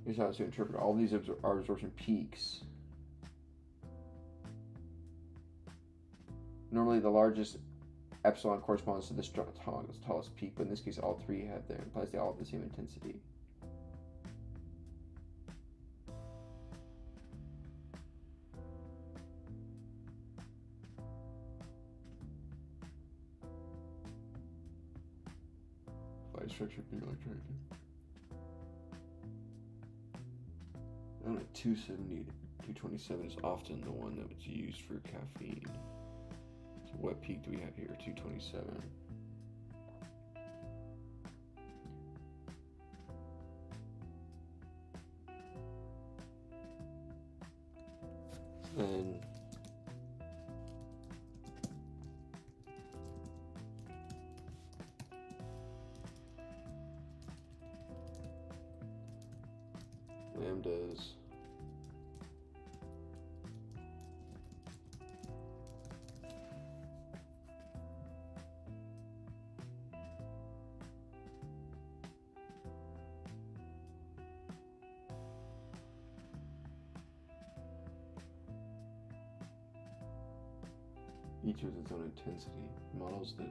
Here's how to interpret all these are absorption peaks. Normally the largest epsilon corresponds to the tallest peak, but in this case all 3 have there. Implies they all have the same intensity. Light structure being electrolyte. I don't know, 270 to 227 is often the one that was used for caffeine. So what peak do we have here? 227. Then lambdas. Each has its own intensity. Models the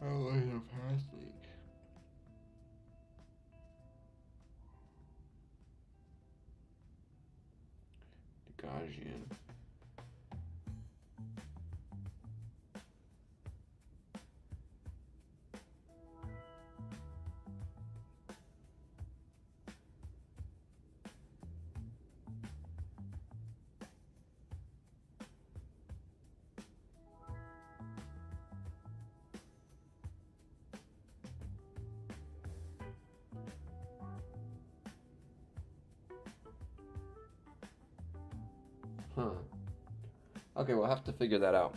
outline of passing. The Gaussian. Huh. Okay, we'll have to figure that out.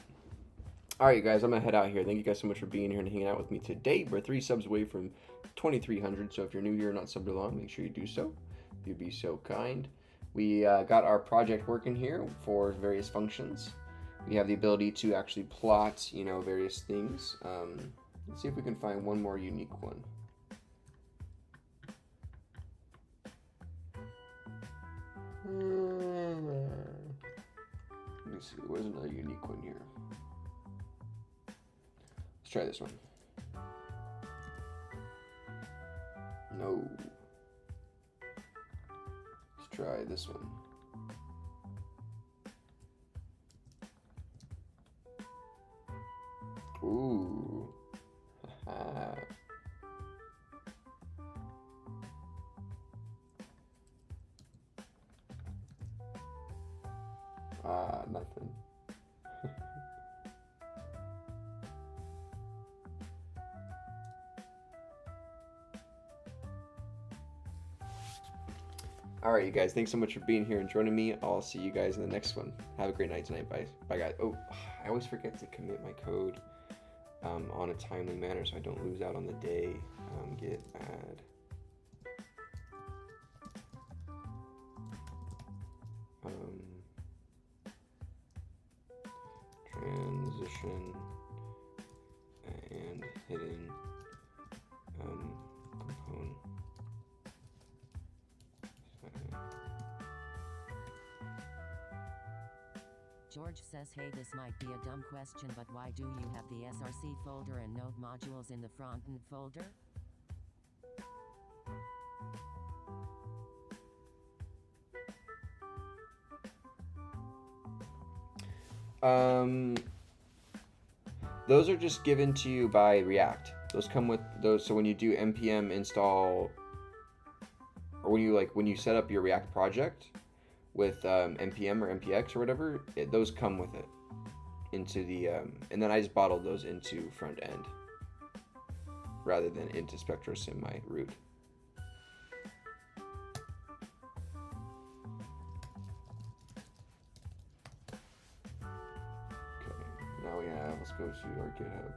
Alright, you guys, I'm gonna head out here. Thank you guys so much for being here and hanging out with me today. We're 3 subs away from 2,300, so if you're new here and not subbed along, make sure you do so. If you'd be so kind. We got our project working here for various functions. We have the ability to actually plot, you know, various things. Let's see if we can find one more unique one. Let me see, where's another unique one here? Let's try this one. No. Let's try this one. Ooh. Haha. Nothing. Alright, you guys, thanks so much for being here and joining me. I'll see you guys in the next one. Have a great night tonight. Bye. Bye, guys. Oh, I always forget to commit my code on a timely manner so I don't lose out on the day. Git add. Transition and hidden component. George says, hey, this might be a dumb question, but why do you have the SRC folder and node modules in the frontend folder? Those are just given to you by React. Those come with those. So when you do npm install, or when you set up your React project with npm or npx or whatever, those come with it into the and then I just bottled those into front end rather than into SpectroSim, my root. Now we have, let's go to our GitHub.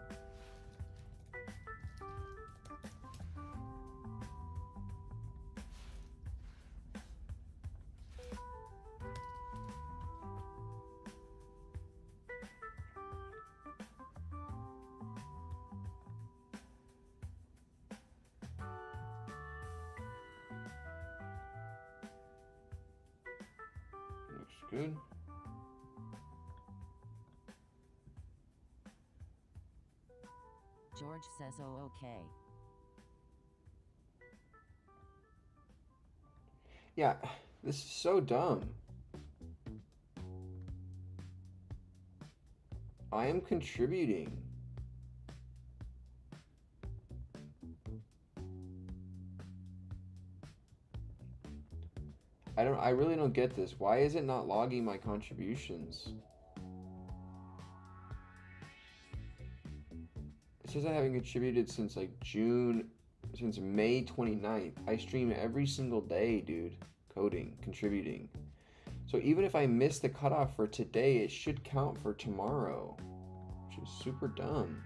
Looks good. George says, oh, okay. Yeah, this is so dumb. I am contributing. I really don't get this. Why is it not logging my contributions? It says I haven't contributed since like since May 29th. I stream every single day, dude. Coding, contributing. So even if I miss the cutoff for today, it should count for tomorrow, which is super dumb.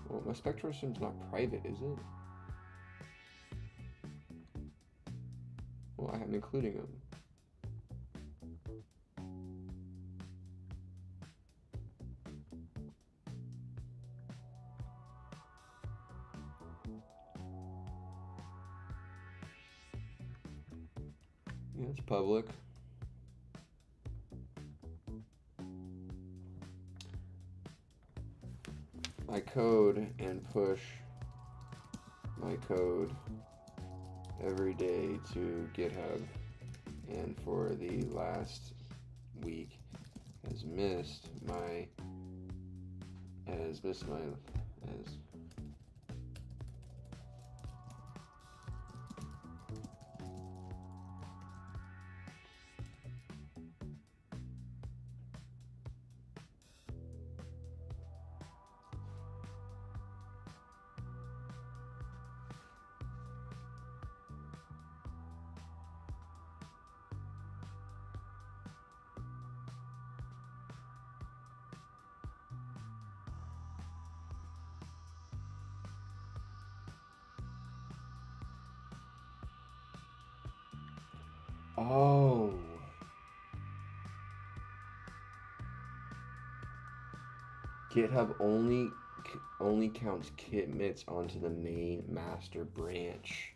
Well, my SpectroSim's not private, is it? Well, I'm including them. Yeah, it's public. I code and push my code every day to GitHub, and for the last week has missed my Oh. GitHub only counts commits onto the main master branch.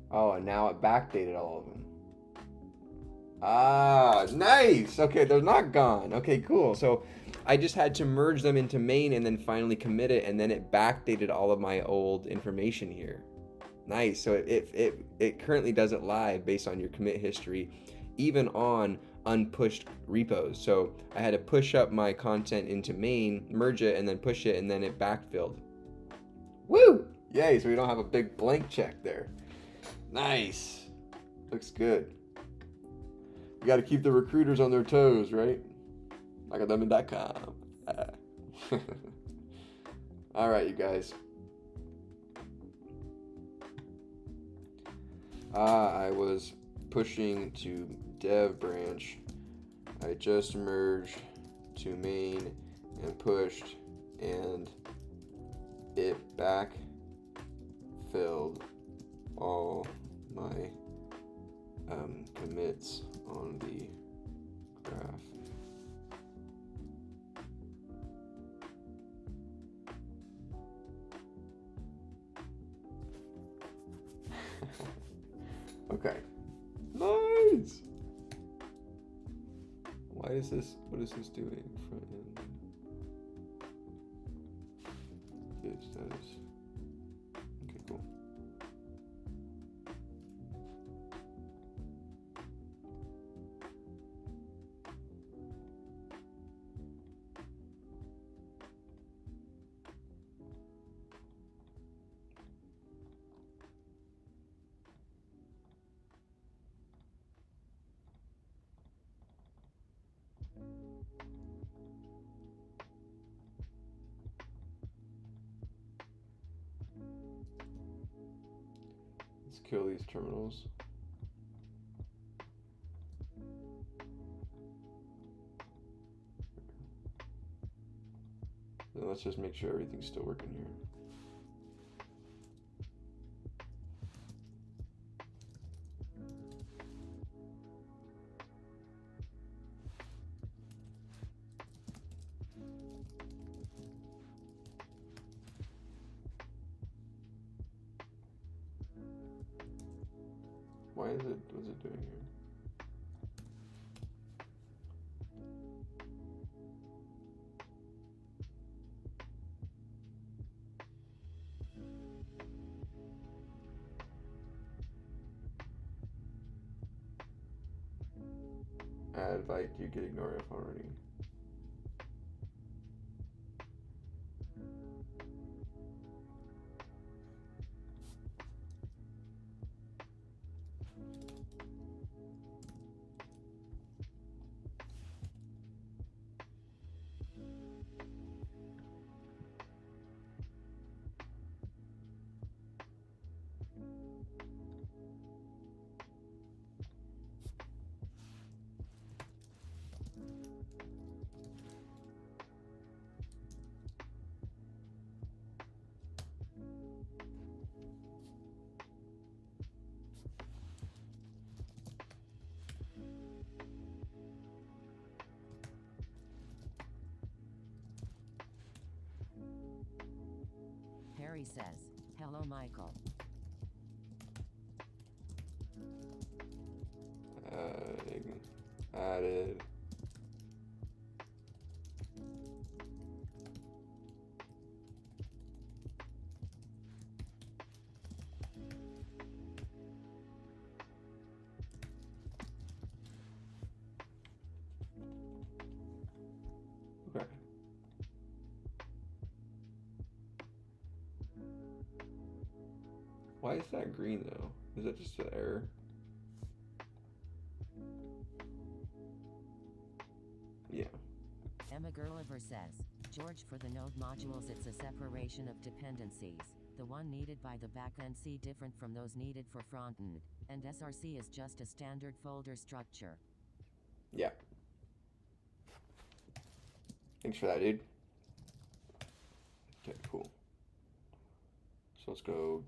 Oh, and now it backdated all of them. Ah, nice. Okay, they're not gone. Okay, cool. So I just had to merge them into main and then finally commit it, and then it backdated all of my old information here. Nice. So it currently does it live based on your commit history, even on unpushed repos. So I had to push up my content into main, merge it, and then push it, and then it backfilled. Woo! Yay, so we don't have a big blank check there. Nice. Looks good. You got to keep the recruiters on their toes, right? Academic.com. All right, you guys. I was pushing to dev branch. I just merged to main and pushed, and it backfilled all my commits on the graph. Okay. Nice. Why is this? What is this doing? Front end. Git status. Okay, cool. Let's kill these terminals. And let's just make sure everything's still working here. What's it doing here? Add like you could ignore if already. Gary says, hello Michael. Added. Okay. Why is that green though? Is that just an error? Yeah. Emma Gerliver says, George, for the node modules it's a separation of dependencies. The one needed by the backend C different from those needed for frontend, and SRC is just a standard folder structure. Yeah. Thanks for that, dude. Okay, cool. So let's go.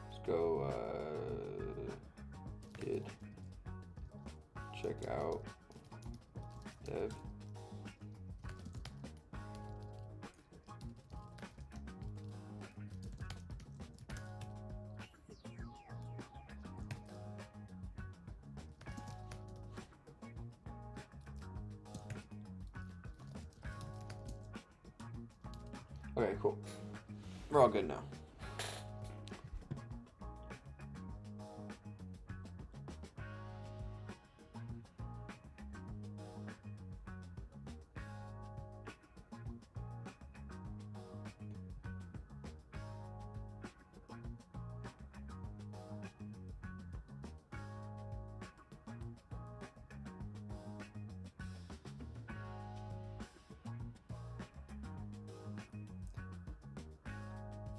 Let's go. Git. Check out. Dev. Okay, cool. We're all good now.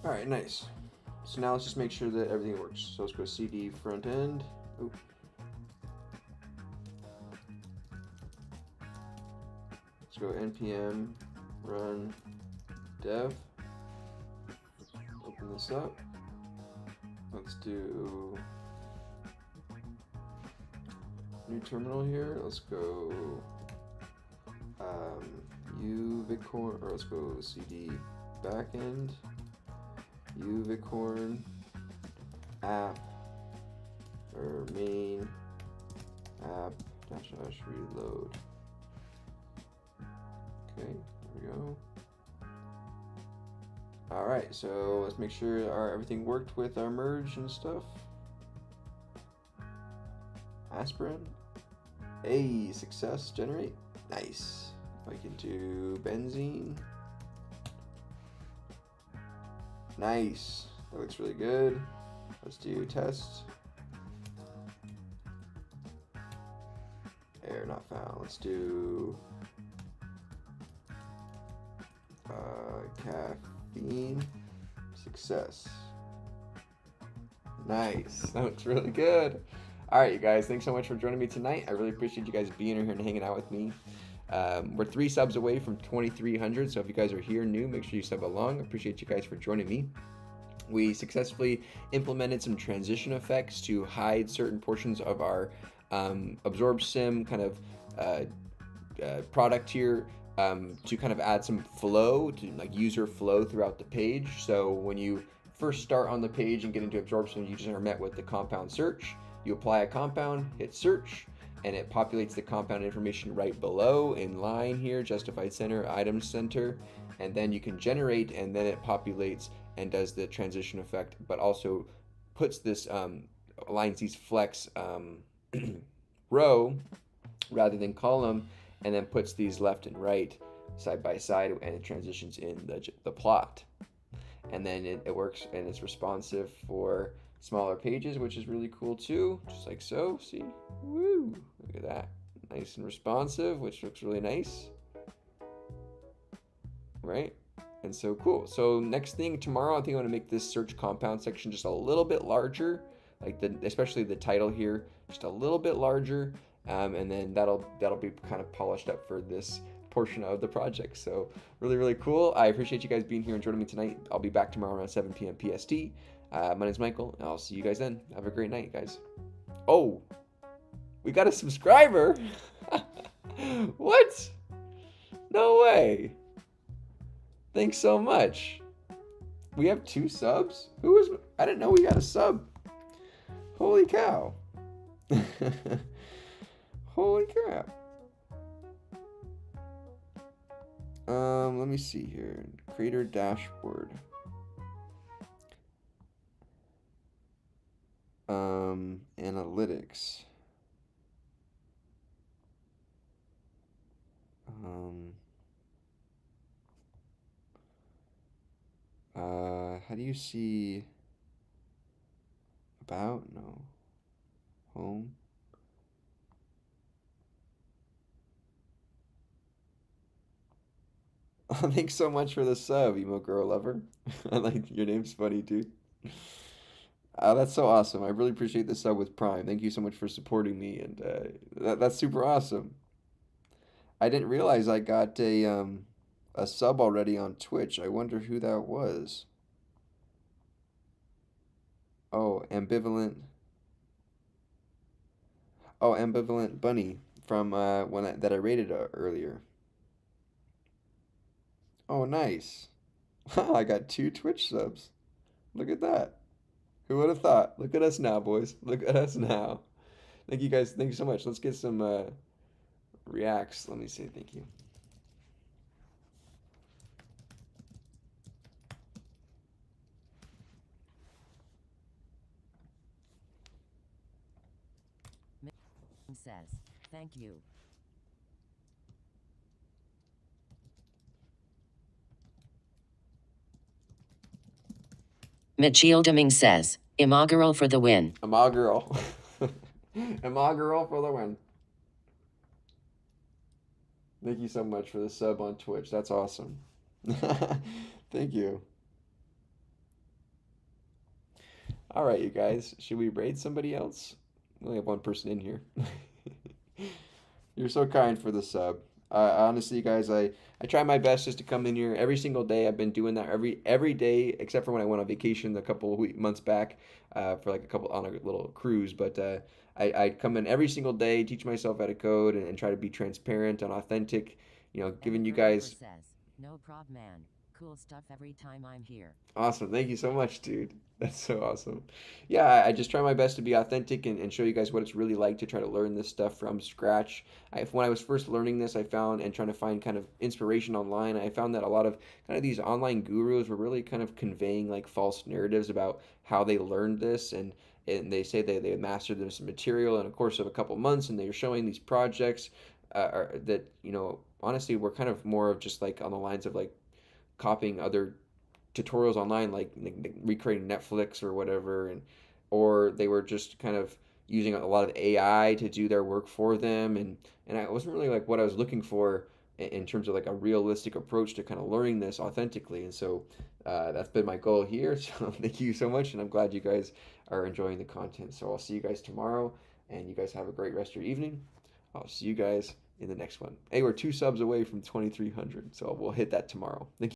All right, nice. So now let's just make sure that everything works. So let's go cd front end. Oop. Let's go npm run dev. Open this up. Let's do new terminal here. Let's go uvicorn, or let's go cd backend. Uvicorn app or main app dash reload. Okay, there we go. All right, so let's make sure everything worked with our merge and stuff. Aspirin, a success, generate, nice. I can do benzene. Nice, that looks really good. Let's do test. Error not found. Let's do caffeine. Success. Nice, that looks really good. All right, you guys, thanks so much for joining me tonight. I really appreciate you guys being here and hanging out with me. We're 3 subs away from 2,300, so if you guys are here new, make sure you sub along. I appreciate you guys for joining me. We successfully implemented some transition effects to hide certain portions of our SpectroSim kind of product here, to kind of add some flow, to like user flow throughout the page. So when you first start on the page and get into SpectroSim, you just are met with the compound search. You apply a compound, hit search, and it populates the compound information right below in line here, justified center, item center, and then you can generate, and then it populates and does the transition effect, but also puts this, aligns these flex row rather than column, and then puts these left and right side by side, and it transitions in the plot. And then it works, and it's responsive for smaller pages, which is really cool too, just like so. See, woo, look at that, nice and responsive, which looks really nice, right? And so cool. So next thing tomorrow, I think I want to make this search compound section just a little bit larger, like especially the title here, just a little bit larger, and then that'll be kind of polished up for this portion of the project. So really cool. I appreciate you guys being here and joining me tonight. I'll be back tomorrow around 7 p.m. PST. My name's Michael, and I'll see you guys then. Have a great night, guys. Oh, we got a subscriber. What? way. Thanks so much. We have 2 subs? Who was... I didn't know we got a sub. Holy cow. Holy crap. Let me see here. Creator dashboard. Analytics. How do you see about? No. Home. Thanks so much for the sub, emo girl lover. I like your name's funny too. That's so awesome. I really appreciate the sub with Prime. Thank you so much for supporting me, and that's super awesome. I didn't realize I got a sub already on Twitch. I wonder who that was. Oh, ambivalent. Oh, ambivalent bunny from that I rated earlier. Oh, nice. I got 2 Twitch subs. Look at that. Who would have thought? Look at us now, boys. Look at us now. Thank you guys. Thank you so much. Let's get some reacts. Let me say thank you. Says, thank you. Mitchieldeming says, inaugural for the win. Inaugural. Inaugural for the win. Thank you so much for the sub on Twitch. That's awesome. Thank you. All right, you guys. Should we raid somebody else? We only have 1 person in here. You're so kind for the sub. Honestly, guys, I try my best just to come in here every single day. I've been doing that every day, except for when I went on vacation a couple of months back for like a couple on a little cruise. But I come in every single day, teach myself how to code, and try to be transparent and authentic. You know, giving you guys. Says, no prob, man. Cool stuff every time I'm here. Awesome. Thank you so much, dude. That's so awesome. Yeah, I just try my best to be authentic and show you guys what it's really like to try to learn this stuff from scratch. When I was first learning this, I found and trying to find kind of inspiration online, I found that a lot of kind of these online gurus were really kind of conveying like false narratives about how they learned this and they say they mastered this material in a course of a couple months and they were showing these projects that, you know, honestly were kind of more of just like on the lines of like copying other tutorials online, like recreating Netflix or whatever, and or they were just kind of using a lot of AI to do their work for them, and I wasn't really like what I was looking for in terms of like a realistic approach to kind of learning this authentically, and so that's been my goal here. So thank you so much, and I'm glad you guys are enjoying the content. So I'll see you guys tomorrow, and you guys have a great rest of your evening. I'll see you guys in the next one. Hey, we're 2 subs away from 2,300, so we'll hit that tomorrow. Thank you.